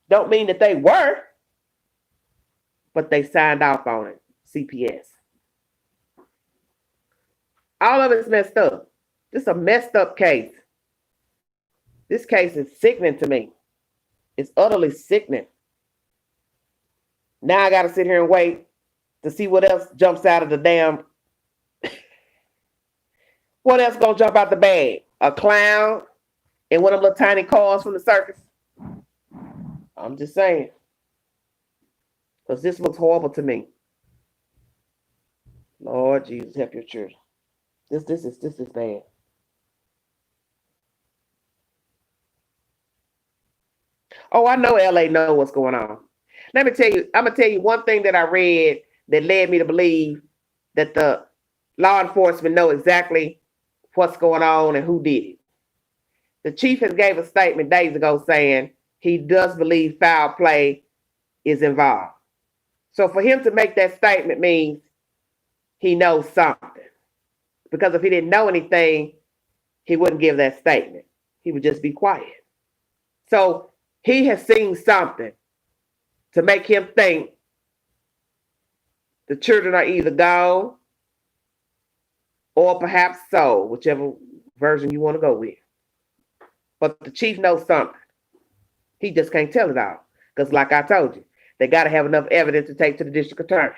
Don't mean that they were, but they signed off on it, CPS. All of it's messed up. This is a messed up case. This case is sickening to me. It's utterly sickening. Now I got to sit here and wait to see what else jumps out of the damn. What else gonna jump out the bag? A clown in one of them little tiny cars from the circus? I'm just saying. Because this looks horrible to me. Lord Jesus, help your children. This is bad. Oh, I know LA know what's going on. Let me tell you, I'm gonna tell you one thing that I read that led me to believe that the law enforcement know exactly what's going on and who did it. The chief has gave a statement days ago saying he does believe foul play is involved. So for him to make that statement means he knows something. Because if he didn't know anything, he wouldn't give that statement. He would just be quiet. So he has seen something to make him think the children are either gone or perhaps sold, whichever version you want to go with. But the chief knows something. He just can't tell it all. Because like I told you, they got to have enough evidence to take to the district attorney.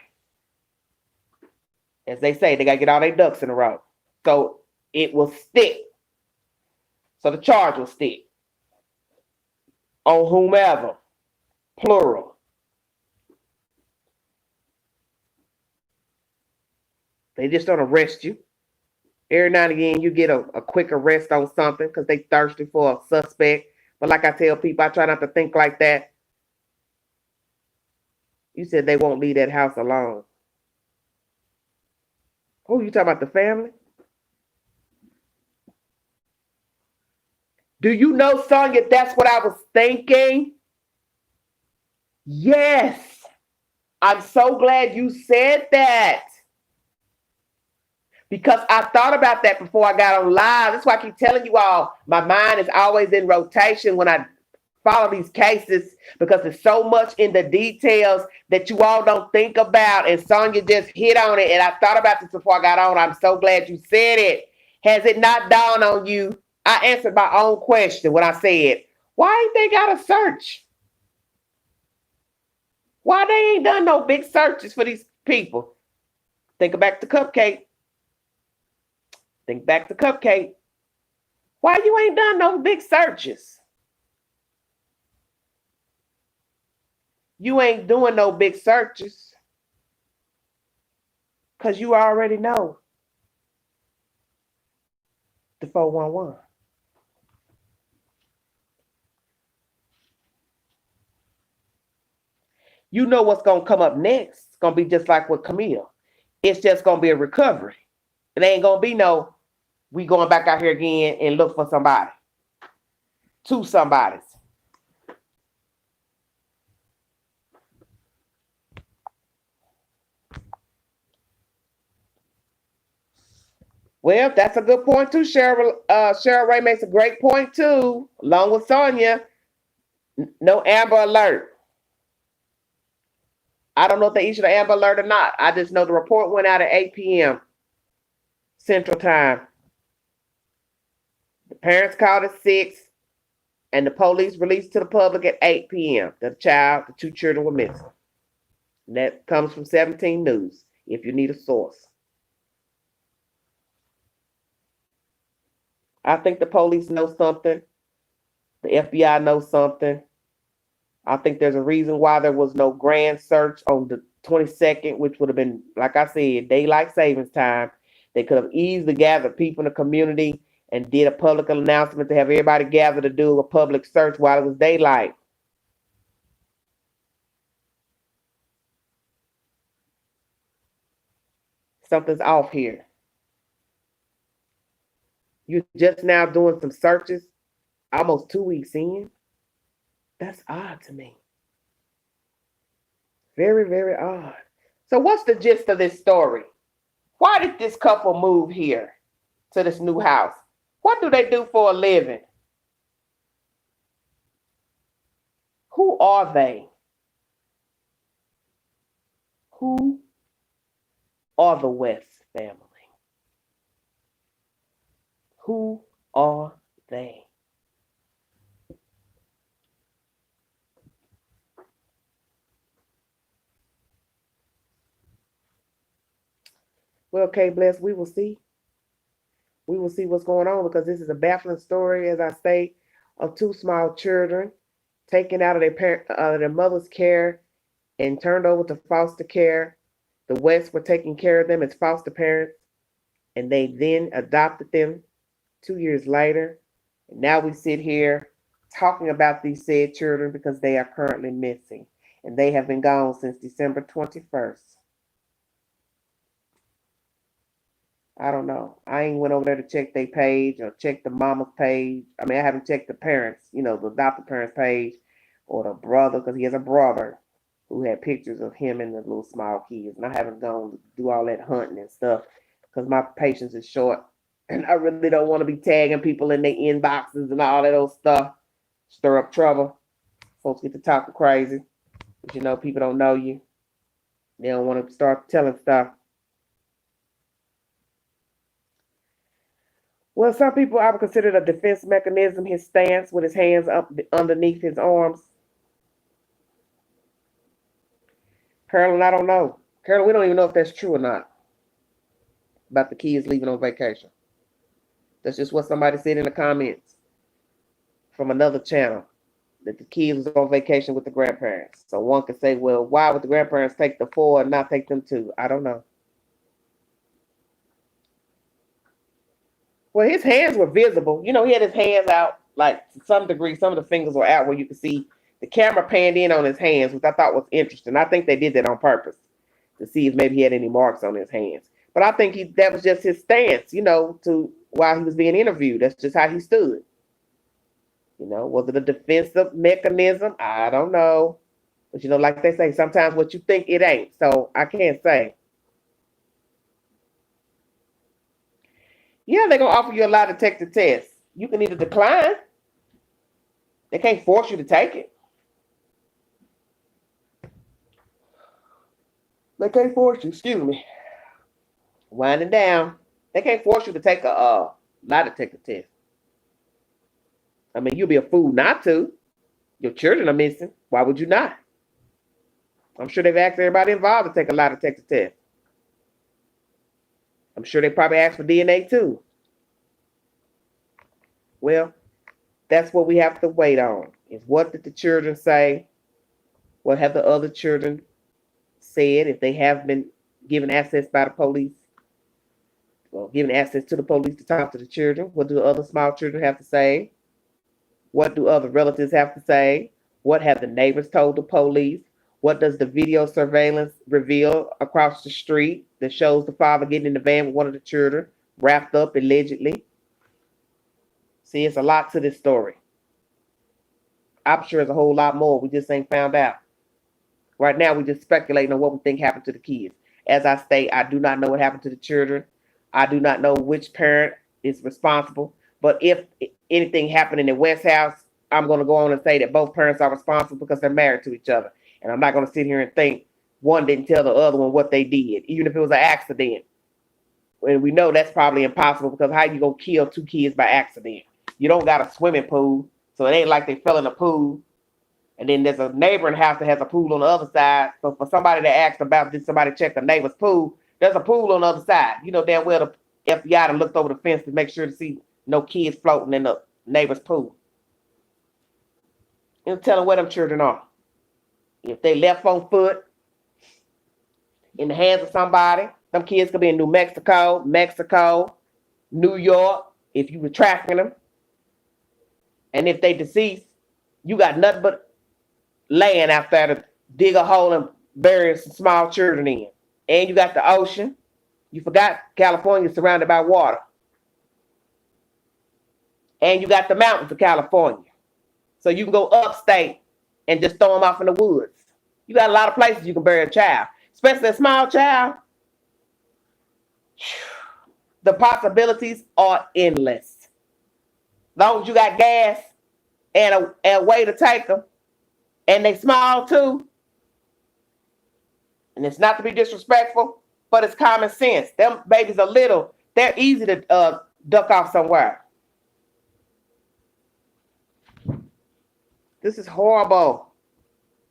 As they say, they got to get all their ducks in a row. So it will stick. So the charge will stick. On whomever. Plural. They just don't arrest you. Every now and again, you get a quick arrest on something because they thirsty for a suspect. But like I tell people, I try not to think like that. You said they won't leave that house alone. Oh, you talking about the family? Do you know, Sonia, that's what I was thinking? Yes. I'm so glad you said that. Because I thought about that before I got on live. That's why I keep telling you all, my mind is always in rotation when I follow these cases because there's so much in the details that you all don't think about. And Sonia just hit on it. And I thought about this before I got on. I'm so glad you said it. Has it not dawned on you? I answered my own question when I said, why ain't they got a search? Why they ain't done no big searches for these people? Think back to Cupcake. Think back to Cupcake. Why you ain't done no big searches? You ain't doing no big searches because you already know the 411. You know what's going to come up next. It's going to be just like with Camille. It's just going to be a recovery. It ain't going to be no, we going back out here again and look for somebody. 2 somebodies. Well, that's a good point too, Cheryl. Cheryl Ray makes a great point too, along with Sonia. No Amber Alert. I don't know if they issued an Amber Alert or not. I just know the report went out at 8 p.m. Central Time. The parents called at 6, and the police released to the public at 8 p.m. The 2 children were missing. And that comes from 17 News, if you need a source. I think the police know something. The FBI knows something. I think there's a reason why there was no grand search on the 22nd, which would have been, like I said, daylight savings time. They could have easily gathered people in the community and did a public announcement to have everybody gather to do a public search while it was daylight. Something's off here. You're just now doing some searches almost 2 weeks in. That's odd to me. Very, very odd. So, what's the gist of this story? Why did this couple move here to this new house? What do they do for a living? Who are they? Who are the West family? Who are they? Well, okay, bless. We will see. We will see what's going on, because this is a baffling story, as I say, of two small children taken out of their mother's care and turned over to foster care. The West were taking care of them as foster parents, and they then adopted them 2 years later. And now we sit here talking about these said children because they are currently missing, and they have been gone since December 21st. I don't know. I ain't went over there to check their page or check the mama's page. I mean, I haven't checked the parents, the adopted parents' page, or the brother, because he has a brother who had pictures of him and the little small kids. And I haven't gone to do all that hunting and stuff because my patience is short. And I really don't want to be tagging people in their inboxes and all that old stuff. Stir up trouble. Folks get to talking crazy. But people don't know you. They don't want to start telling stuff. Well, some people, I would consider it a defense mechanism, his stance with his hands up underneath his arms. Carolyn, I don't know. Carolyn, we don't even know if that's true or not about the kids leaving on vacation. That's just what somebody said in the comments from another channel, that the kids was on vacation with the grandparents. So one could say, well, why would the grandparents take the 4 and not take them 2? I don't know. Well, his hands were visible. He had his hands out, like, to some degree. Some of the fingers were out where you could see the camera panned in on his hands, which I thought was interesting. I think they did that on purpose to see if maybe he had any marks on his hands. But I think that was just his stance, to while he was being interviewed. That's just how he stood. Was it a defensive mechanism? I don't know. But, like they say, sometimes what you think, it ain't. So I can't say. Yeah, they're going to offer you a lie detector test. You can either decline. They can't force you to take it. They can't force you, excuse me. Winding down. They can't force you to take a lie detector test. I mean, you'll be a fool not to. Your children are missing. Why would you not? I'm sure they've asked everybody involved to take a lie detector test. I'm sure they probably asked for DNA too. Well, that's what we have to wait on. Is what did the children say? What have the other children said, if they have been given access by the police? Well, given access to the police to talk to the children. What do the other small children have to say? What do other relatives have to say? What have the neighbors told the police? What does the video surveillance reveal across the street that shows the father getting in the van with one of the children, wrapped up allegedly? See, it's a lot to this story. I'm sure there's a whole lot more we just ain't found out. Right now, we're just speculating on what we think happened to the kids. As I state, I do not know what happened to the children. I do not know which parent is responsible. But if anything happened in the West house, I'm going to go on and say that both parents are responsible because they're married to each other. And I'm not going to sit here and think one didn't tell the other one what they did, even if it was an accident. And we know that's probably impossible, because how you going to kill 2 kids by accident? You don't got a swimming pool, so it ain't like they fell in a pool. And then there's a neighboring house that has a pool on the other side. So for somebody that asked about, did somebody check the neighbor's pool? There's a pool on the other side. Damn well the FBI done looked over the fence to make sure to see no kids floating in the neighbor's pool. And tell them where them children are. If they left on foot, in the hands of somebody, them kids could be in New Mexico, New York, if you were trafficking them, and if they deceased, you got nothing but land out there to dig a hole and bury some small children in. And you got the ocean. You forgot California is surrounded by water. And you got the mountains of California. So you can go upstate and just throw them off in the woods. You got a lot of places you can bury a child, especially a small child. The possibilities are endless. As long as you got gas and a way to take them, and they small too. And it's not to be disrespectful, but it's common sense. Them babies are little. They're easy to duck off somewhere. This is horrible.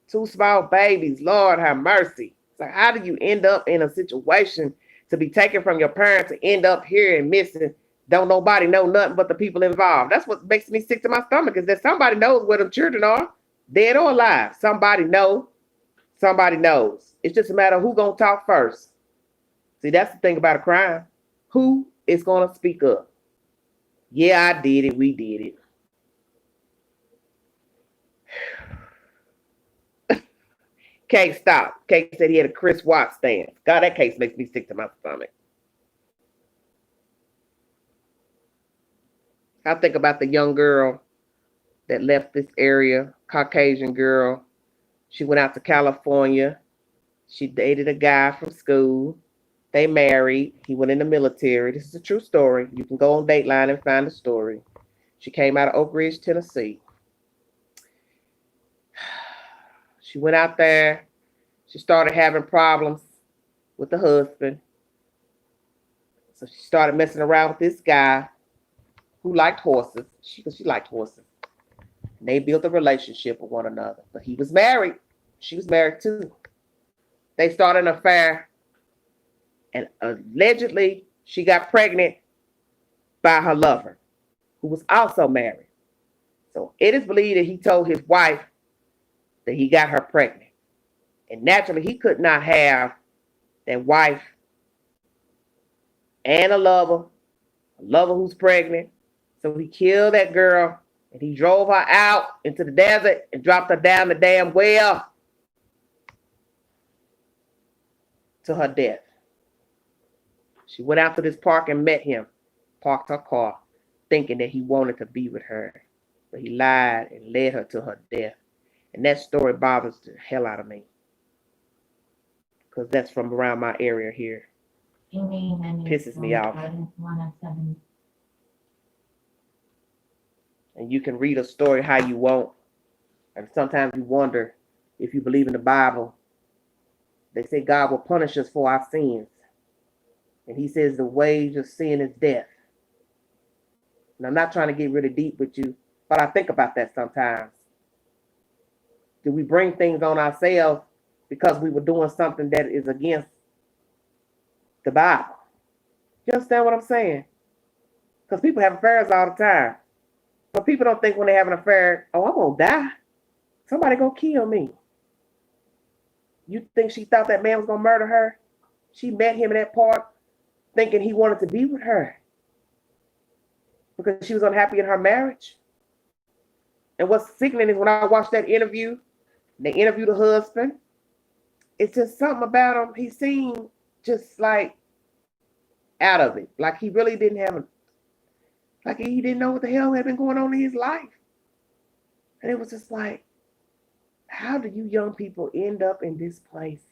2 small babies. Lord have mercy. So how do you end up in a situation to be taken from your parents to end up here and missing? Don't nobody know nothing but the people involved. That's what makes me sick to my stomach, is that somebody knows where them children are, dead or alive. Somebody knows. Somebody knows. It's just a matter of who gonna talk first. See, that's the thing about a crime. Who is gonna speak up? Yeah, I did it. We did it. Case stopped. Case said he had a Chris Watts stance. God, that case makes me sick to my stomach. I think about the young girl that left this area, Caucasian girl. She went out to California. She dated a guy from school. They married. He went in the military. This is a true story. You can go on Dateline and find the story. She came out of Oak Ridge, Tennessee. She went out there. She started having problems with the husband. So she started messing around with this guy who liked horses. She liked horses. And they built a relationship with one another. But he was married. She was married too. They started an affair. And allegedly, she got pregnant by her lover, who was also married. So it is believed that he told his wife that he got her pregnant. And naturally, he could not have that wife and a lover who's pregnant. So he killed that girl and he drove her out into the desert and dropped her down the damn well to her death. She went out to this park and met him, parked her car, thinking that he wanted to be with her. But he lied and led her to her death. And that story bothers the hell out of me, because that's from around my area here. Pisses me off. And you can read a story how you want. And sometimes you wonder if you believe in the Bible. They say God will punish us for our sins. And he says the wage of sin is death. And I'm not trying to get really deep with you, but I think about that sometimes. Do we bring things on ourselves because we were doing something that is against the Bible? You understand what I'm saying? Because people have affairs all the time. But people don't think when they have an affair, oh, I'm going to die. Somebody going to kill me. You think she thought that man was going to murder her? She met him in that park thinking he wanted to be with her because she was unhappy in her marriage. And what's sickening is when I watched that interview, they interviewed the husband. It's just something about him. He seemed just like out of it. Like he really didn't have like he didn't know what the hell had been going on in his life. And it was just like, how do you young people end up in this place?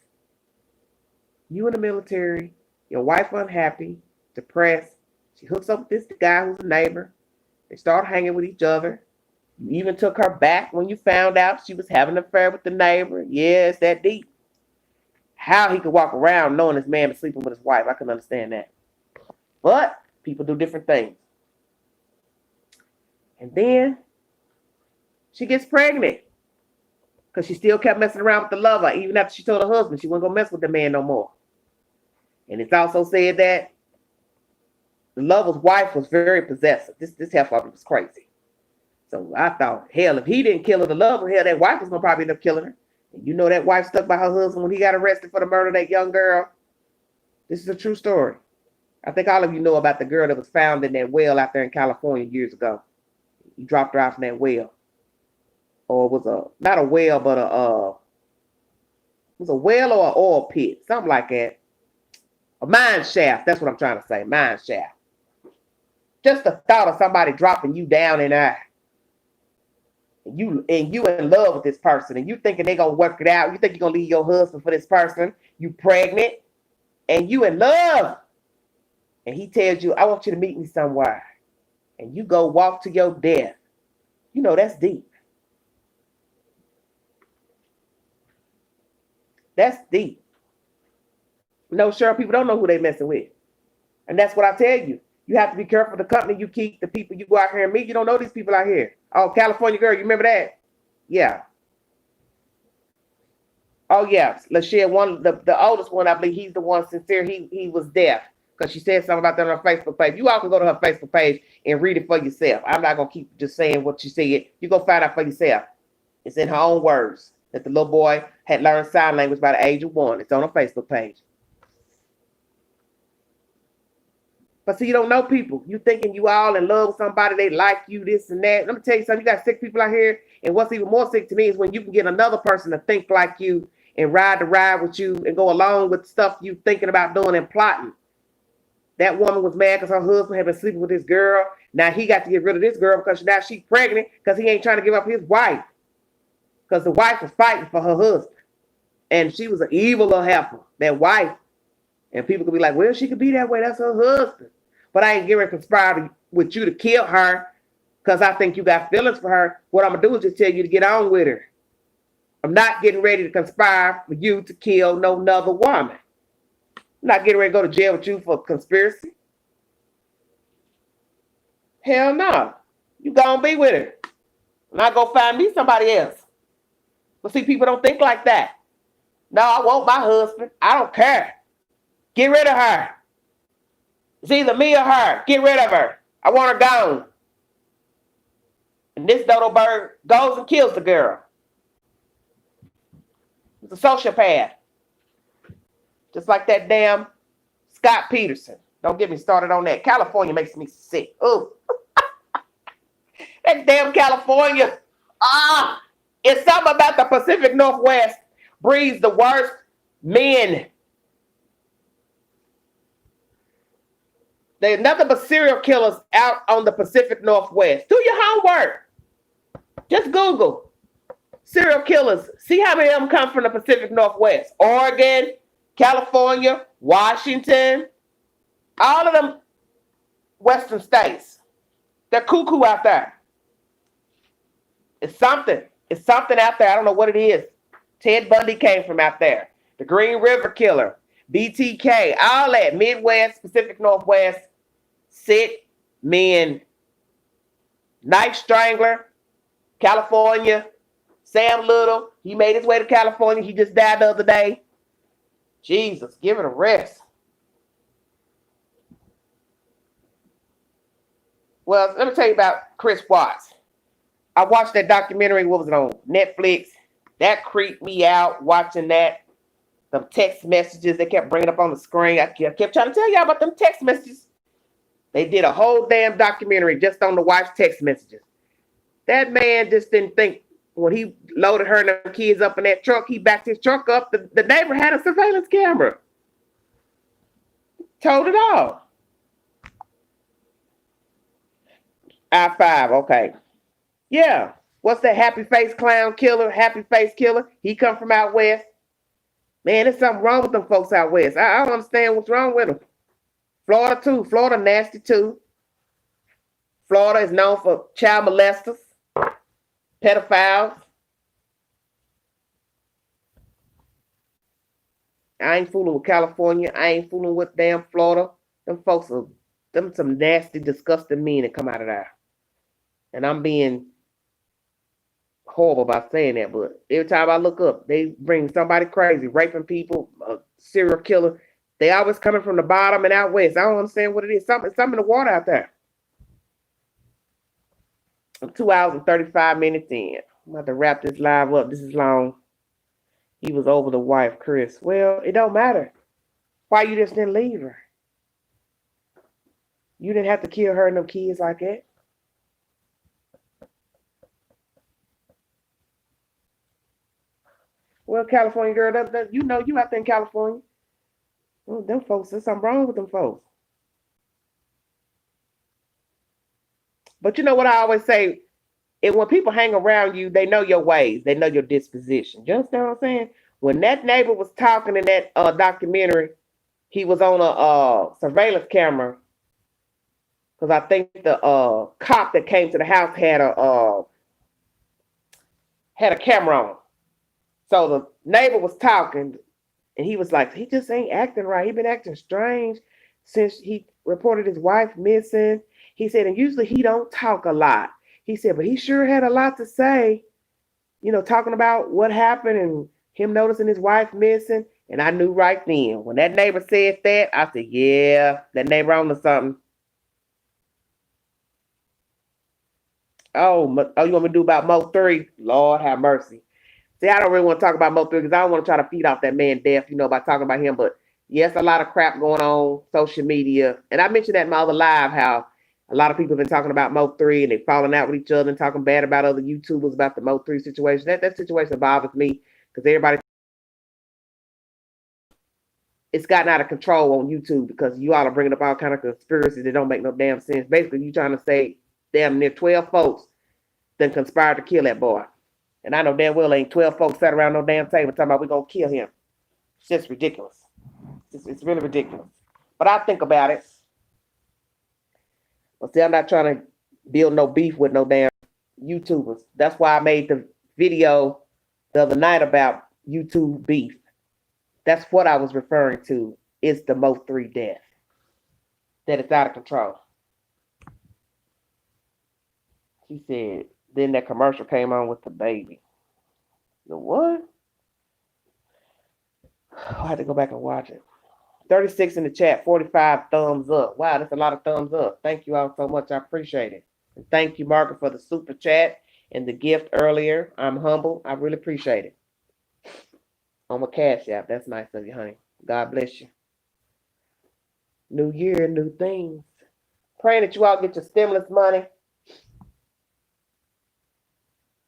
You in the military, your wife unhappy, depressed. She hooks up with this guy who's a neighbor. They start hanging with each other. You even took her back when you found out she was having an affair with the neighbor. Yeah, it's that deep. How he could walk around knowing this man was sleeping with his wife, I can understand that. But people do different things. And then she gets pregnant because she still kept messing around with the lover, even after she told her husband she wasn't going to mess with the man no more. And it's also said that the lover's wife was very possessive. This heifer was crazy. So I thought, hell, if he didn't kill her, the lover, hell, that wife was going to probably end up killing her. And you know that wife stuck by her husband when he got arrested for the murder of that young girl. This is a true story. I think all of you know about the girl that was found in that well out there in California years ago. He dropped her off in that well. Or it was not a well, but it was a well or an oil pit, something like that. A mine shaft, that's what I'm trying to say, mine shaft. Just the thought of somebody dropping you down in there. And you in love with this person, and you thinking they're gonna work it out. You think you're gonna leave your husband for this person, you pregnant, and you in love. And he tells you, I want you to meet me somewhere. And you go walk to your death. You know, that's deep. That's deep. No, sure, people don't know who they messing with. And that's what I tell you. You have to be careful the company you keep, the people you go out here and meet. You don't know these people out here. Oh, California girl, you remember that? Yeah. Oh, yeah. Lachelle, the oldest one, I believe he's the one sincere. He was deaf because she said something about that on her Facebook page. You all can go to her Facebook page and read it for yourself. I'm not going to keep just saying what you said. You go find out for yourself. It's in her own words that the little boy had learned sign language by the age of 1. It's on her Facebook page. But see, you don't know people. You thinking you all in love with somebody, they like you, this and that. Let me tell you something, you got sick people out here. And what's even more sick to me is when you can get another person to think like you and ride the ride with you and go along with stuff you thinking about doing and plotting. That woman was mad because her husband had been sleeping with this girl. Now he got to get rid of this girl because now she's pregnant because he ain't trying to give up his wife. Because the wife was fighting for her husband. And she was an evil little heifer, that wife. And people could be like, well, she could be that way. That's her husband. But I ain't getting ready to conspire with you to kill her because I think you got feelings for her. What I'm going to do is just tell you to get on with her. I'm not getting ready to conspire for you to kill no other woman. I'm not getting ready to go to jail with you for conspiracy. Hell no. You gonna be with her. And I go find me somebody else. But see, people don't think like that. No, I want my husband. I don't care. Get rid of her. It's either me or her. Get rid of her. I want her gone. And this dodo bird goes and kills the girl. He's a sociopath. Just like that damn Scott Peterson. Don't get me started on that. California makes me sick. Ooh. That damn California. It's something about the Pacific Northwest breeds the worst men. There's nothing but serial killers out on the Pacific Northwest. Do your homework. Just Google serial killers. See how many of them come from the Pacific Northwest. Oregon, California, Washington, all of them western states. They're cuckoo out there. It's something. It's something out there. I don't know what it is. Ted Bundy came from out there. The Green River Killer, BTK, all that. Midwest, Pacific Northwest, sick men. Knife Strangler, California. Sam Little, he made his way to California. He just died the other day. Jesus, give it a rest. Well, let me tell you about Chris Watts. I watched that documentary, what was it on Netflix? That creeped me out watching that. The text messages they kept bringing up on the screen. I kept trying to tell y'all about them text messages. They did a whole damn documentary just on the wife's text messages. That man just didn't think when he loaded her and the kids up in that truck, he backed his truck up. The neighbor had a surveillance camera. Told it all. I-5, okay. Yeah. What's that happy face clown killer, happy face killer? He come from out west. Man, there's something wrong with them folks out west. I don't understand what's wrong with them. Florida too. Florida nasty too. Florida is known for child molesters, pedophiles. I ain't fooling with California. I ain't fooling with damn Florida. Them folks are some nasty, disgusting men that come out of there. And I'm being horrible by saying that, but every time I look up, they bring somebody crazy, raping people, a serial killer. They always coming from the bottom and out west. I don't understand what it is. Something in the water out there. I'm 2 hours and 35 minutes in. I'm about to wrap this live up. This is long. He was over the wife, Chris. Well, it don't matter. Why you just didn't leave her? You didn't have to kill her and them kids like that. Well, California girl, you know you out there in California. Well, them folks, there's something wrong with them folks. But you know what I always say? When people hang around you, they know your ways. They know your disposition. You understand what I'm saying? When that neighbor was talking in that documentary, he was on a surveillance camera because I think the cop that came to the house had a camera on. So the neighbor was talking, and he was like, "He just ain't acting right. He been acting strange since he reported his wife missing." He said, and usually he don't talk a lot. He said, but he sure had a lot to say, talking about what happened and him noticing his wife missing. And I knew right then when that neighbor said that, I said, yeah, that neighbor on to something. Oh, you want me to do about Mo 3? Lord have mercy. See, I don't really want to talk about Mo 3 because I don't want to try to feed off that man death, by talking about him. But yes, a lot of crap going on social media. And I mentioned that in my other live how a lot of people have been talking about Mo 3 and they falling out with each other and talking bad about other YouTubers about the Mo 3 situation. That situation bothers me because everybody, it's gotten out of control on YouTube because you all are bringing up all kind of conspiracies that don't make no damn sense. Basically, you trying to say damn near 12 folks then conspired to kill that boy. And I know damn well ain't 12 folks sat around no damn table talking about we're going to kill him. It's just ridiculous. It's really ridiculous. But I think about it. But see, I'm not trying to build no beef with no damn YouTubers. That's why I made the video the other night about YouTube beef. That's what I was referring to. It's the Mo 3 death. That it's out of control. She said, then that commercial came on with the baby. The what? I had to go back and watch it. 36 in the chat, 45 thumbs up. Wow, that's a lot of thumbs up. Thank you all so much. I appreciate it. And thank you, Margaret, for the super chat and the gift earlier. I'm humble. I really appreciate it. On my Cash App. That's nice of you, honey. God bless you. New year, new things. Praying that you all get your stimulus money.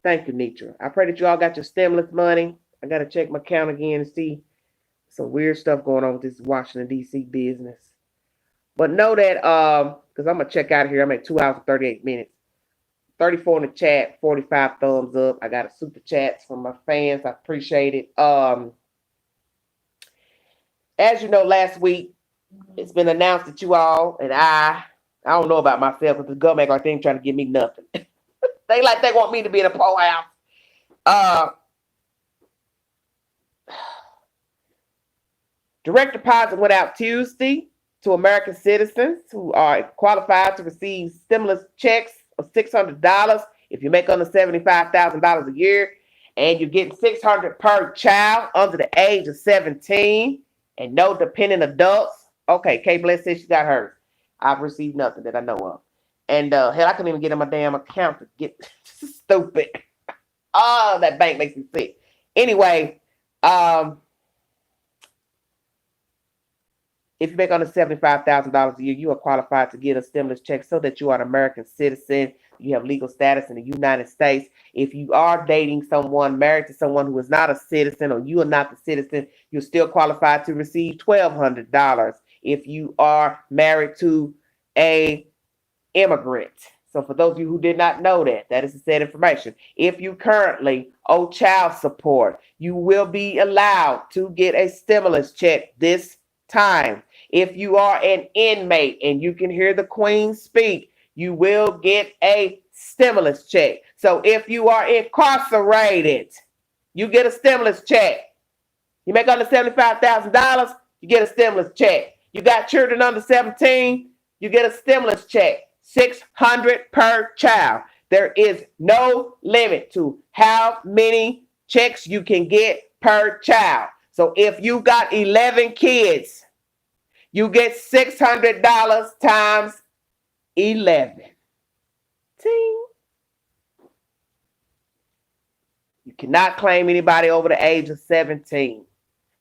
Thank you, Nitra. I pray that you all got your stimulus money. I got to check my account again and see some weird stuff going on with this Washington, D.C. business. But know that, because I'm going to check out of here. I'm at 2 hours and 38 minutes. 34 in the chat, 45 thumbs up. I got a super chats from my fans. I appreciate it. As you know, last week, it's been announced that you all and I don't know about myself, because the government like they ain't trying to give me nothing. They want me to be in a poorhouse. Direct deposit went out Tuesday to American citizens who are qualified to receive stimulus checks of $600 if you make under $75,000 a year, and you're getting $600 per child under the age of 17 and no dependent adults. Okay, Kay Bless says she got hers. I've received nothing that I know of. And hell, I couldn't even get in my damn account to get stupid. Oh, that bank makes me sick. Anyway, if you make under $75,000 a year, you are qualified to get a stimulus check so that you are an American citizen. You have legal status in the United States. If you are dating someone, married to someone who is not a citizen, or you are not the citizen, you're still qualified to receive $1,200. If you are married to a immigrant. So for those of you who did not know that, that is the said information. If you currently owe child support, you will be allowed to get a stimulus check this time. If you are an inmate and you can hear the Queen speak, you will get a stimulus check. So if you are incarcerated, you get a stimulus check. You make under $75,000, you get a stimulus check. You got children under 17, you get a stimulus check. $600 per child. There is no limit to how many checks you can get per child. So if you got 11 kids, you get $600 times 11. Ting. You cannot claim anybody over the age of 17.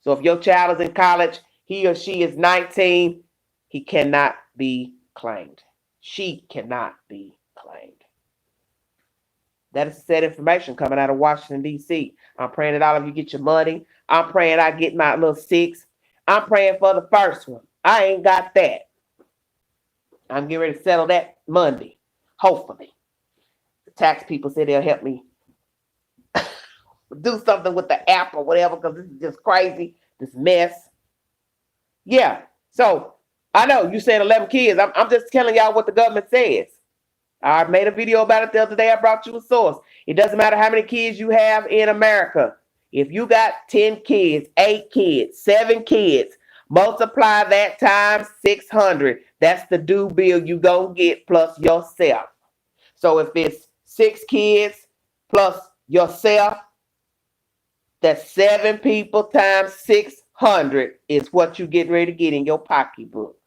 So if your child is in college, he or she is 19, he cannot be claimed. She cannot be claimed. That is said information coming out of Washington, D.C. I'm praying that all of you get your money. I'm praying I get my little 6. I'm praying for the first one. I ain't got that. I'm getting ready to settle that Monday, hopefully. The tax people said they'll help me do something with the app or whatever, because this is just crazy, this mess. Yeah, so I know you said 11 kids. I'm just telling y'all what the government says. I made a video about it the other day. I brought you a source. It doesn't matter how many kids you have in America. If you got 10 kids, 8 kids, 7 kids, multiply that times 600. That's the due bill you gonna get plus yourself. So if it's 6 kids plus yourself, that's 7 people times 600 is what you getting ready to get in your pocketbook.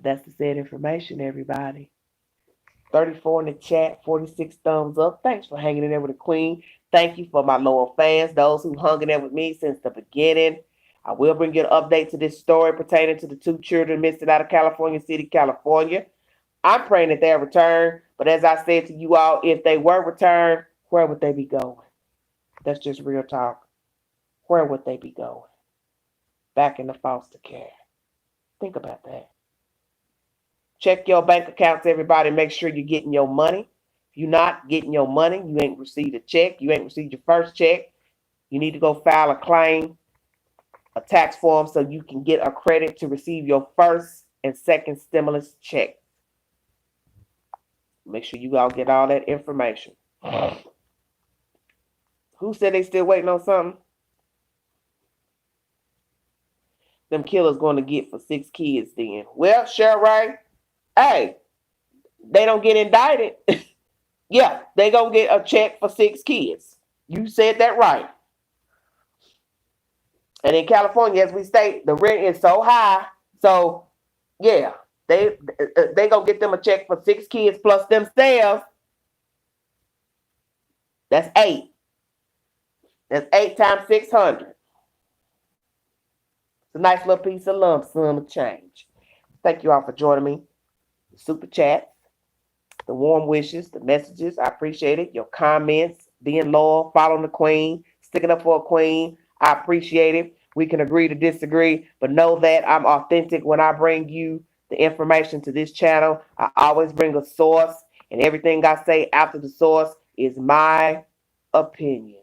That's the said information, everybody. 34 in the chat, 46 thumbs up. Thanks for hanging in there with the queen. Thank you for my loyal fans, those who hung in there with me since the beginning. I will bring you an update to this story pertaining to the 2 children missing out of California City, California. I'm praying that they'll return, but as I said to you all, if they were returned, where would they be going? That's just real talk. Where would they be going? Back into foster care. Think about that. Check your bank accounts, everybody. Make sure you're getting your money. If you're not getting your money, you ain't received a check. You ain't received your first check. You need to go file a claim, a tax form, so you can get a credit to receive your first and second stimulus check. Make sure you all get all that information. Who said they still waiting on something? Them killers going to get for 6 kids then. Well, Cheryl Ray, hey, they don't get indicted. Yeah, they gonna get a check for 6 kids. You said that right. And in California, as we state, the rent is so high. So, yeah, they gonna get them a check for 6 kids plus themselves. That's 8. That's 8 times 600. It's a nice little piece of lump sum of change. Thank you all for joining me. The super chat, the warm wishes, the messages. I appreciate it. Your comments, being loyal, following the queen, sticking up for a queen. I appreciate it. We can agree to disagree, but know that I'm authentic when I bring you the information to this channel. I always bring a source, and everything I say after the source is my opinion.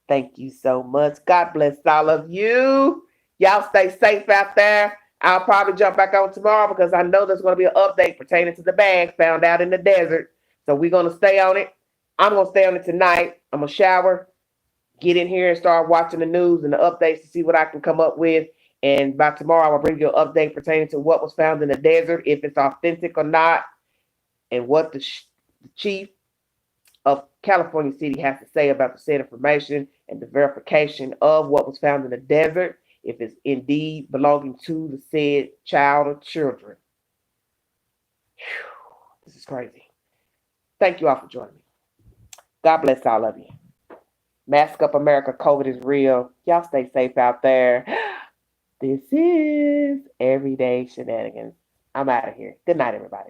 Thank you so much. God bless all of you. Y'all stay safe out there. I'll probably jump back on tomorrow because I know there's going to be an update pertaining to the bag found out in the desert. So we're going to stay on it. I'm going to stay on it tonight. I'm going to shower, get in here and start watching the news and the updates to see what I can come up with. And by tomorrow, I will bring you an update pertaining to what was found in the desert, if it's authentic or not, and what the chief of California City has to say about the said information and the verification of what was found in the desert, if it's indeed belonging to the said child or children. Whew, this is crazy. Thank you all for joining me. God bless all of you. Mask up, America. COVID is real. Y'all stay safe out there. This is Everyday Shenanigans. I'm out of here. Good night, everybody.